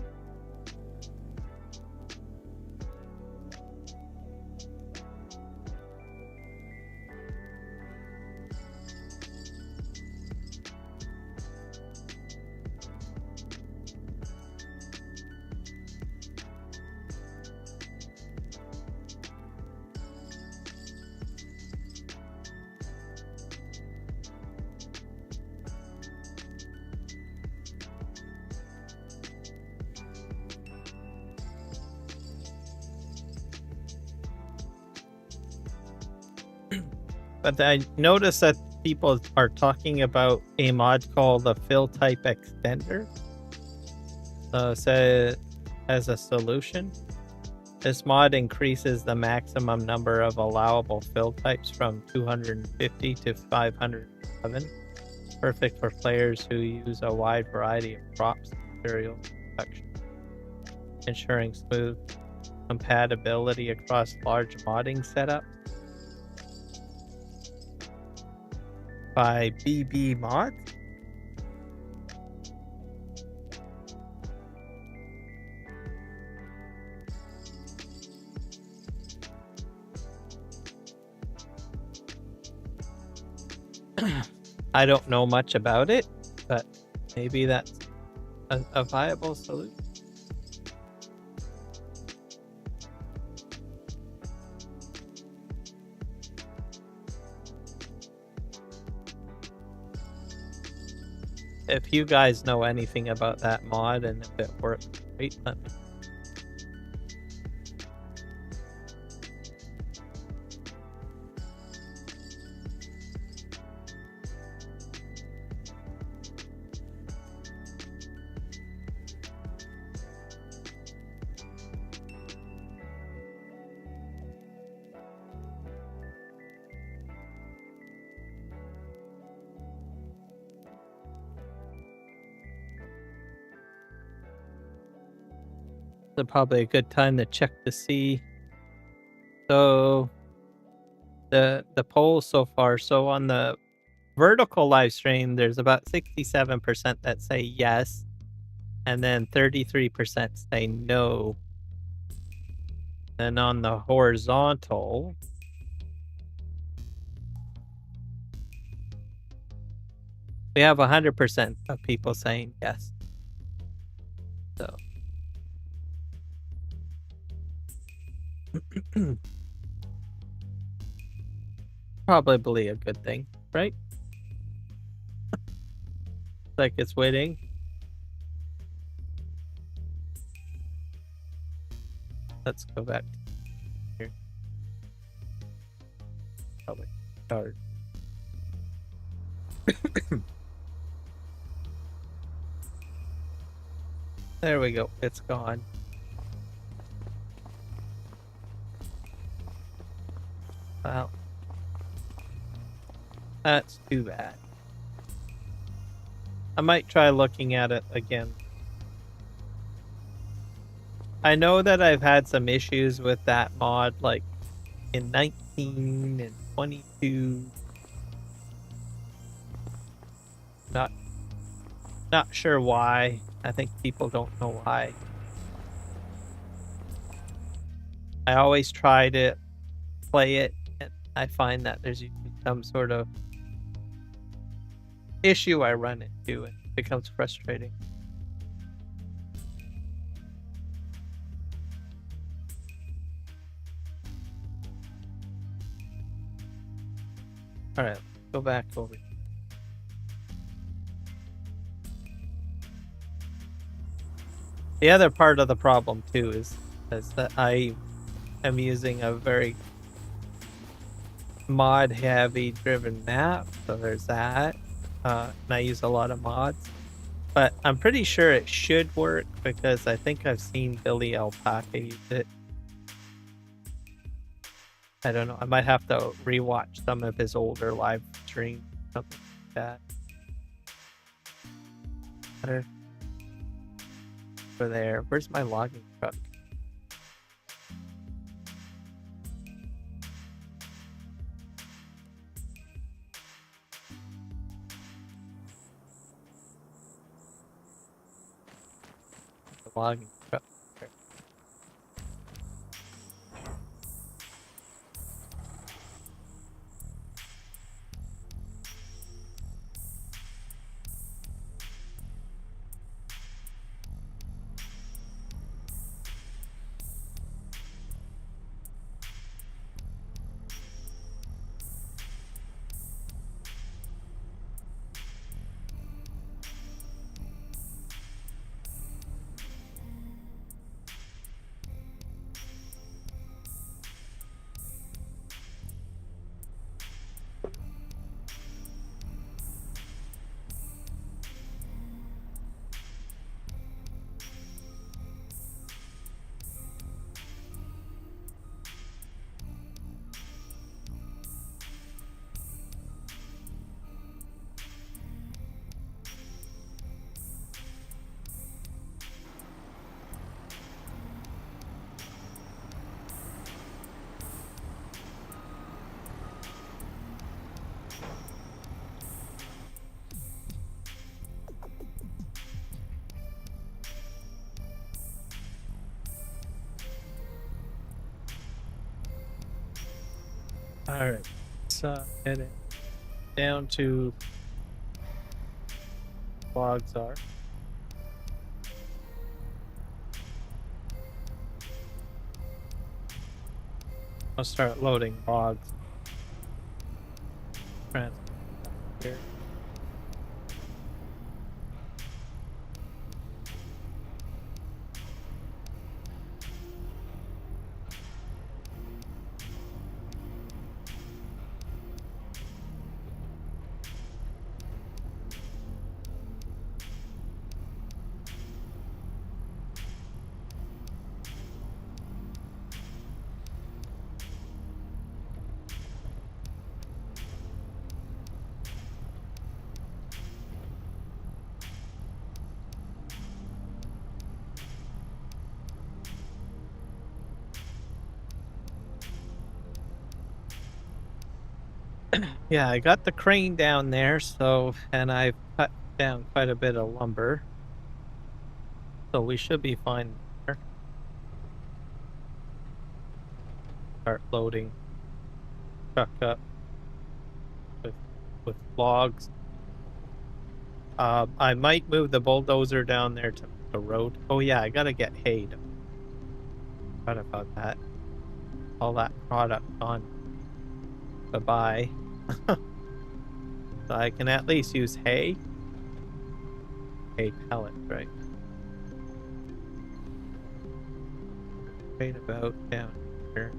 But I noticed that people are talking about a mod called the fill type extender. So as a solution, this mod increases the maximum number of allowable fill types from 250 to 511. Perfect for players who use a wide variety of crops and material production, ensuring smooth compatibility across large modding setups. By BB Mods. I don't know much about it, but maybe that's a viable solution. If you guys know anything about that mod and if it works, great, let me know. It's probably a good time to check to see. So the poll so far. So on the vertical live stream, there's about 67% that say yes, and then 33% say no. And on the horizontal, we have 100% of people saying yes. So probably a good thing, right? Like it's waiting. Let's go back here. Probably start. There we go. It's gone. Wow. That's too bad. I might try looking at it again. I know that I've had some issues with that mod, like in 19 and 22. Not sure why. I think people don't know why. I always try to play it, and I find that there's usually some sort of issue I run into, and it becomes frustrating. All right, go back over. The other part of the problem too is that I am using a very mod heavy driven map, so there's that. And I use a lot of mods, but I'm pretty sure it should work because I think I've seen Billy Alpaca use it. I don't know. I might have to rewatch some of his older live streams, something like that. Better. Over there. Where's my logging truck? The logging truck. Okay. Alright, so heading down to logs are. I'll start loading logs. Here. Yeah, I got the crane down there, so, and I've cut down quite a bit of lumber. So we should be fine there. Start loading truck up with logs. I might move the bulldozer down there to the road. Oh yeah, I gotta get hay. Forgot about that. All that product on to buy. So I can at least use hay. Hay pellet, right? Right about down here.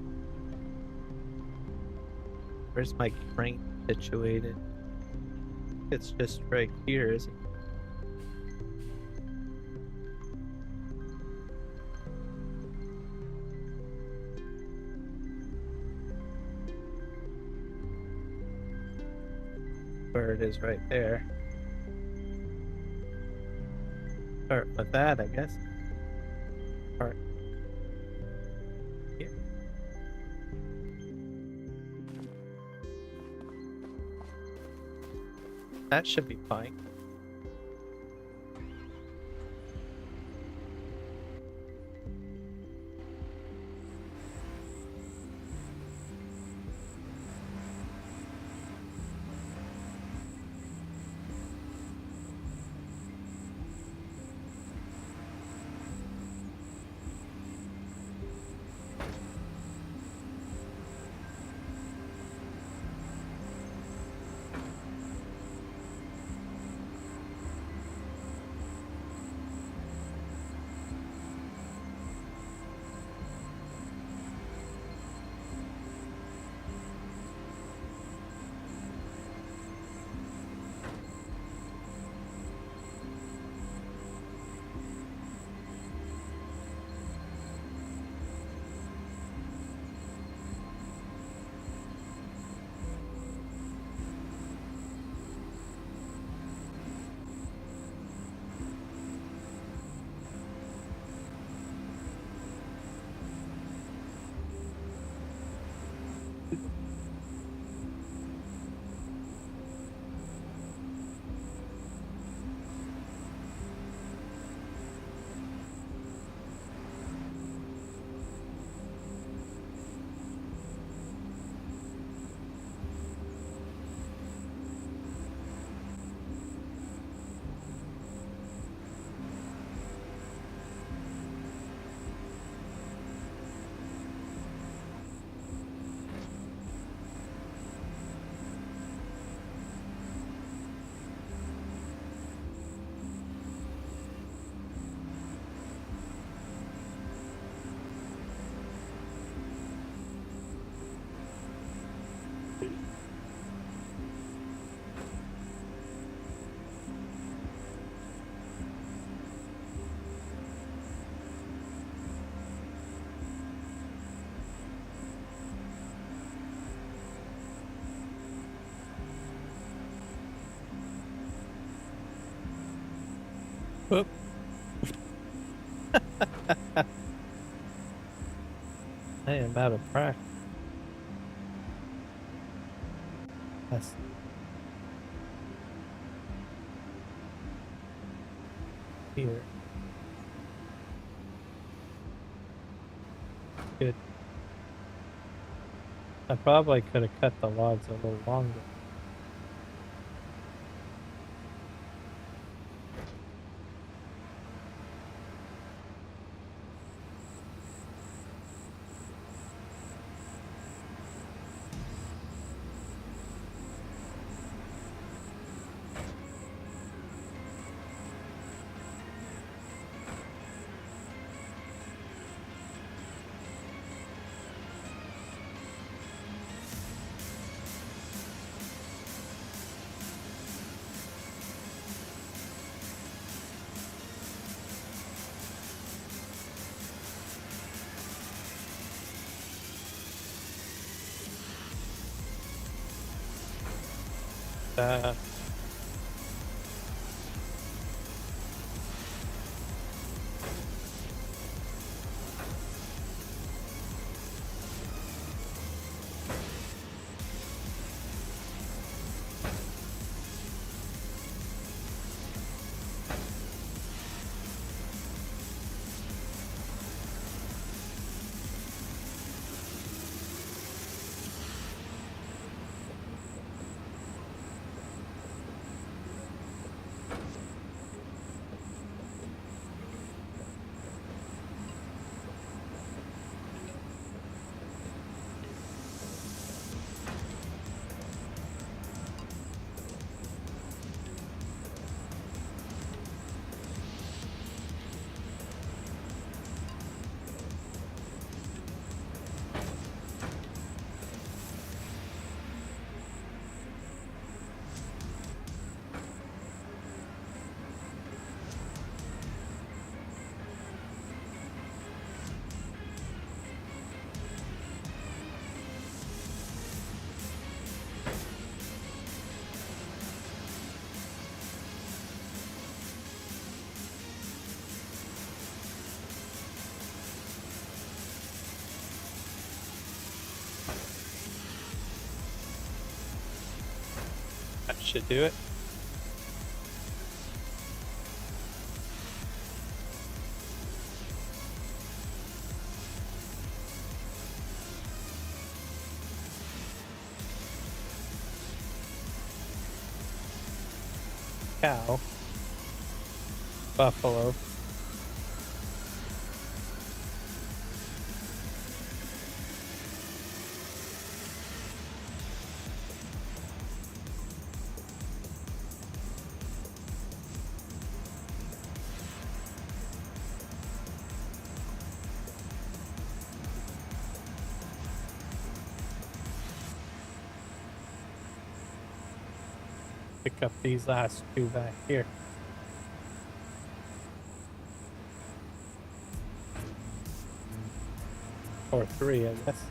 Where's my crane situated? It's just right here, isn't it? Where it is right there. Start with that, I guess. Start here. That should be fine. Whoop. I am out of practice. Yes. Here. Good. I probably could have cut the logs a little longer. Uh, that should do it. Cow. Buffalo. Pick up these last two back here. Or three, I guess.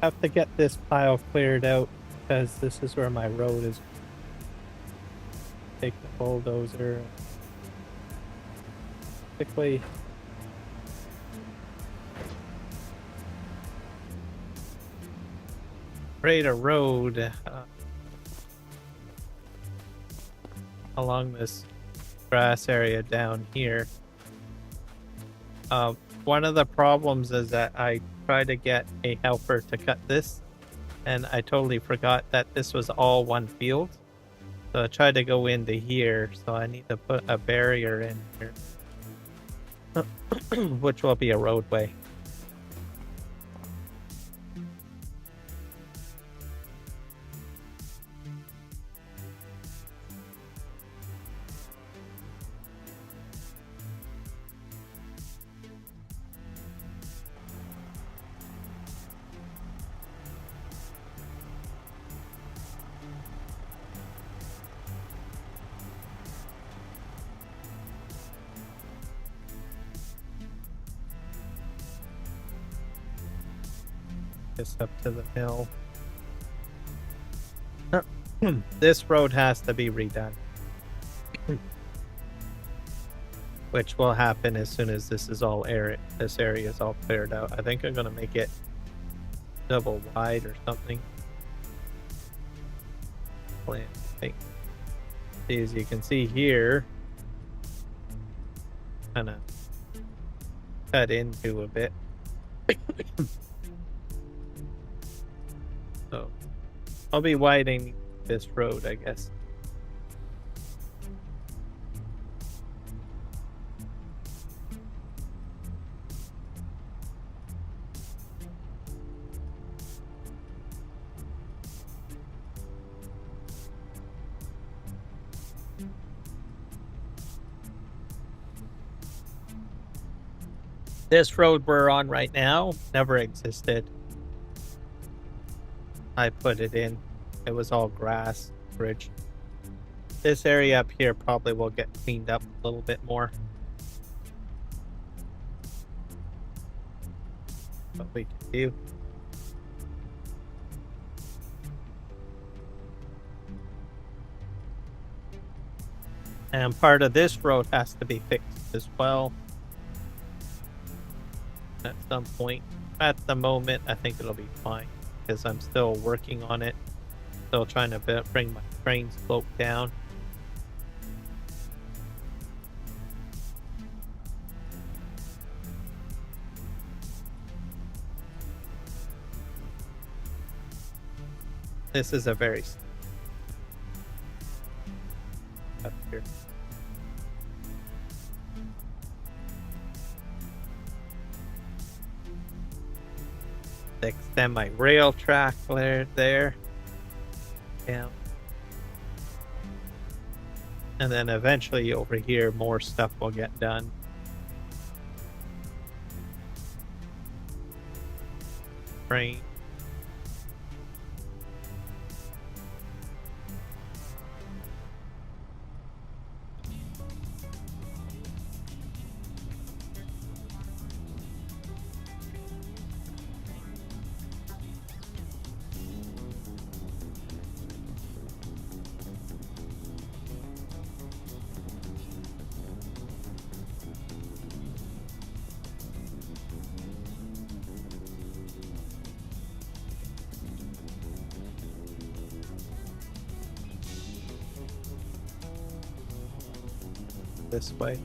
Have to get this pile cleared out because this is where my road is. Take the bulldozer. Quickly. Create a road along this grass area down here. One of the problems is that I tried to get a helper to cut this, and I totally forgot that this was all one field. So I tried to go into here, so I need to put a barrier in here, which will be a roadway. This up to the mill. This road has to be redone. which will happen as soon as this is all this area is all cleared out. I think I'm gonna make it double wide or something. Plan. As you can see here, kind of cut into a bit. So I'll be widening this road, I guess. This road we're on right now never existed. I put it in. It was all grass, bridge. This area up here probably will get cleaned up a little bit more. What we can do. And part of this road has to be fixed as well. At some point. At the moment, I think it'll be fine because I'm still working on it. Still trying to bring my train slope down. This is a very up here. Extend my rail track there. Yeah. And then eventually over here, more stuff will get done. Train. This way.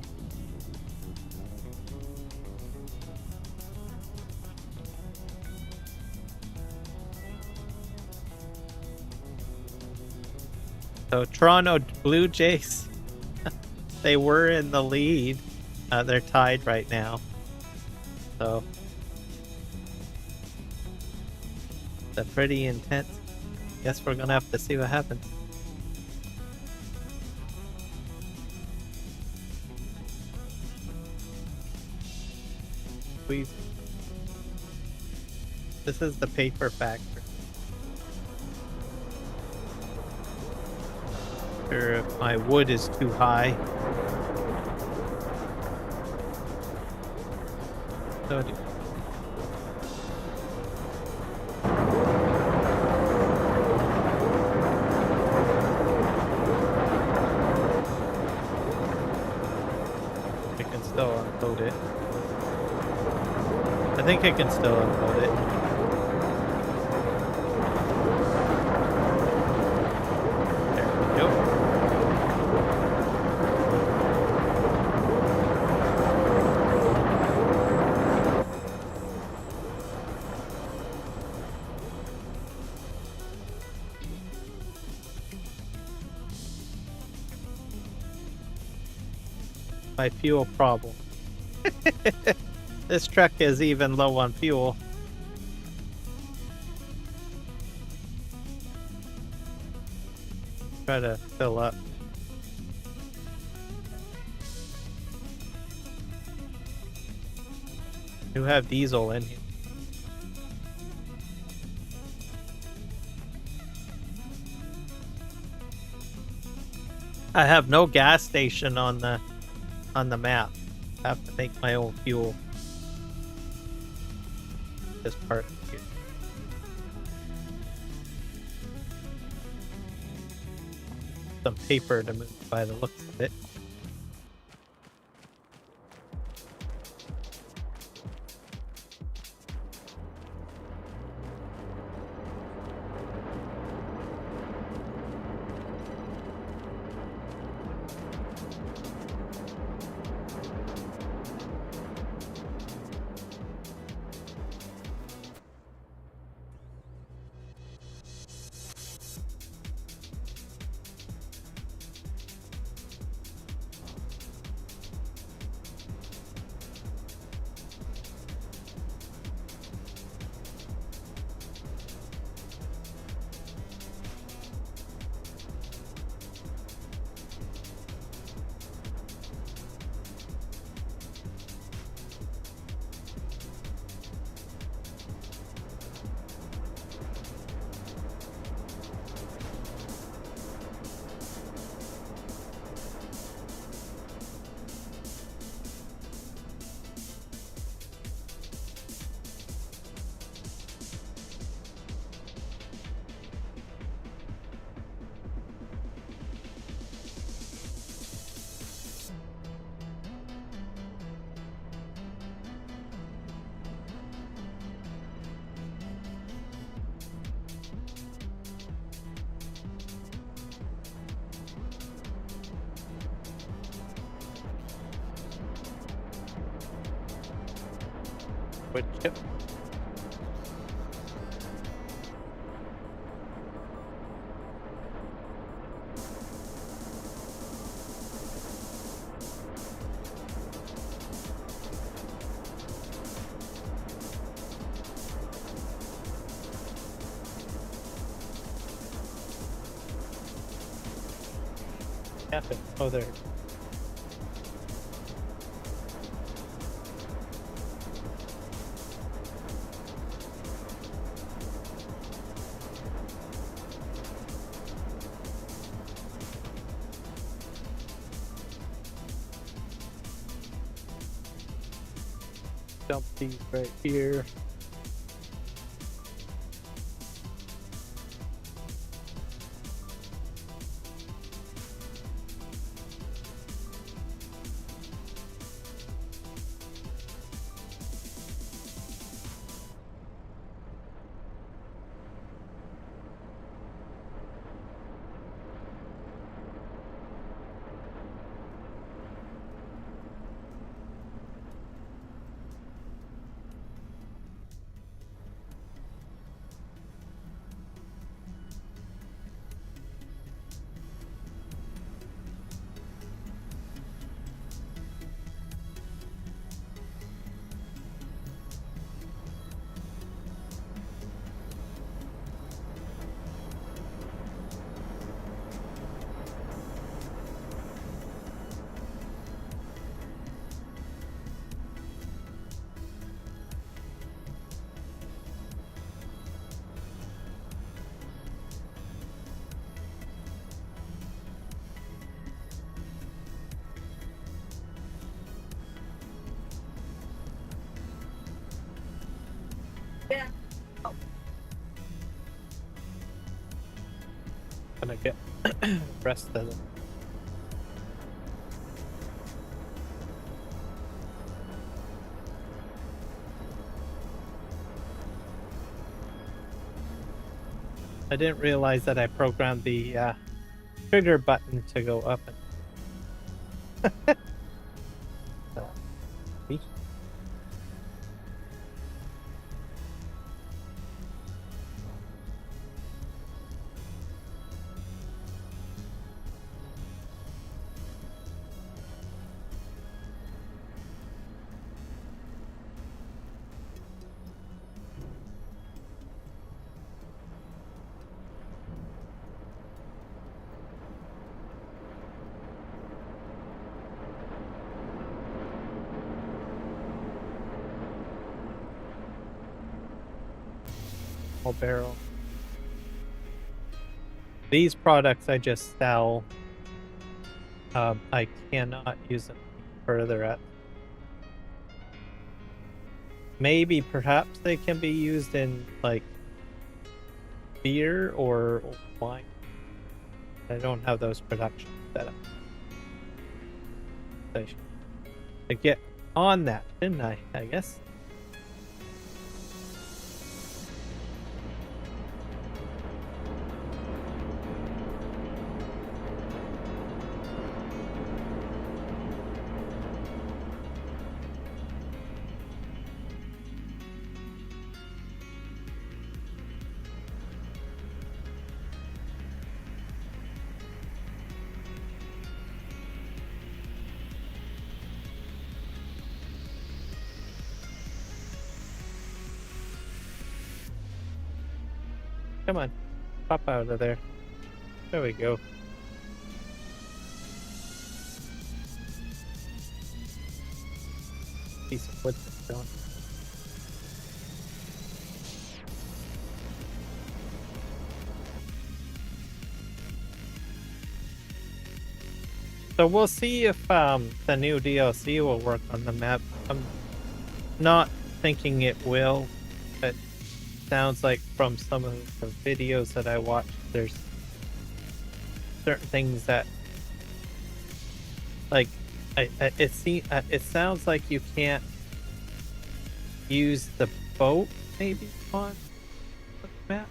So Toronto Blue Jays, they were in the lead. They're tied right now. So they're pretty intense. Guess we're gonna have to see what happens. This is the paper factory. Sure, if my wood is too high. So I can still unload it. I think I can still unload it. There we go. My fuel problem. This truck is even low on fuel. Try to fill up. You have diesel in here. I have no gas station on the map. I have to make my own fuel. This part here. Some paper to move by the looks of it. wood chip. Oh, there. Dump these right here. Gonna get rest of them. I didn't realize that I programmed the trigger button to go up and whole barrel. These products I just sell. I cannot use them further at. Maybe perhaps they can be used in like beer or wine. I don't have those production set up. I should get on that, didn't I? I guess. Come on, pop out of there. There we go. Piece of wood that's gone. So we'll see if the new DLC will work on the map. I'm not thinking it will, but sounds like from some of the videos that I watched, there's certain things that, like, it sounds like you can't use the boat maybe on the map.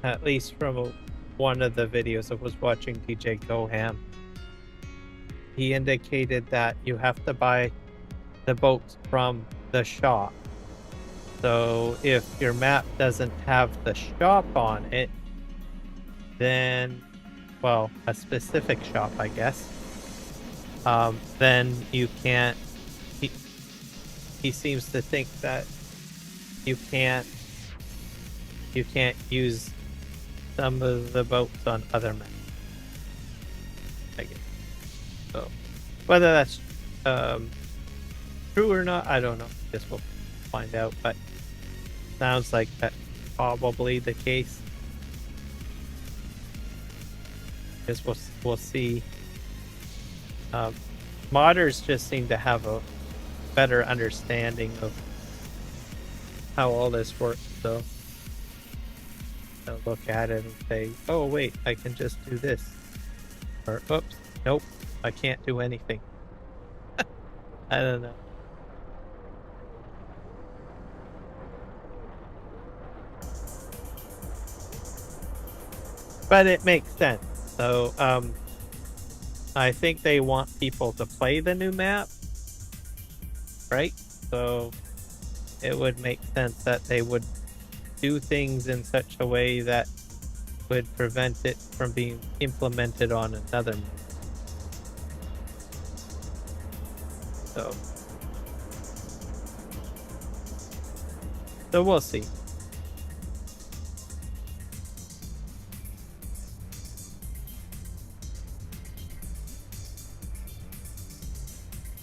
At least from one of the videos I was watching, DJ Goham. he indicated that you have to buy the boats from the shop. So if your map doesn't have the shop on it, then, well, a specific shop, I guess, then you can't, he seems to think that you can't use some of the boats on other maps, I guess. So whether that's true or not, I don't know. I guess we'll find out, but sounds like that's probably the case. I guess we'll see. Modders just seem to have a better understanding of how all this works, so they'll look at it and say, oh wait, I can just do this, or oops, nope, I can't do anything. I don't know. But it makes sense. So I think they want people to play the new map, right? So it would make sense that they would do things in such a way that would prevent it from being implemented on another map. So we'll see.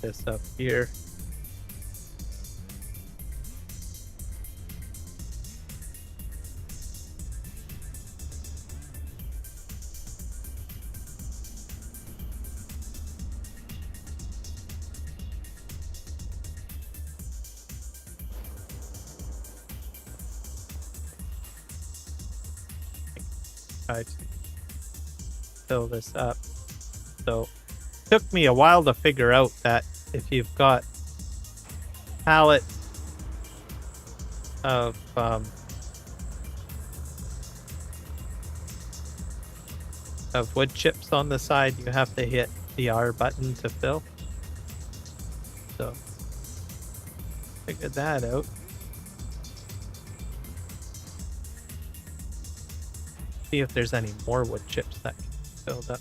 This up here. Try to fill this up. So it took me a while to figure out that if you've got pallets of wood chips on the side, you have to hit the R button to fill. So figured that out. See if there's any more wood chips that can be filled up.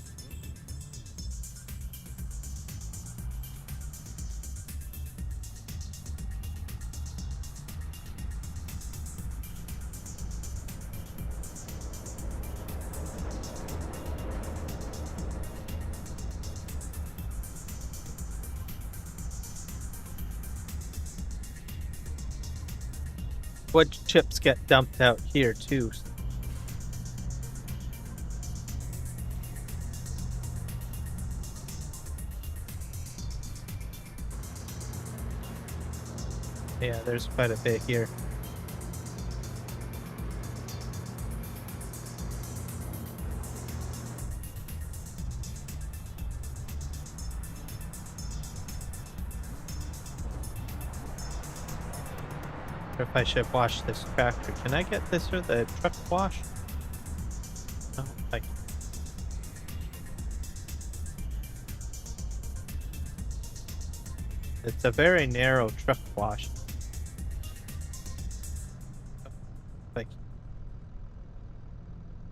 Wood chips get dumped out here too. Yeah, there's quite a bit here. If I should wash this tractor. Can I get this or the truck wash? No, I can't. It's a very narrow truck wash.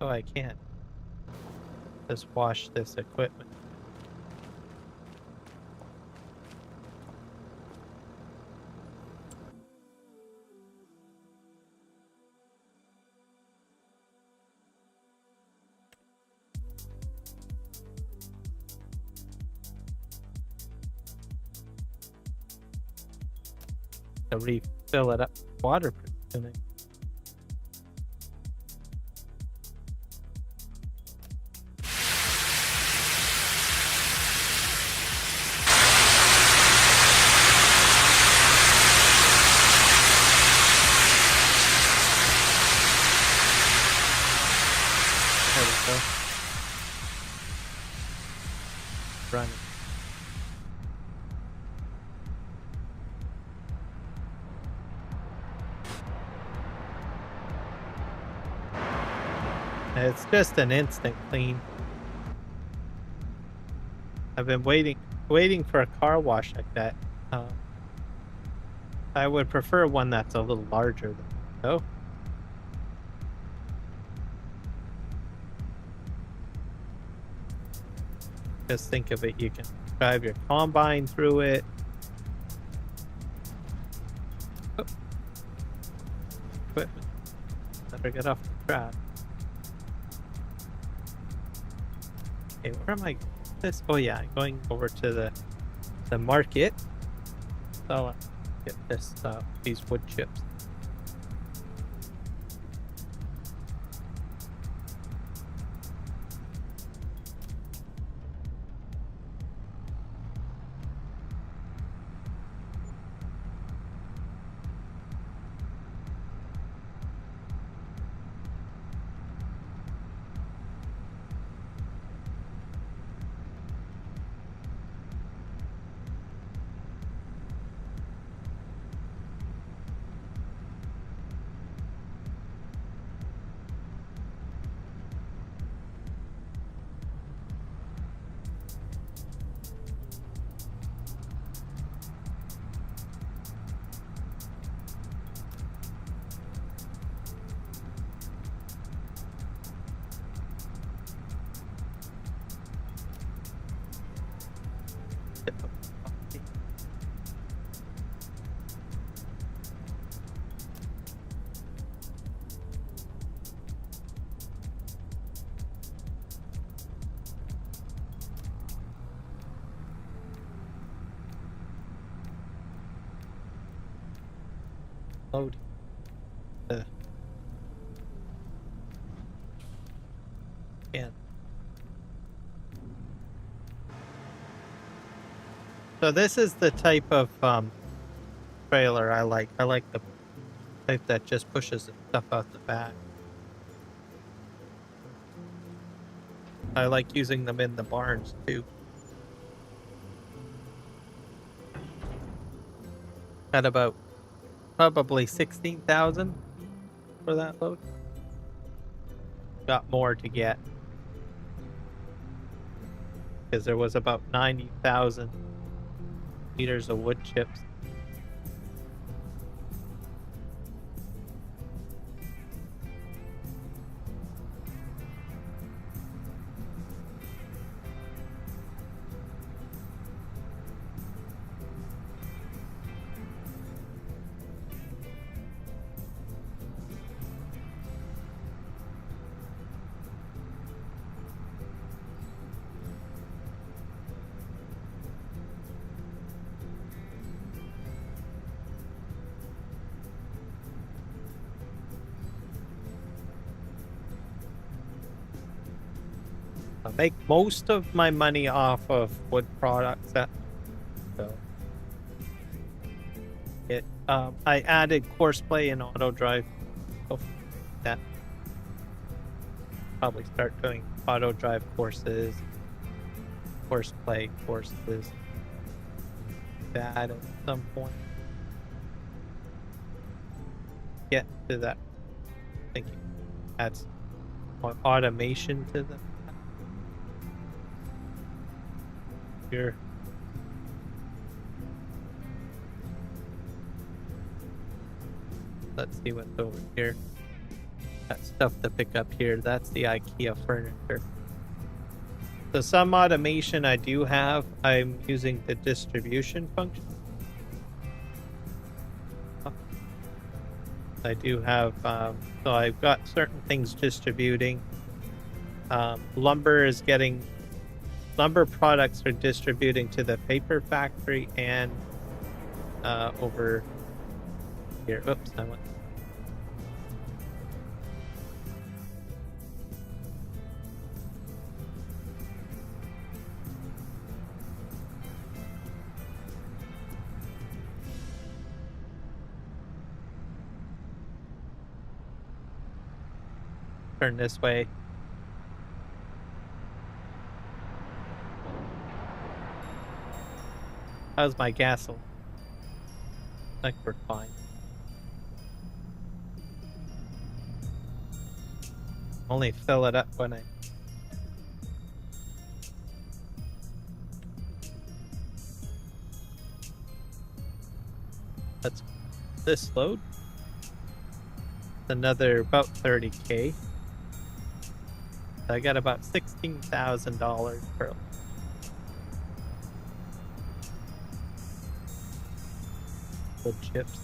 Oh, I can't. Just wash this equipment. To refill it up with water tonight. There we go. Running. It's just an instant clean. I've been waiting waiting for a car wash like that. I would prefer one that's a little larger than so. Just think of it, you can drive your combine through it. Oh. Equipment. Better get off the track. Okay, where am I? This? Oh yeah, I'm going over to the market. So I'll get this these wood chips. Load. Yeah. So this is the type of trailer I like. I like the type that just pushes stuff out the back. I like using them in the barns too. At about probably 16,000 for that load. Got more to get because there was about 90,000 meters of wood chips. I make most of my money off of wood products. So it I added courseplay and auto drive. So that probably start doing auto drive courses, courseplay courses. That at some point. Get to that. Thinking adds more automation to them. Here. Let's see what's over here. That stuff to pick up here. That's the IKEA furniture. So some automation I do have. I'm using the distribution function. I do have, so I've got certain things distributing. Lumber products are distributing to the paper factory and over here. Oops, I went. Turn this way. How's my gasoline? I think we're fine. Only fill it up when I Let's this load. Another about 30K. I got about $16,000 per wood chips.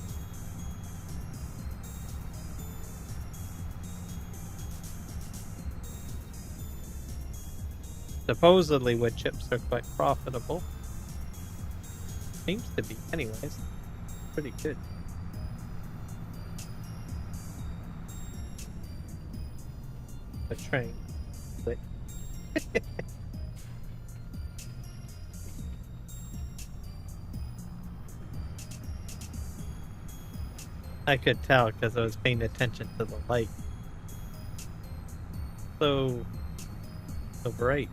Supposedly wood chips are quite profitable. Seems to be anyways. Pretty good. A train. But I could tell because I was paying attention to the light. So bright.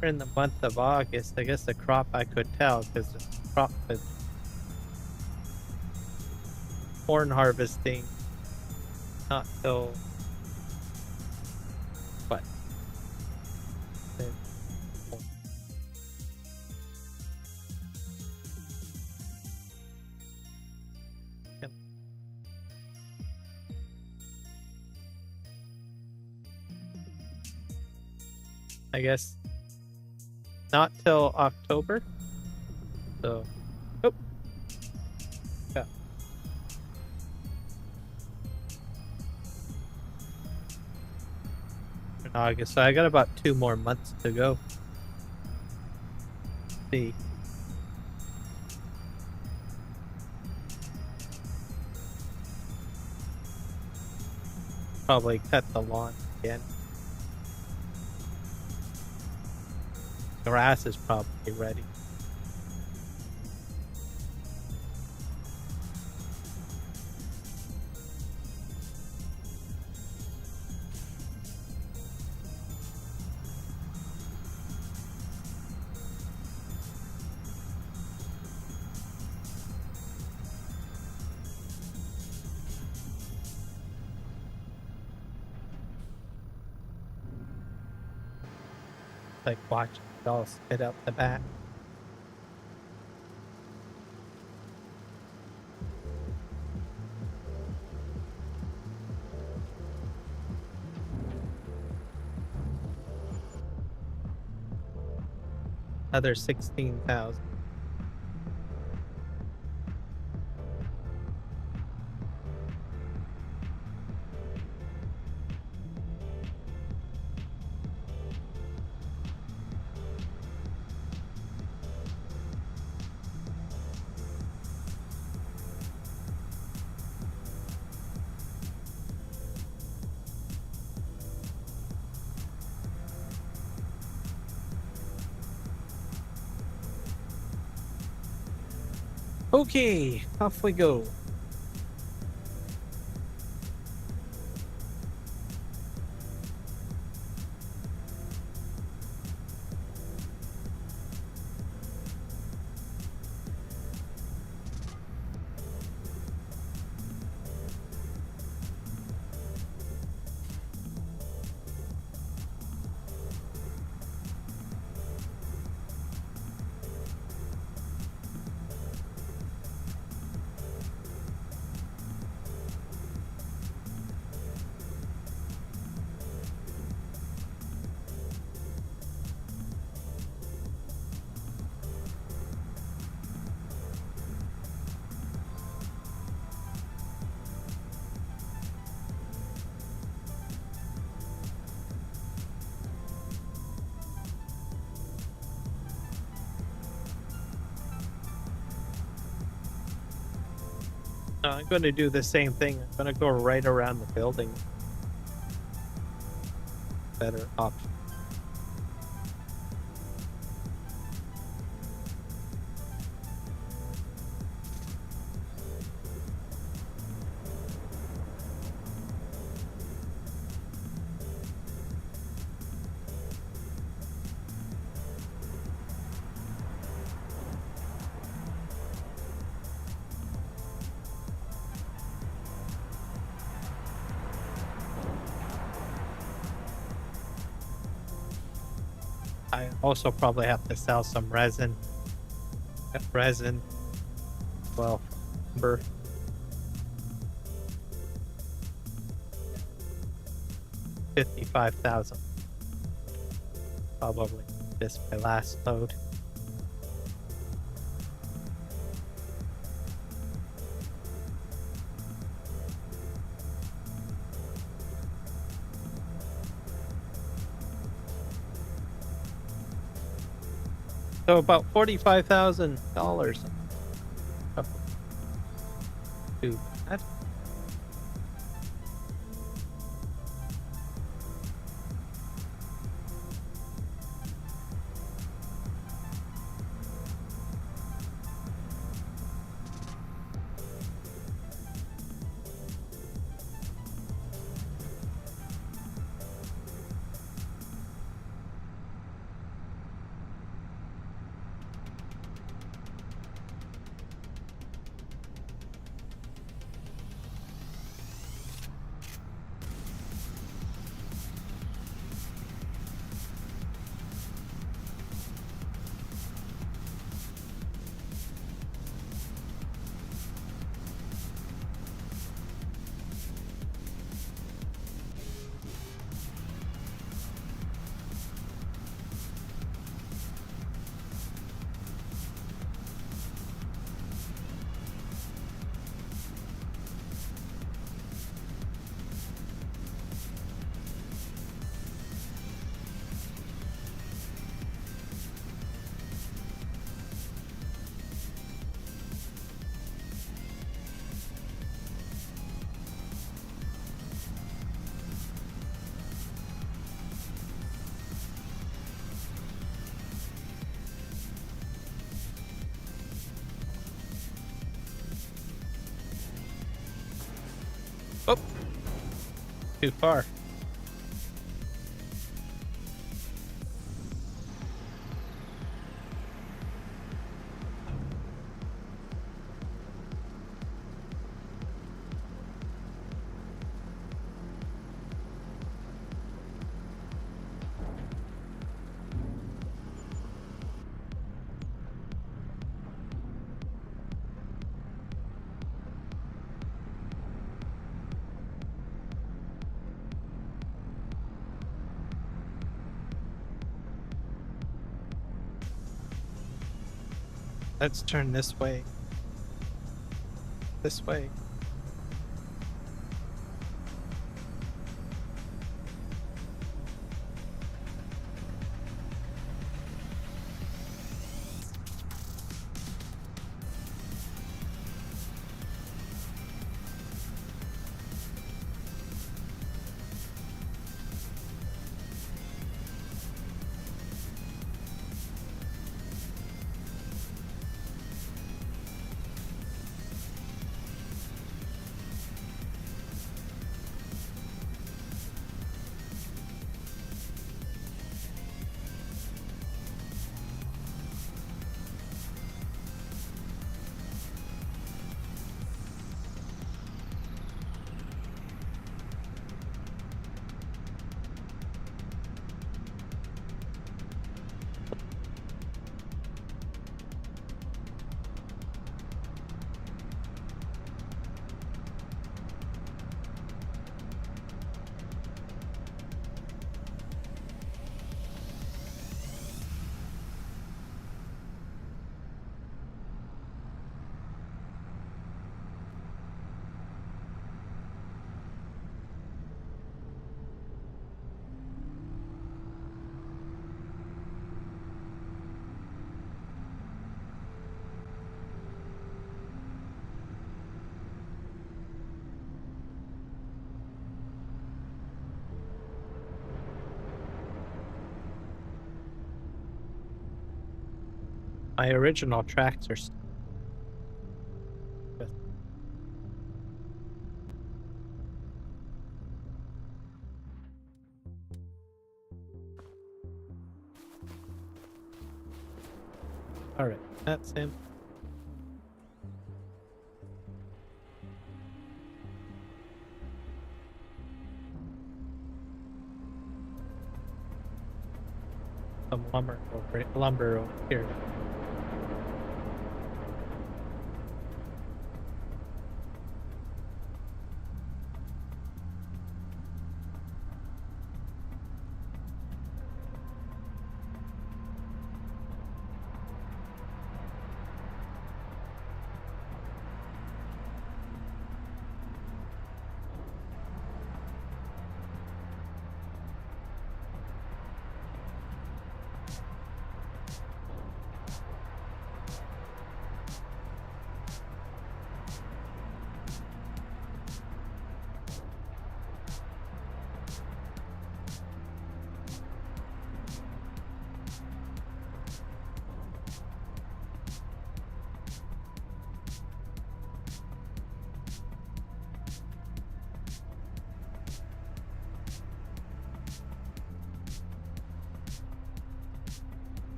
We're in the month of August. I guess the crop I could tell because the crop is corn harvesting not till what? I guess not till October. So, oh, yeah. In August, so I got about 2 more months to go. See. Probably cut the lawn again. Grass is probably ready. Like watching it all spit out the back. Another 16,000. Okay, off we go. I'm going to do the same thing. I'm going to go right around the building. Better option. I also probably have to sell some resin Got resin. Well, lumber. $55,000. Probably this my last load. So about $45,000. Too bad. Oh, too far. Let's turn this way. This way. My original tracks are all right, that's him. Some lumber over here.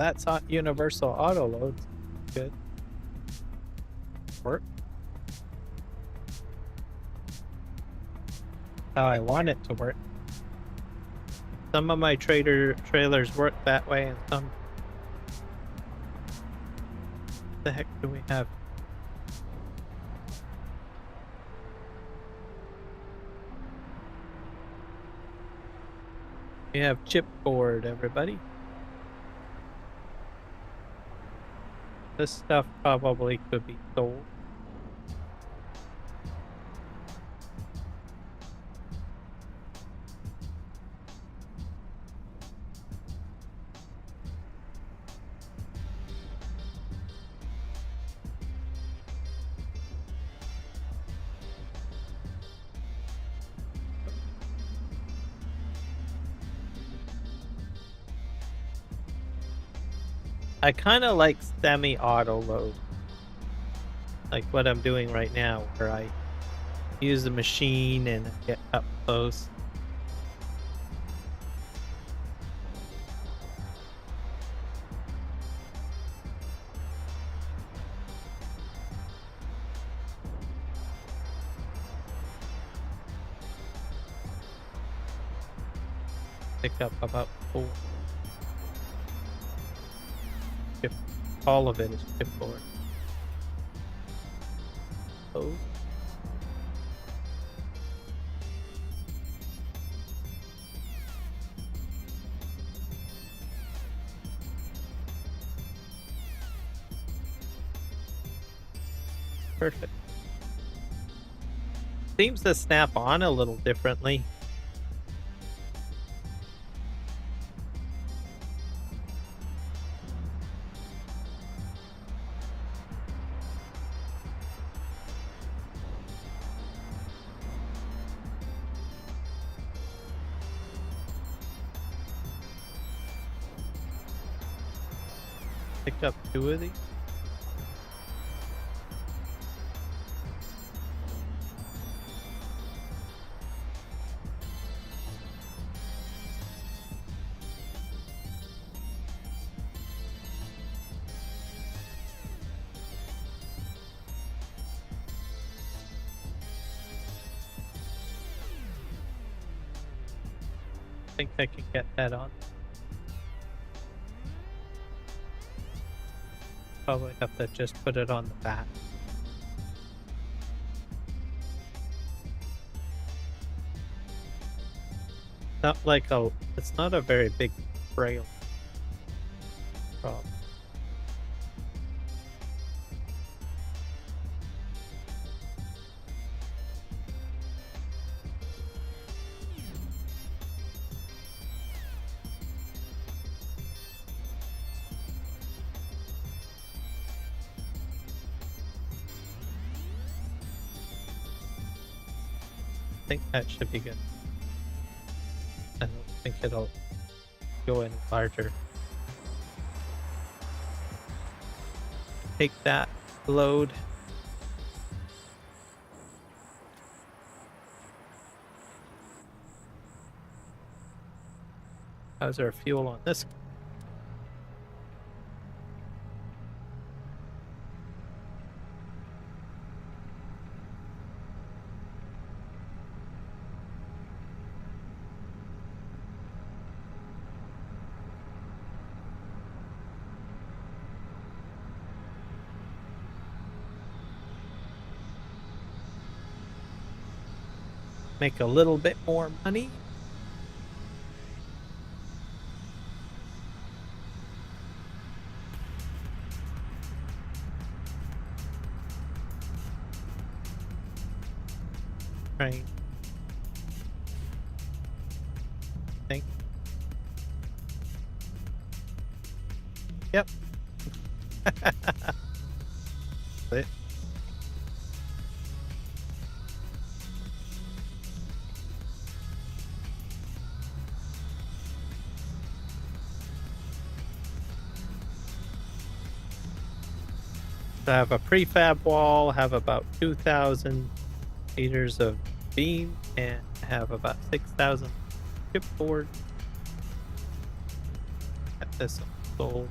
That's not universal auto loads. Good. Work. How I want it to work. Some of my trailers work that way, and some. What the heck do we have? We have chipboard, everybody. This stuff probably could be sold. I kind of like semi-auto load, like what I'm doing right now, where I use the machine and get up close. Pick up about 4. All of it is chipboard. Oh. Perfect. Seems to snap on a little differently. Picked up 2 of these. I think I can get that on. Probably have to just put it on the back. Not like it's not a very big rail. Problem. I think that should be good. I don't think it'll go any larger. Take that load. How's our fuel on this? Make a little bit more money. Right. Think. Yep. It. I have a prefab wall, have about 2,000 meters of beam, and have about 6,000 chipboard. Get this sold.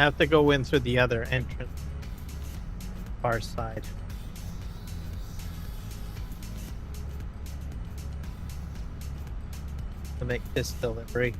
I have to go in through the other entrance. Far side. To make this delivery.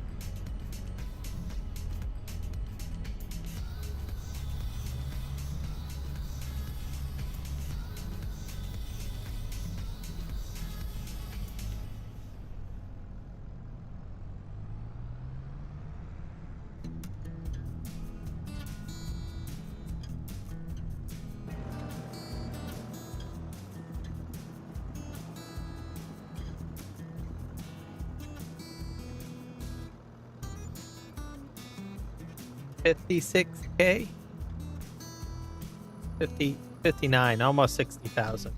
$56K? 59, almost 60,000.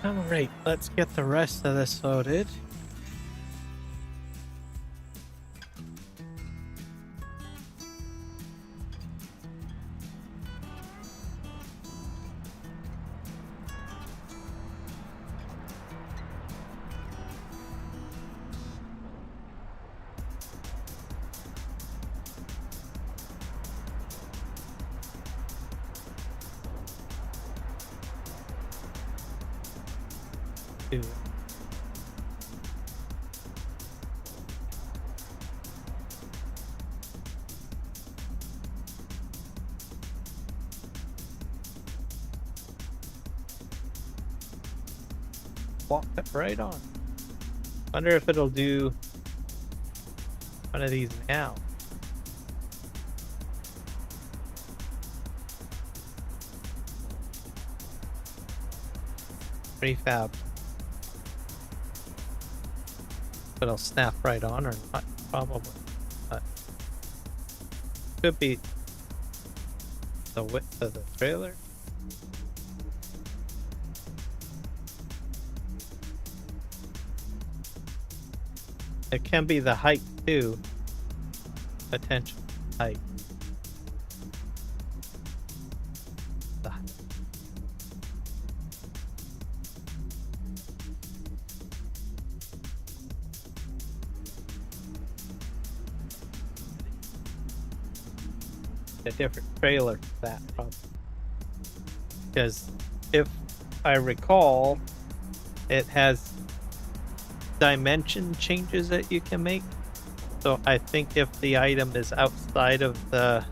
Alright, let's get the rest of this loaded. Walk it right on. Wonder if it'll do one of these now. Prefab. But it'll snap right on or not, probably. But could be the width of the trailer. It can be the height too. Potential height. A different trailer for that probably. Because if I recall, it has dimension changes that you can make So I think if the item is outside of the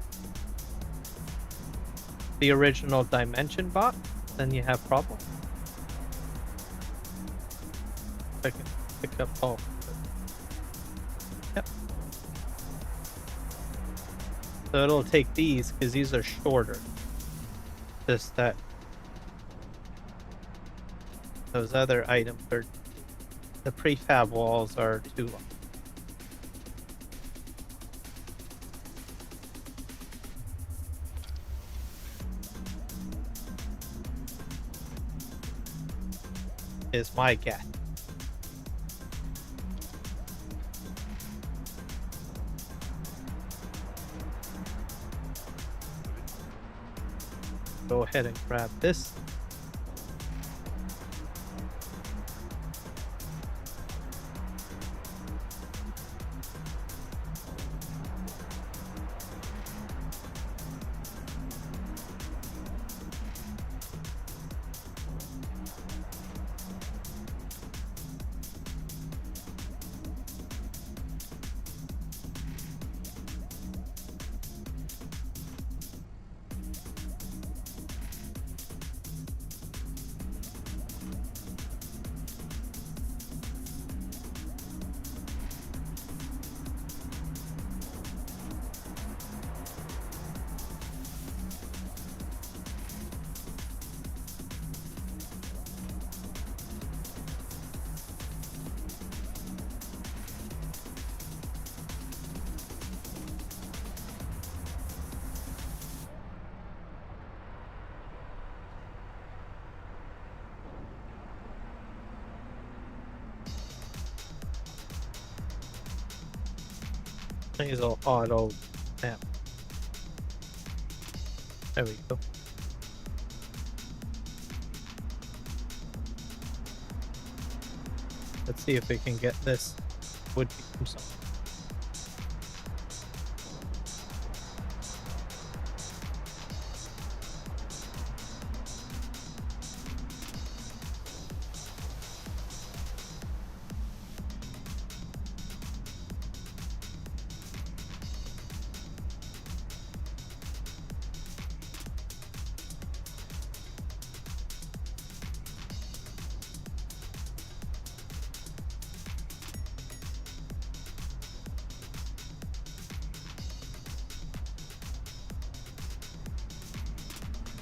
original dimension box, then you have problems. I can pick up all. Yep. So it'll take these because these are shorter. Just that those other items are, the prefab walls are too long. Is my guess. Go ahead and grab this. These will auto snap. There we go. Let's see if we can get this wood become something.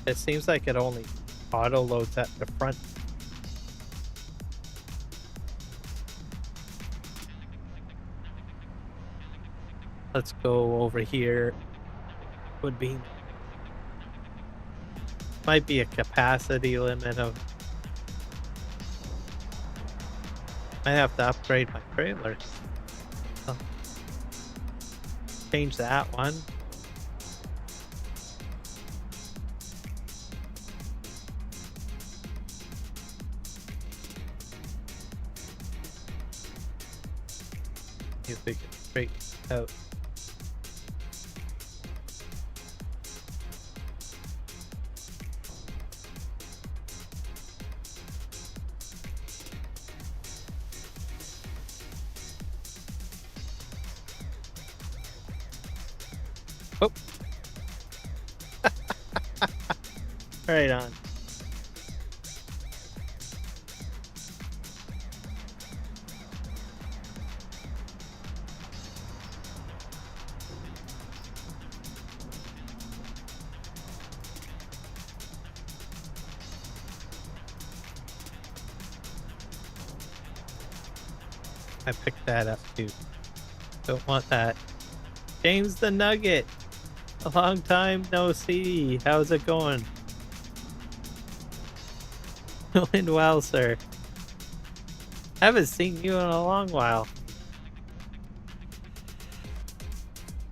It seems like it only auto loads at the front. Let's go over here. Would be, might be a capacity limit of, I have to upgrade my trailers. Oh. Change that one. If we can straighten it out. Oh. Right on. I picked that up too. Don't want that. James the Nugget. A long time no see. How's it going? Doing well, sir. Haven't seen you in a long while.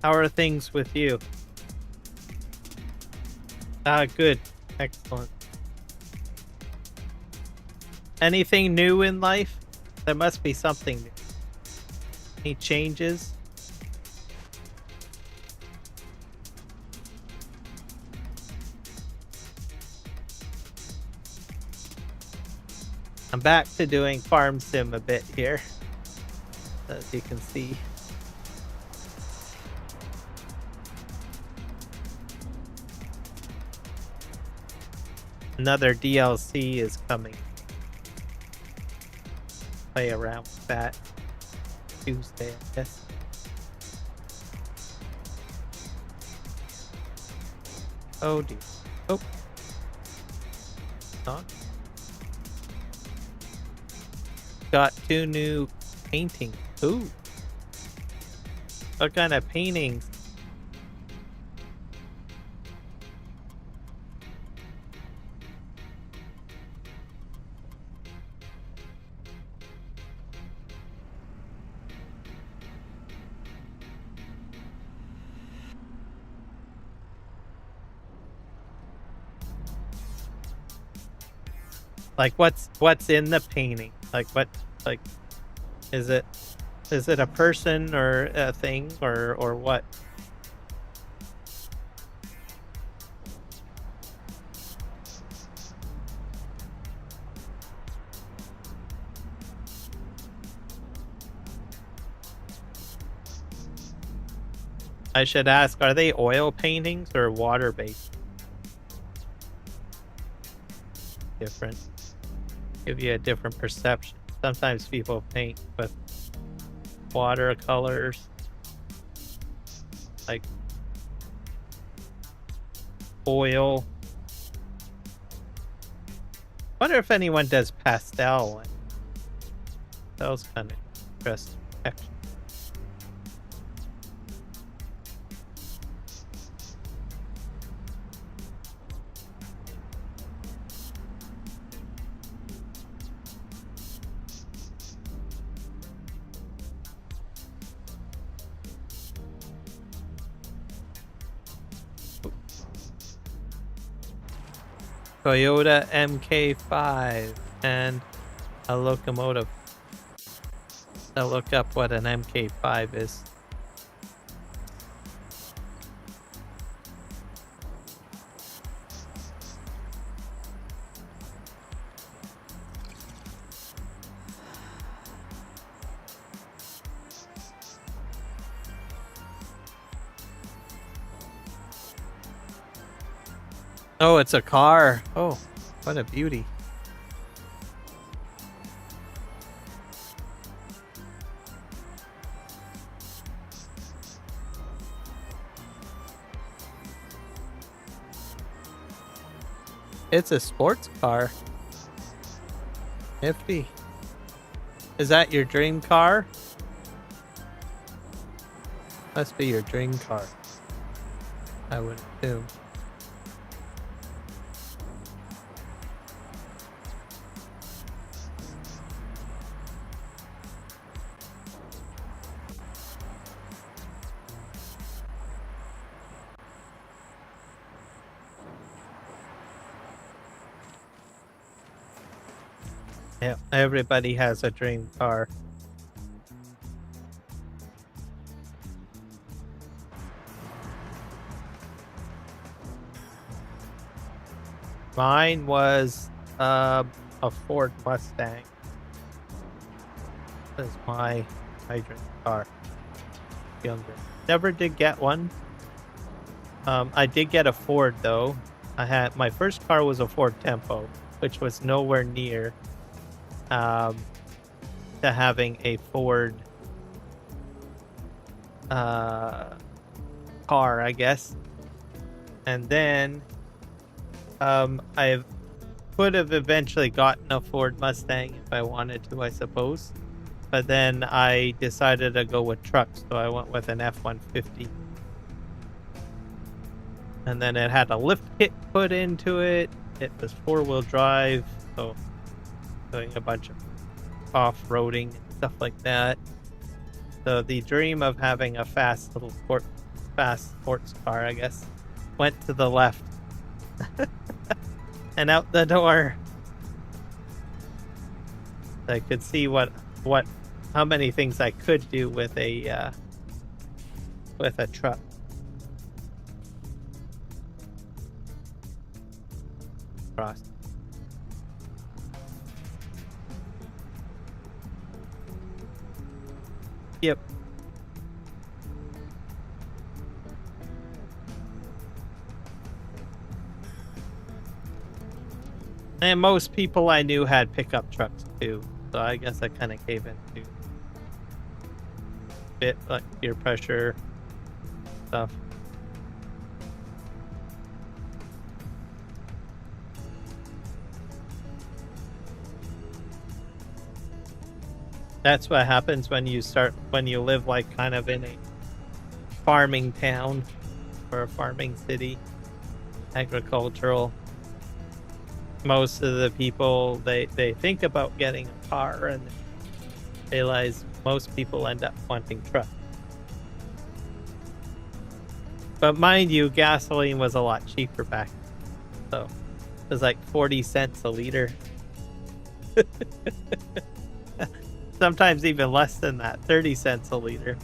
How are things with you? Ah, good. Excellent. Anything new in life? There must be something new. Any changes? I'm back to doing farm sim a bit here, as you can see. another DLC is coming. Play around with that Tuesday, I guess. Oh dear. Oh. Not. Got 2 new paintings. Ooh. What kind of paintings? Like what's in the painting? Like what, like is it a person or a thing or what? I should ask, are they oil paintings or water based? Different. Give you a different perception. Sometimes people paint with watercolors, like oil. Wonder if anyone does pastel. That was kind of interesting. Actually. Toyota MK5 and a locomotive. I'll look up what an MK5 is. Oh, it's a car. Oh, what a beauty. It's a sports car. Nifty. Is that your dream car? Must be your dream car, I would assume. Yeah, everybody has a dream car. Mine was a Ford Mustang. That's my dream car. Younger. Never did get one. I did get a Ford though. My first car was a Ford Tempo, which was nowhere near to having a Ford car, I guess. And then I could have eventually gotten a Ford Mustang if I wanted to, I suppose. But then I decided to go with trucks, so I went with an F-150. And then it had a lift kit put into it. It was 4-wheel drive, so doing a bunch of off-roading and stuff like that. So the dream of having a fast sports car, I guess, went to the left. And out the door. I could see how many things I could do with a truck. Cross. Yep. And most people I knew had pickup trucks too, so I guess I kind of gave into bit like peer pressure stuff. That's what happens when you live like kind of in a farming town or a farming city, agricultural. Most of the people, they think about getting a car and realize most people end up wanting trucks. But mind you, gasoline was a lot cheaper back then, so it was like 40 cents a liter. Sometimes even less than that, 30 cents a liter.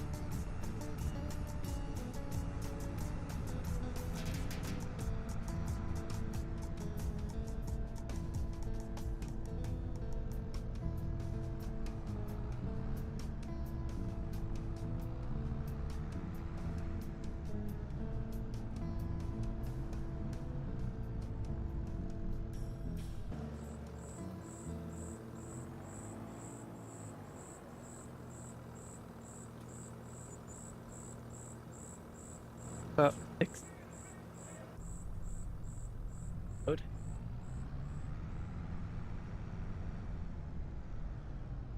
About 6.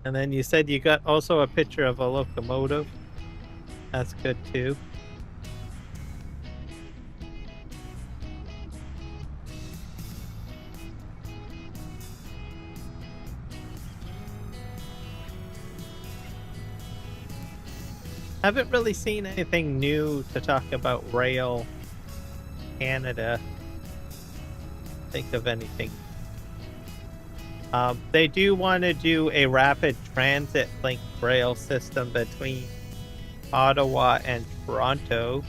And then you said you got also a picture of a locomotive. That's good too. Haven't really seen anything new to talk about Rail Canada. Think of anything. They do want to do a rapid transit link rail system between Ottawa and Toronto,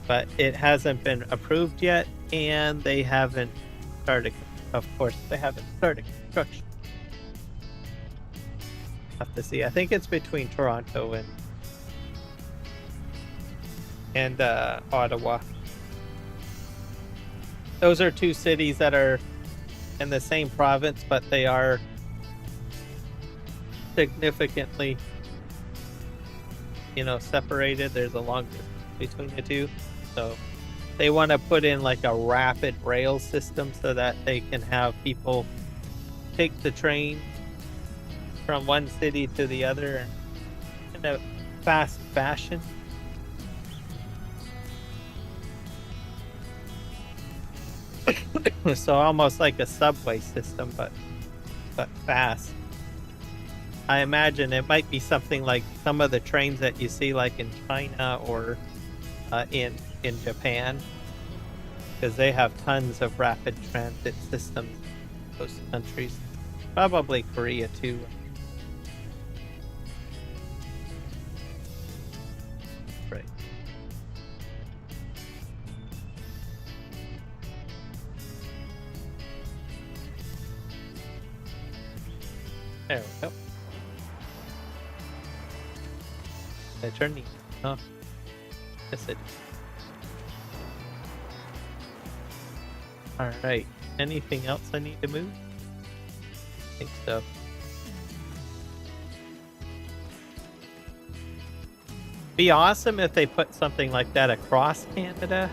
but it hasn't been approved yet, and they haven't started. Of course, they haven't started construction. Have to see. I think it's between Toronto and Ottawa. Those are two cities that are in the same province, but they are significantly, separated. There's a long distance between the two, so they want to put in like a rapid rail system so that they can have people take the train from one city to the other in a fast fashion. So almost like a subway system, but fast. I imagine it might be something like some of the trains that you see like in China or in Japan, because they have tons of rapid transit systems in those countries. Probably Korea too. Right. There we go. Did I turn the off? Yes, it. Alright. Anything else I need to move? I think so. Be awesome if they put something like that across Canada.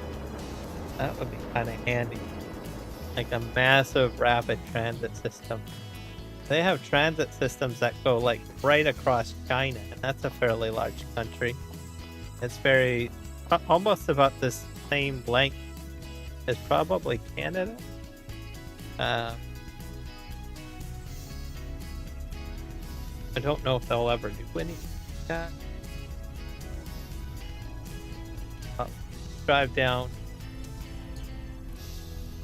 That would be kind of handy. Like a massive rapid transit system. They have transit systems that go like right across China, and that's a fairly large country. It's almost about the same length as probably Canada. I don't know if they'll ever do anything like that. I'll drive down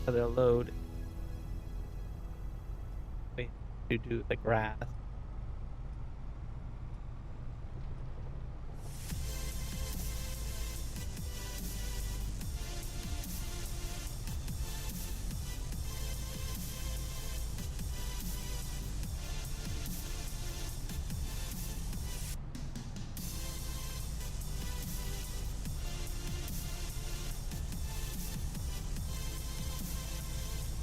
for their load. To do the grass.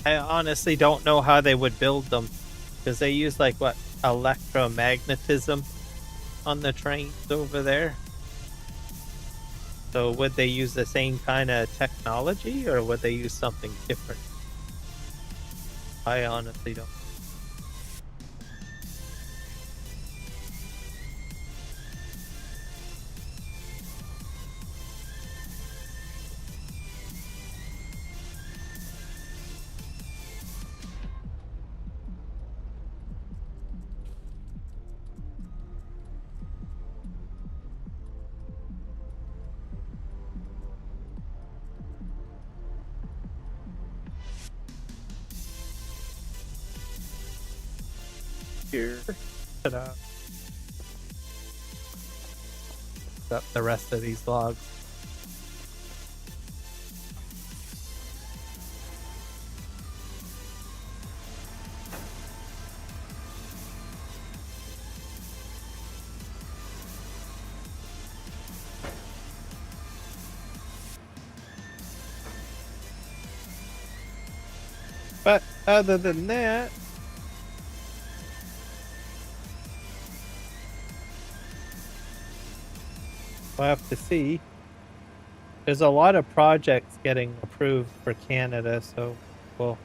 I honestly don't know how they would build them, because they use like what, electromagnetism on the trains over there. So would they use the same kind of technology, or would they use something different? I honestly don't. Here. Ta-da. Up the rest of these logs. But other than that, we'll have to see. There's a lot of projects getting approved for Canada, so we'll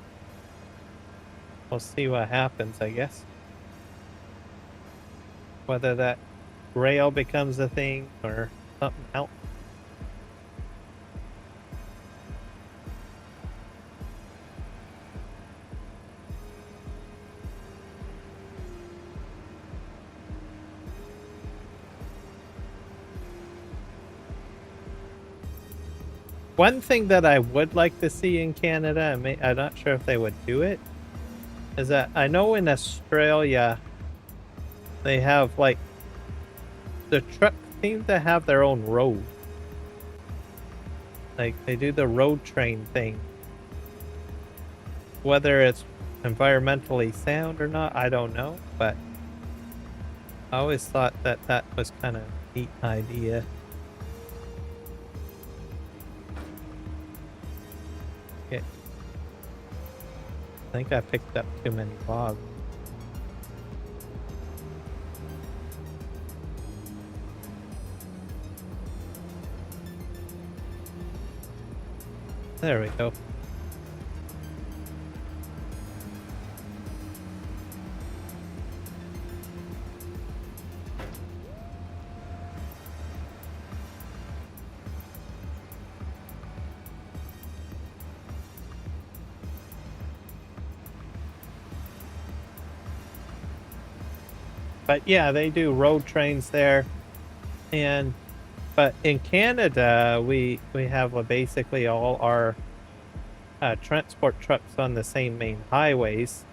see what happens, I guess. Whether that rail becomes a thing or something else. One thing that I would like to see in Canada, I'm not sure if they would do it, is that I know in Australia they have like the trucks seem to have their own road. Like they do the road train thing. Whether it's environmentally sound or not, I don't know, but I always thought that that was kind of a neat idea. Okay. I think I picked up too many logs. There we go. But yeah, they do road trains there, but in Canada we have basically all our transport trucks on the same main highways,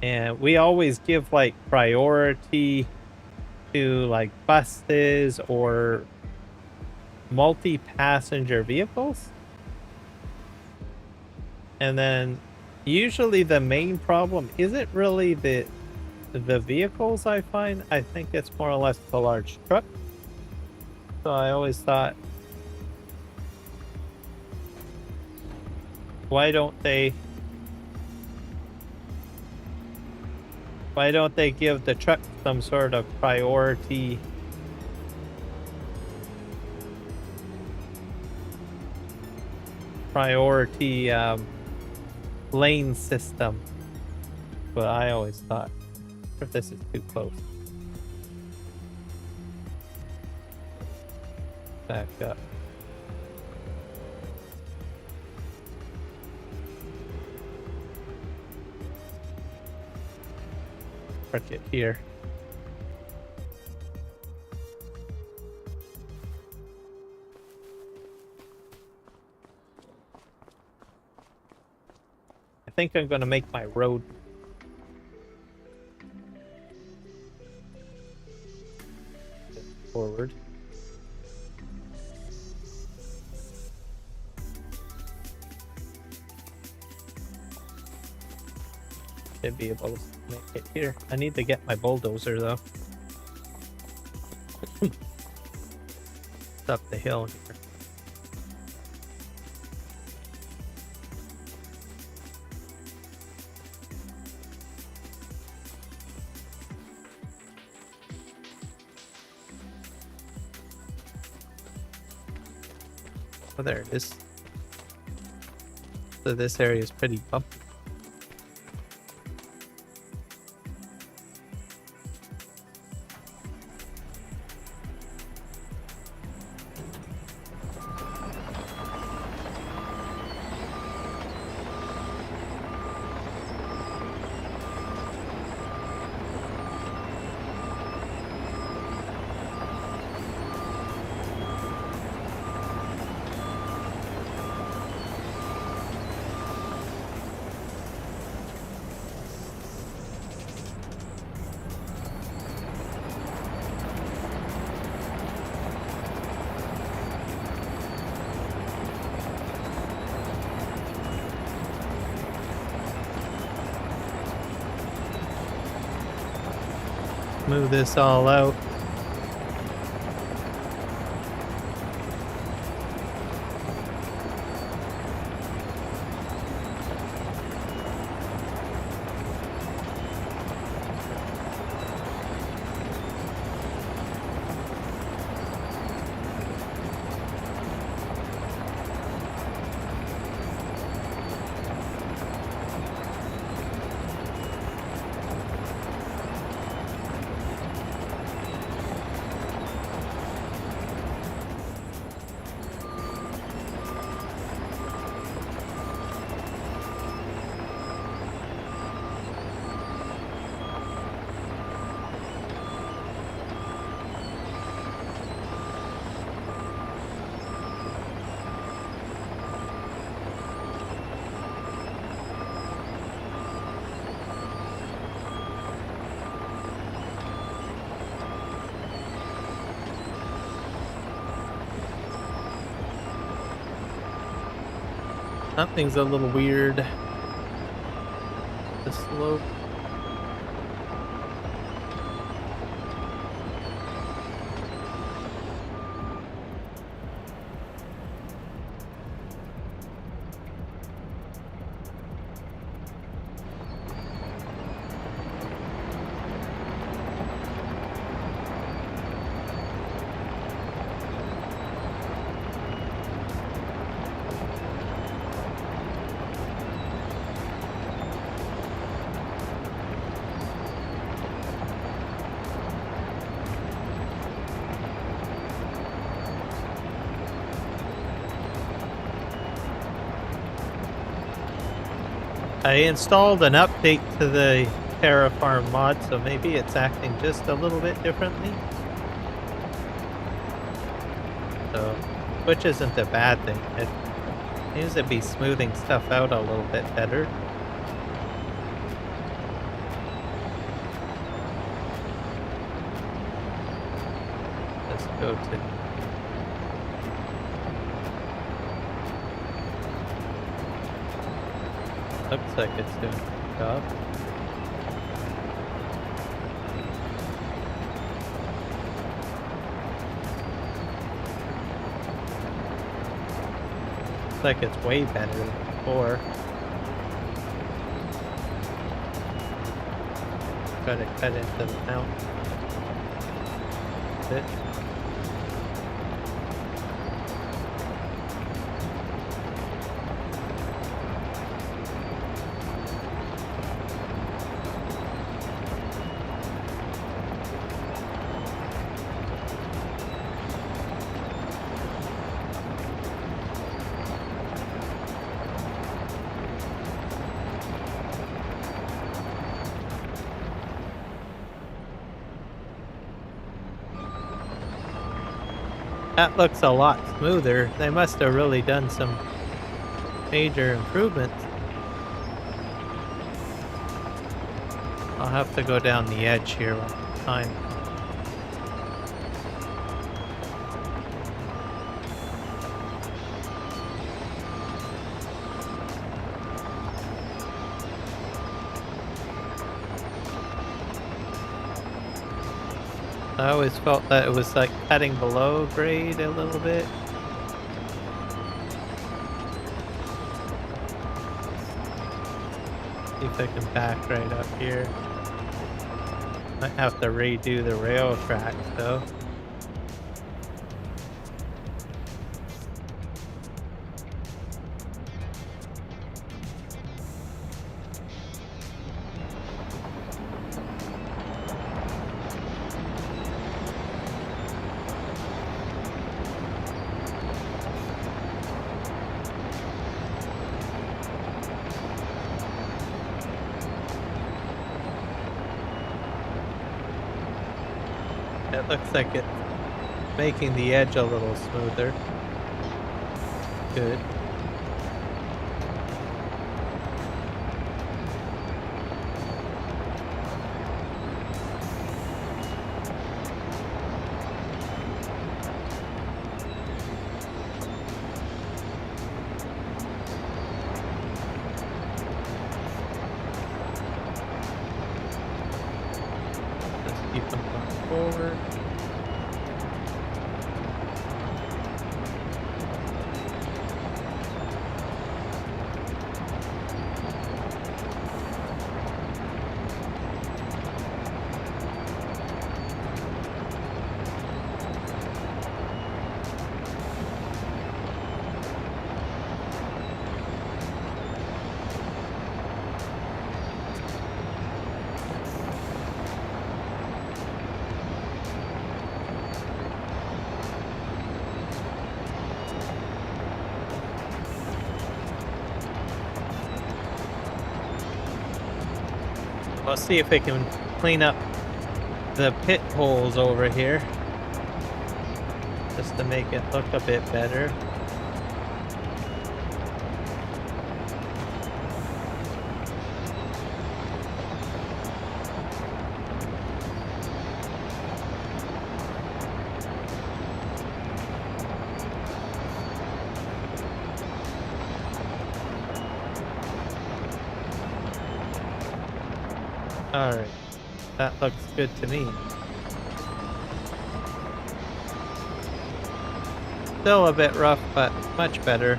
and we always give like priority to like buses or multi-passenger vehicles, and then usually the main problem isn't really the vehicles. I find I think it's more or less the large truck. So I always thought, why don't they give the truck some sort of priority lane system? But I always thought, if this is too close. Back up. Park it here. I think I'm going to make my road forward. Should be able to make it here. I need to get my bulldozer though. It's up the hill here. Oh, there it is. So this area is pretty bumpy. Move this all out. Something's a little weird. The slope. I installed an update to the Terraform mod, so maybe it's acting just a little bit differently. So, which isn't a bad thing. It seems to be smoothing stuff out a little bit better. Let's go to... Looks like it's doing a job. Looks like it's way better than before. Try to cut into the mount. That's it. That looks a lot smoother. They must have really done some major improvements. I'll have to go down the edge here one time. I always felt that it was like cutting below grade a little bit. See if I can back right up here. Might have to redo the rail tracks though. It looks like it's making the edge a little smoother. Good. Just keep them going forward. We'll see if we can clean up the pit holes over here, just to make it look a bit better. Alright, that looks good to me. Still a bit rough, but much better.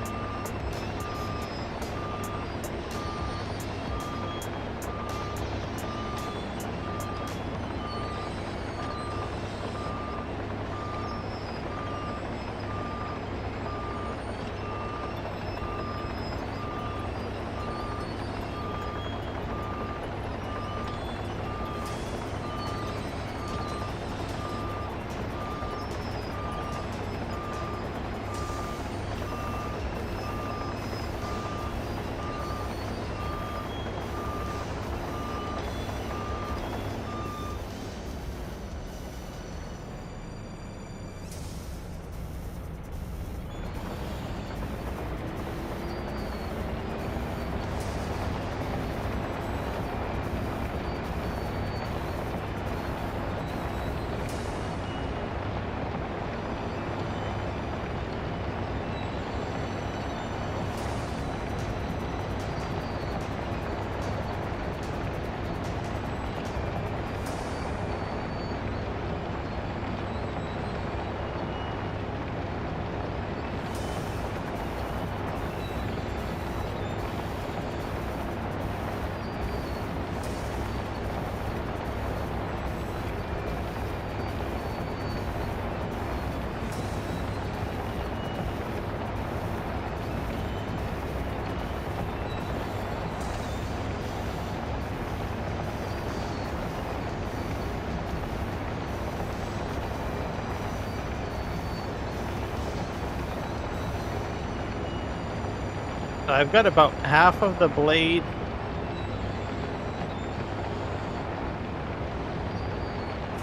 I've got about half of the blade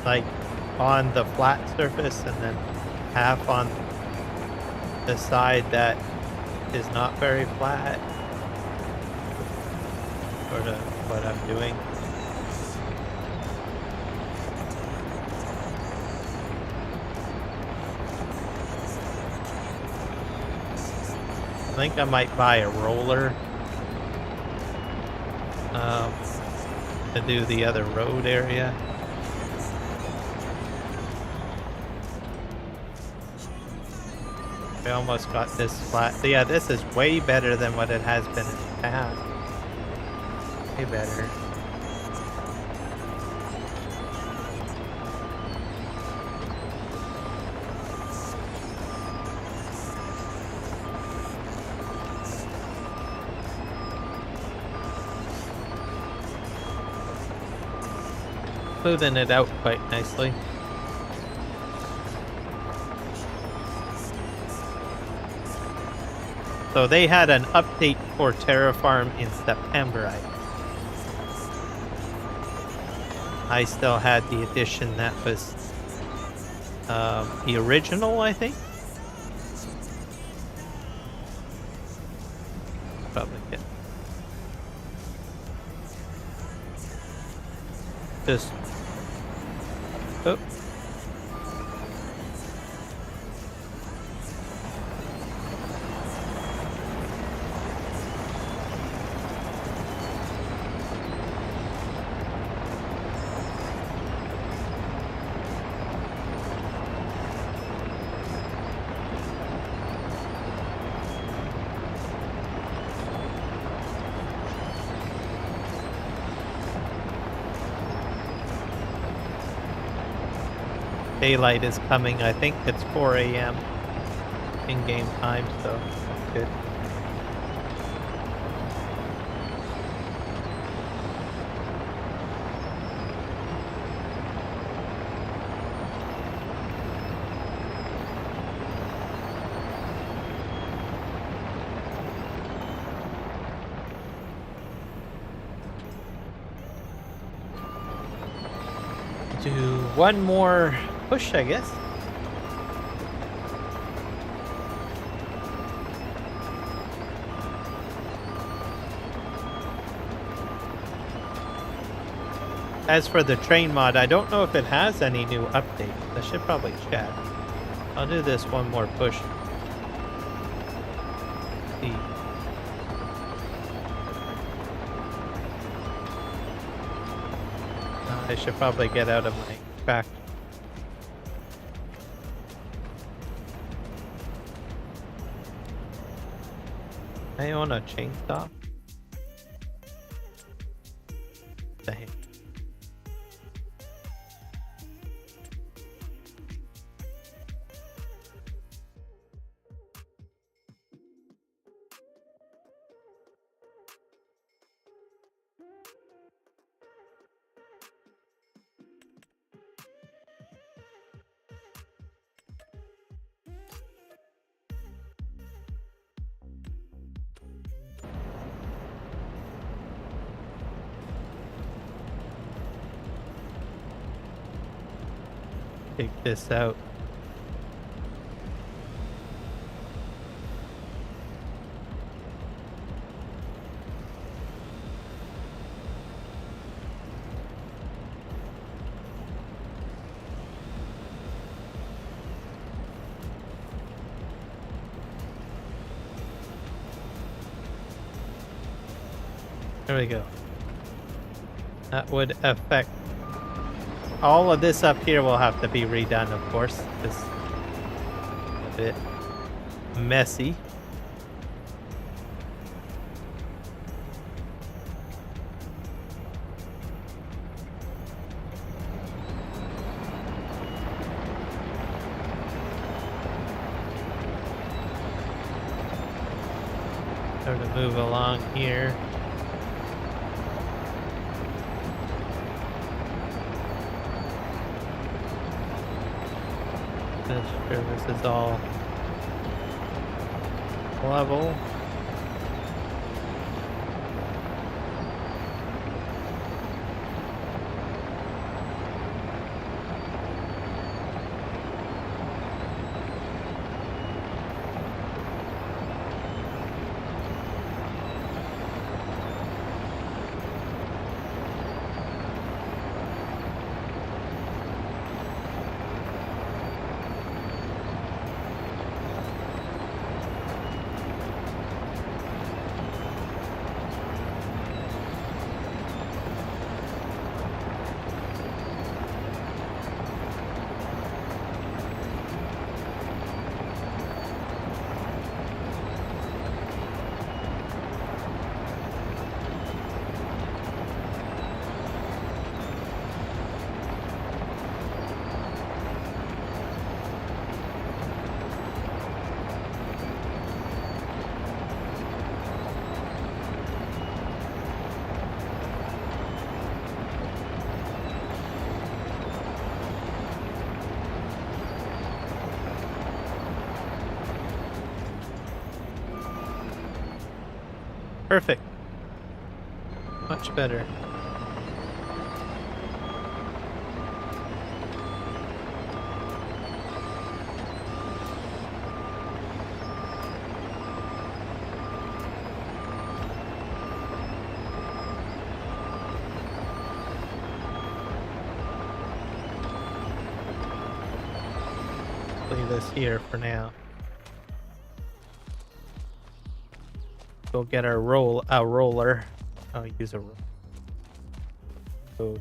like on the flat surface and then half on the side that is not very flat. Sort of what I'm doing. I think I might buy a roller to do the other road area. We almost got this flat. So yeah, this is way better than what it has been in the past. Way better. Smoothing it out quite nicely. So they had an update for Terraform in September. I still had the edition that was The original, I think. Probably get just. Oh. Daylight is coming. I think it's 4 a.m. in-game time, so that's good. Do one more push, I guess. As for the train mod, I don't know if it has any new updates. I should probably check. I'll do this one more push. See. I should probably get out of my back. I own a chainsaw. Dang. Take this out. There we go. That would affect all of this up here. Will have to be redone, of course. It's a bit messy. Sort of move along here. This is all level. Perfect. Much better. Leave this here for now. Go get our roller. I'll use a code.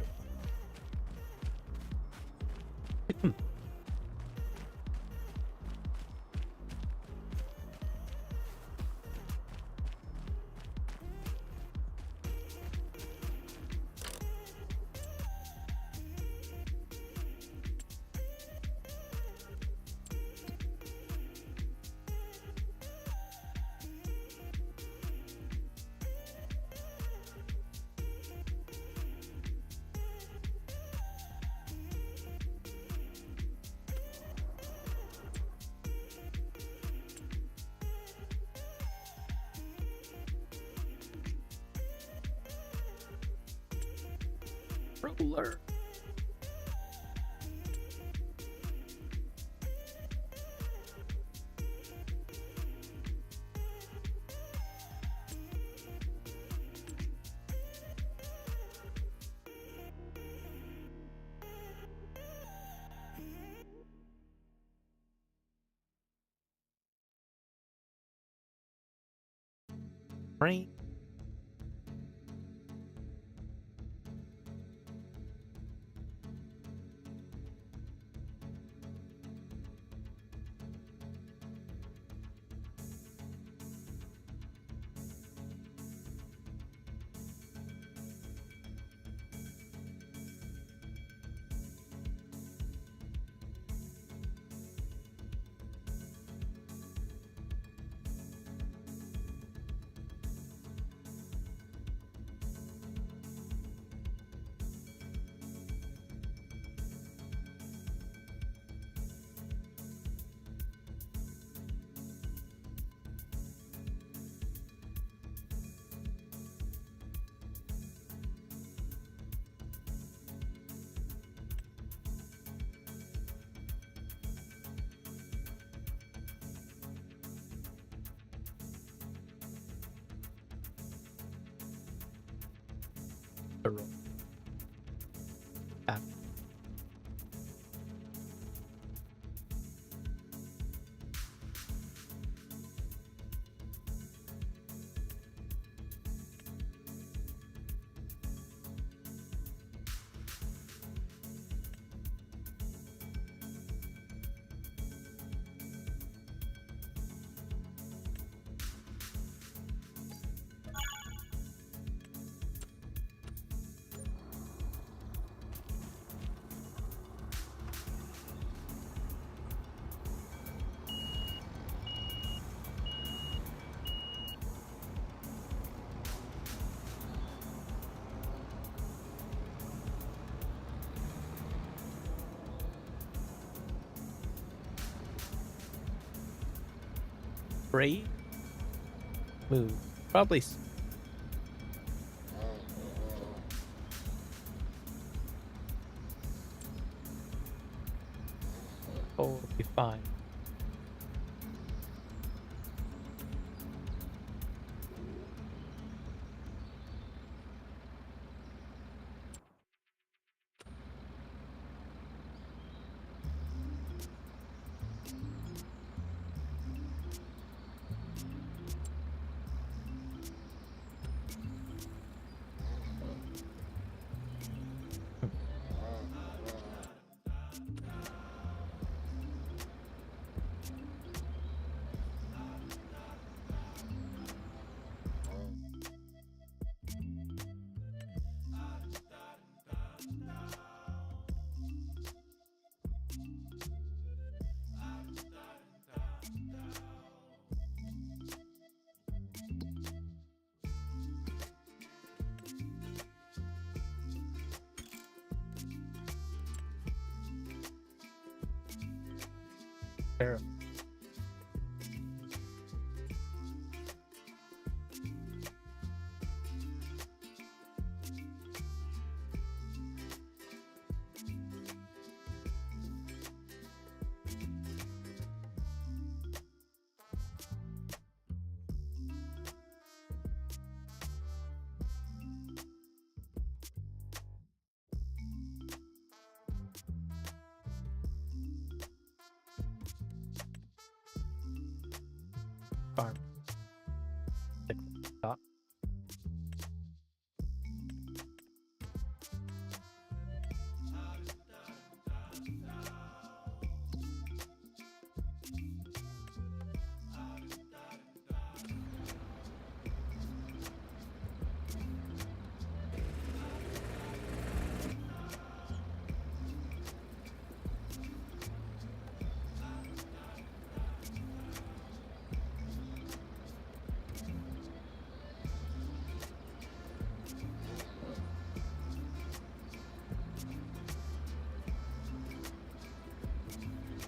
Roller. Right. The roll. Ah. Great move. Probably. Oh, it'll be fine. Fair. farm. Stop.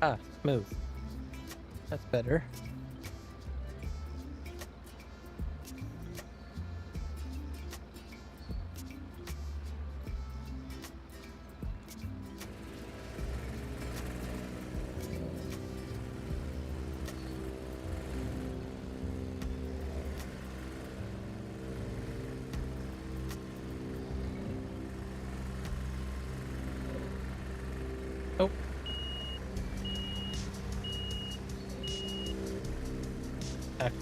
Ah, smooth. That's better. Oh. Heck.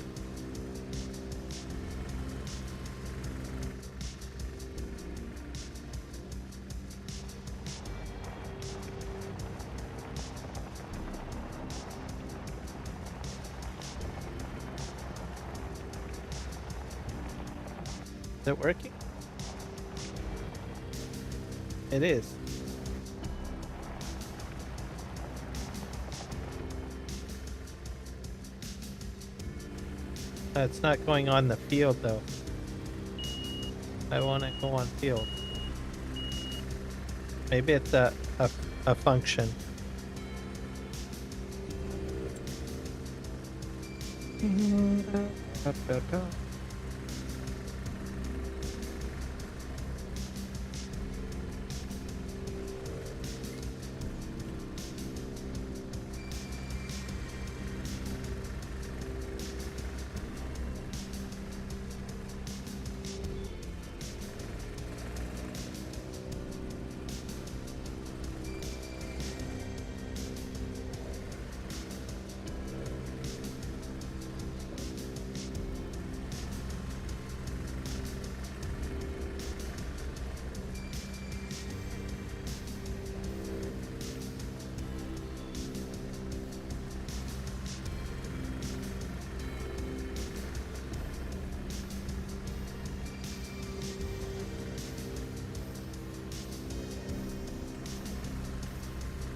Is it working? It is. It's not going on the field though. I want to go on field. Maybe it's a function.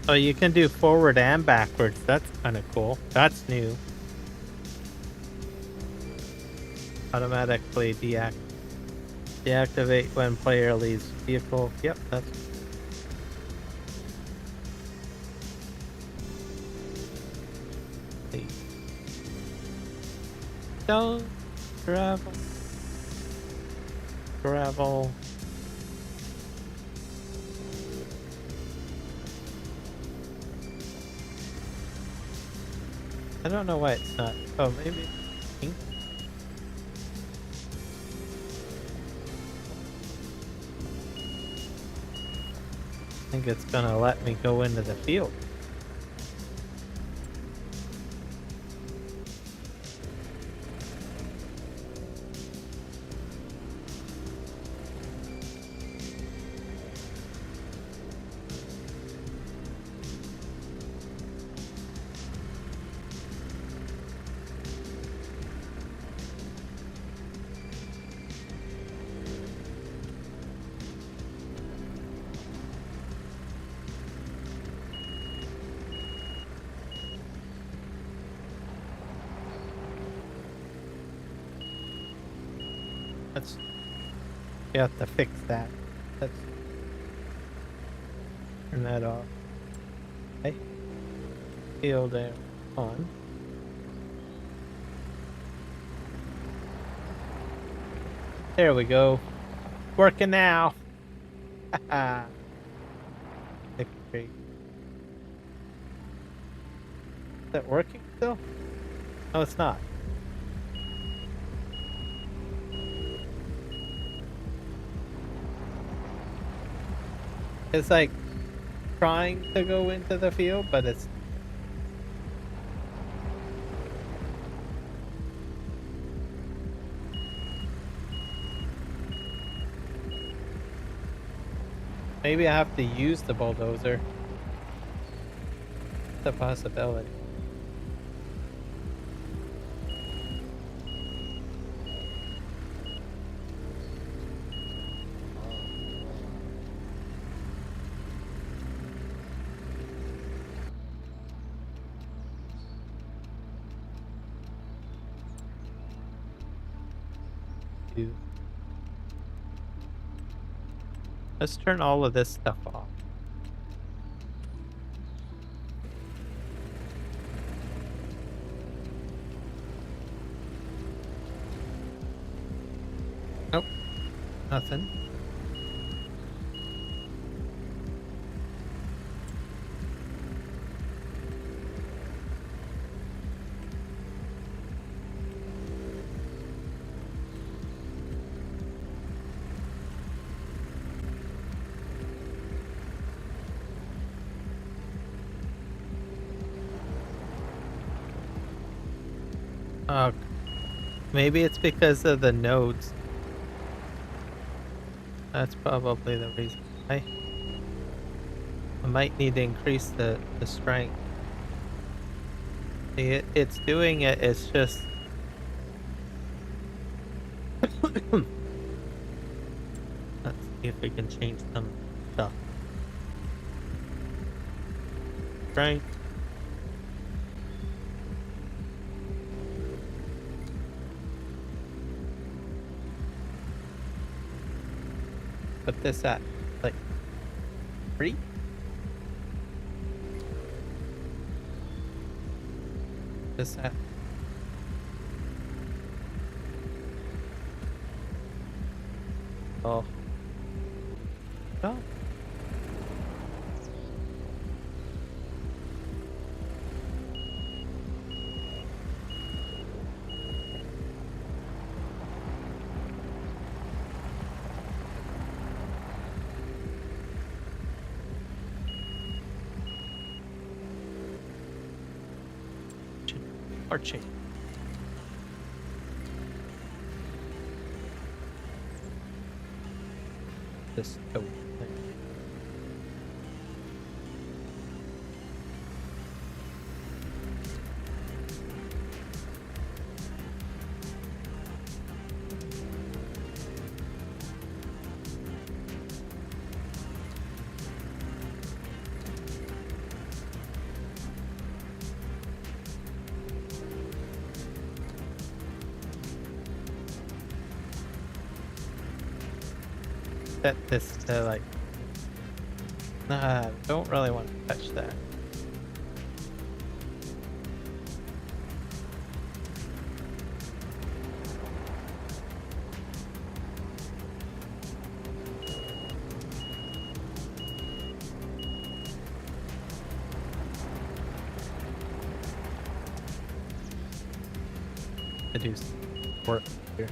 Oh, you can do forward and backwards. That's kind of cool. That's new. Automatically deactivate when player leaves vehicle. Yep, that's. Don't gravel. I don't know why it's not. Oh, maybe pink. I think it's gonna let me go into the field. You have to fix that. Let's turn that off. Okay. Field air on. There we go. Working now. Victory. Is that working still? No, it's not. It's like trying to go into the field, but it's Maybe I have to use the bulldozer. It's a possibility. Let's turn all of this stuff off. Nope, nothing. Maybe it's because of the nodes. That's probably the reason. I might need to increase the strength. See, it's doing it, it's just... Let's see if we can change some stuff. Strength. Put this at, like, 3? This at... Oh. No. Or change. This stove thing. Set this to like... Nah, don't really want to touch that. To do some work here.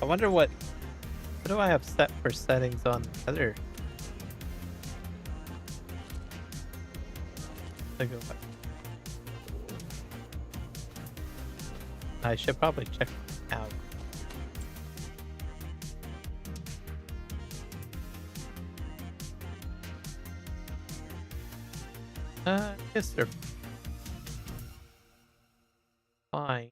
I wonder what do I have set for settings on the other? I should probably check out. I guess they're fine.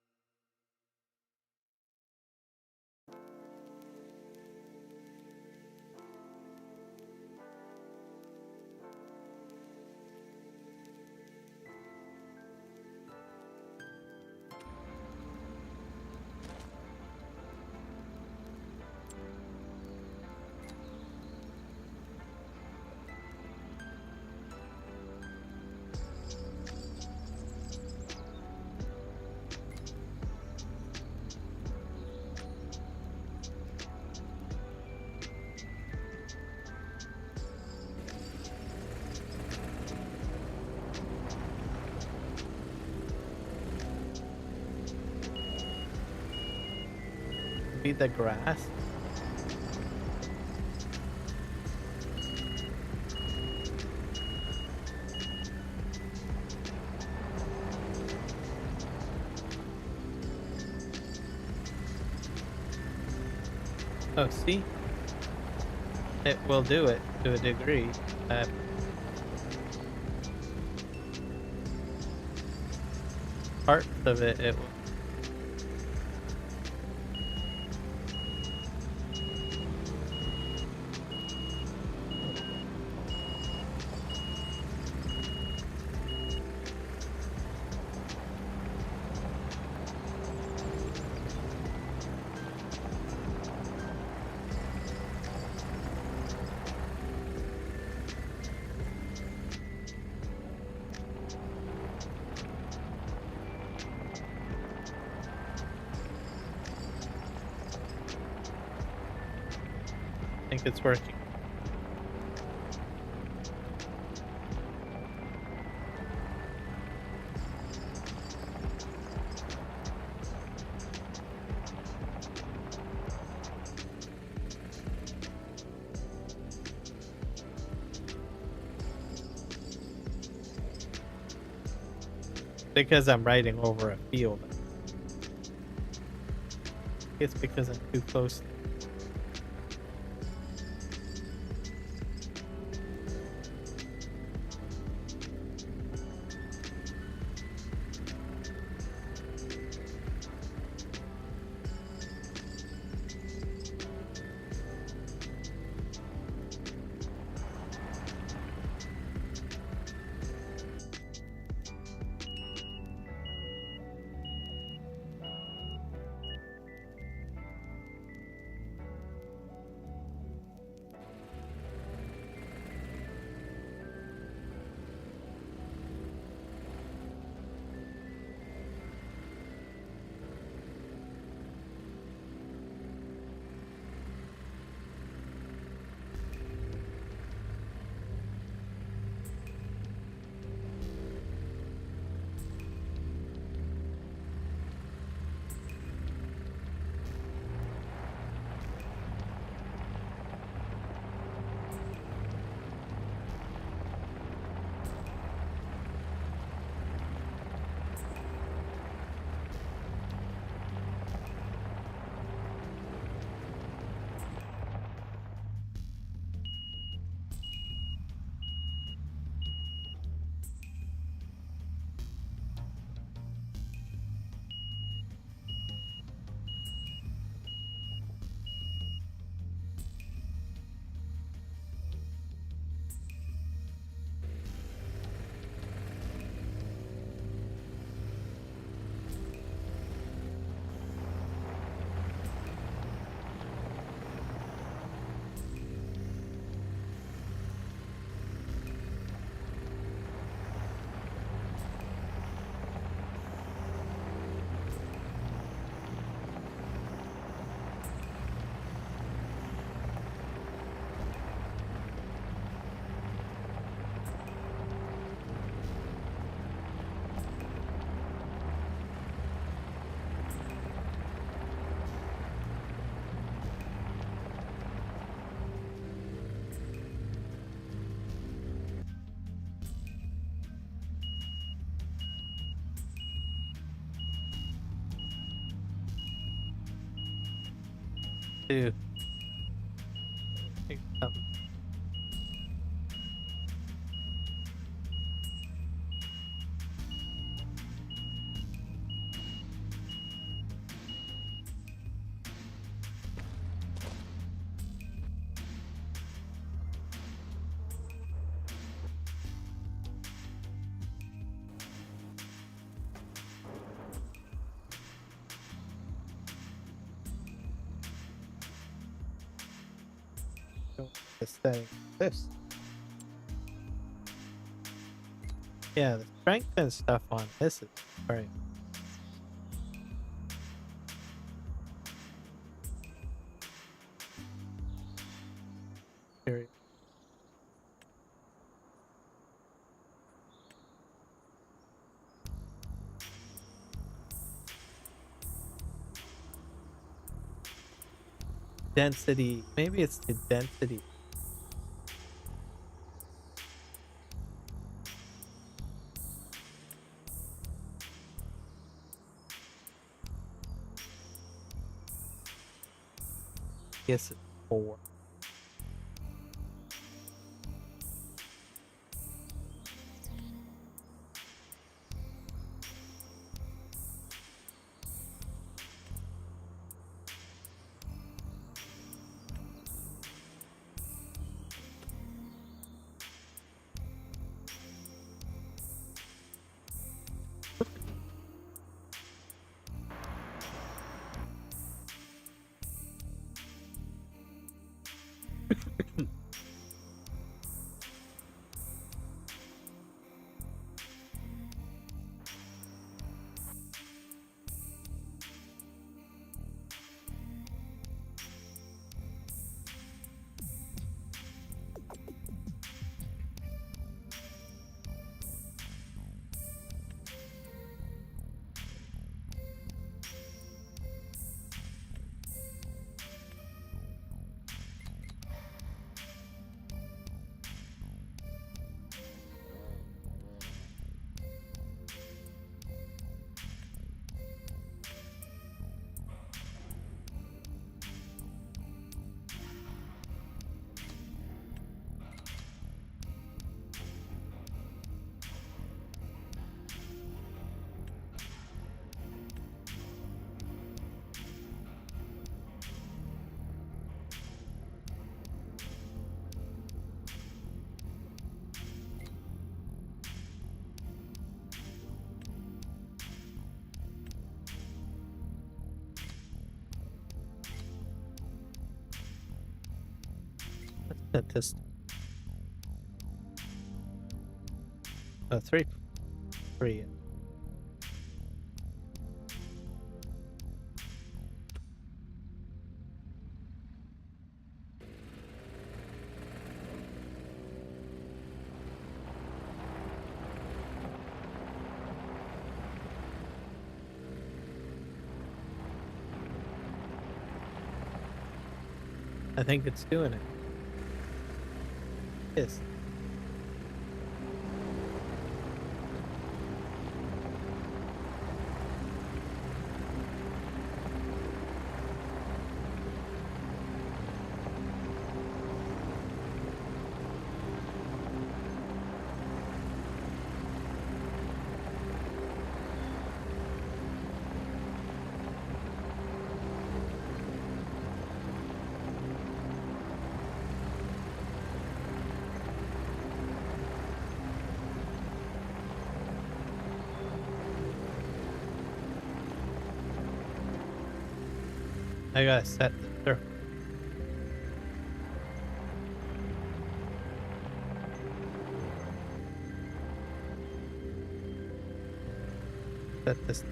be the grass? Oh, see? It will do it to a degree. Parts of it will. I think it's working. Because I'm riding over a field. It's because I'm too close. To pick something. Aesthetic. This. Yeah, the strength and stuff on this is great. Period. density. Maybe it's the density. Guess it's 4. At this 3. I think it's doing it. Yes. I gotta set the circle. Set this.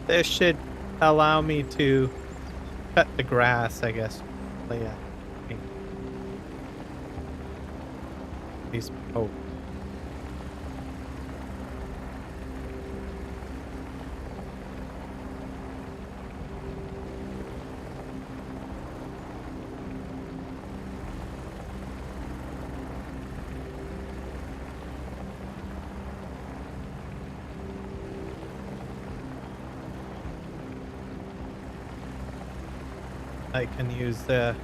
This should allow me to cut the grass, I guess. But yeah. These, oh. I can use the,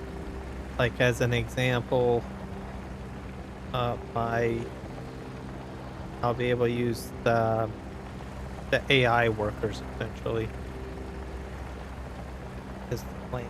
like as an example, I'll be able to use the AI workers essentially as the plan.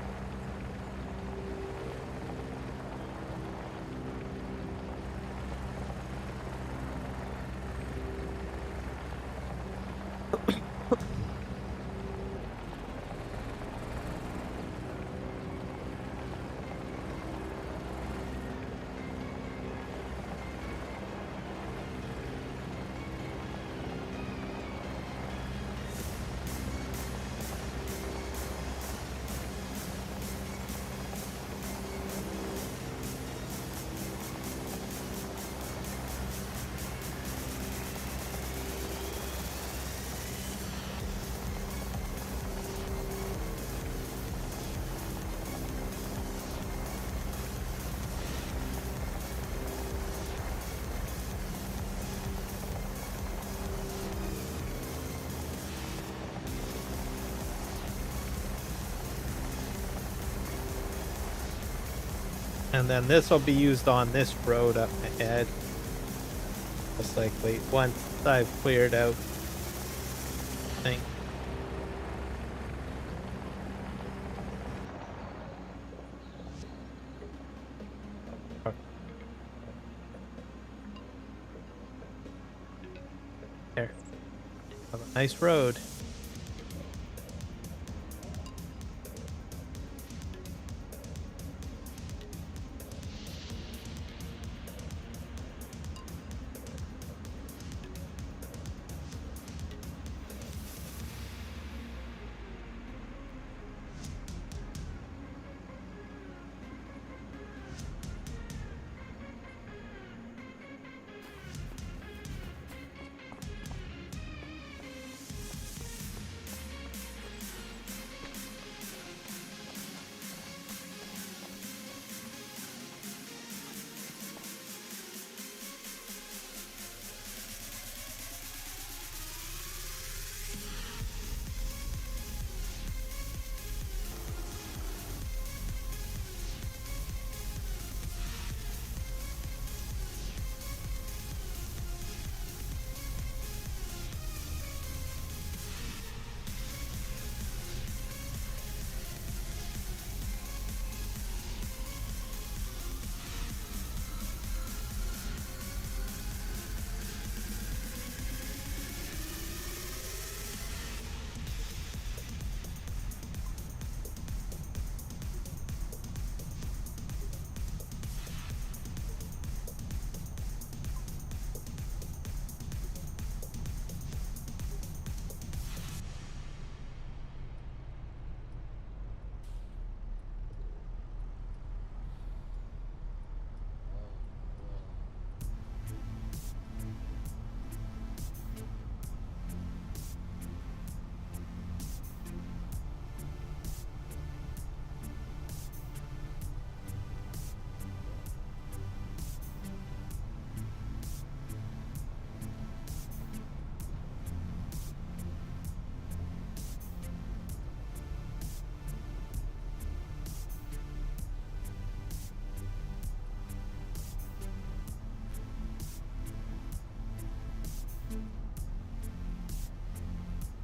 And then this will be used on this road up ahead. Most likely, once I've cleared out thing. There. Have a nice road.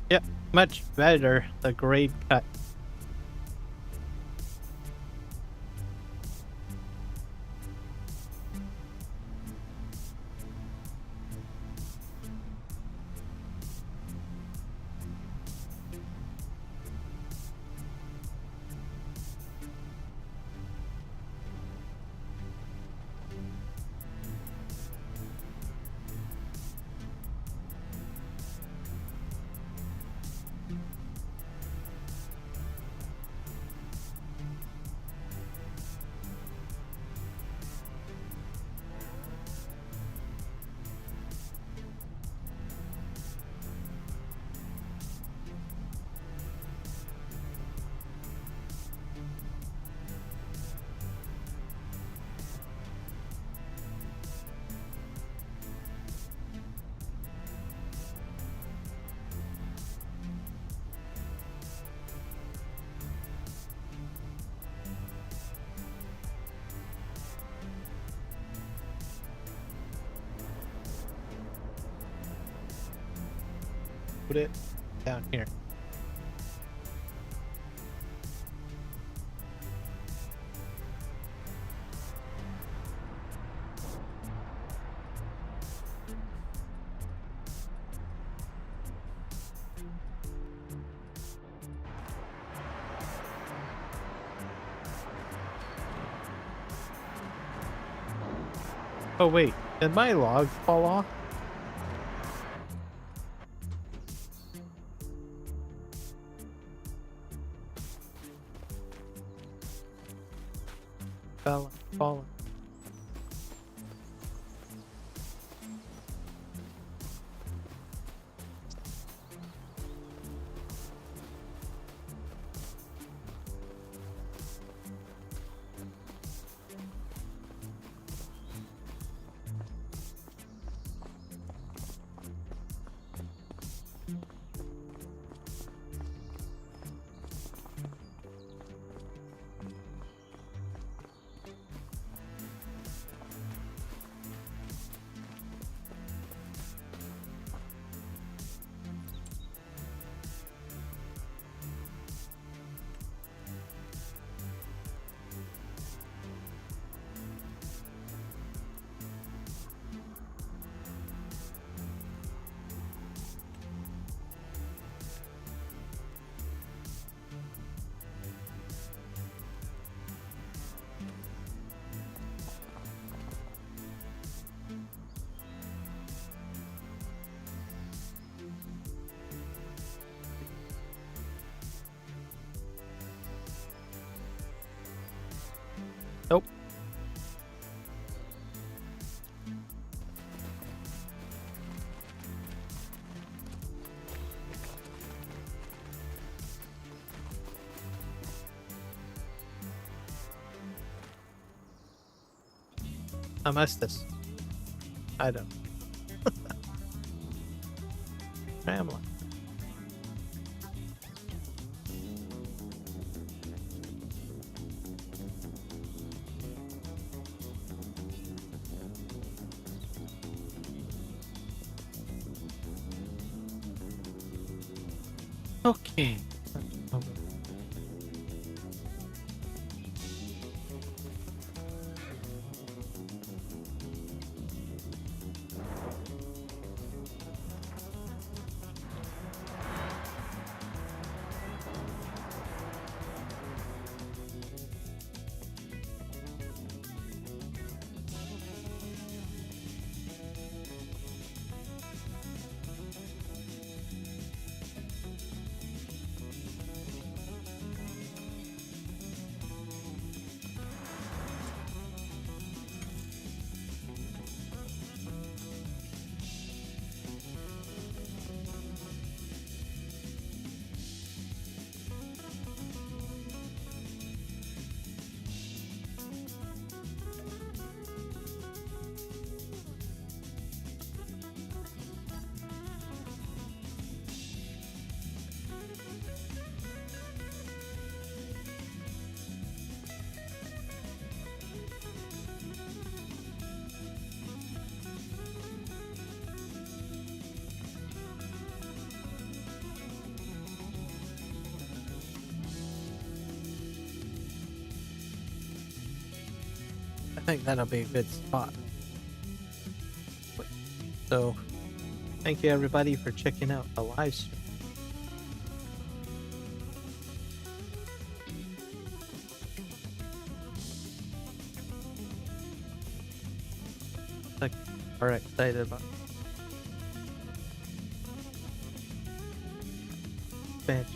Yep, much better, the grade cut. put it down here. Oh wait, did my log fall off? Fallen. Nope. I missed this. I don't. Family. Okay. I think that'll be a good spot. So, thank you everybody for checking out the live stream. Like, we're excited about bench.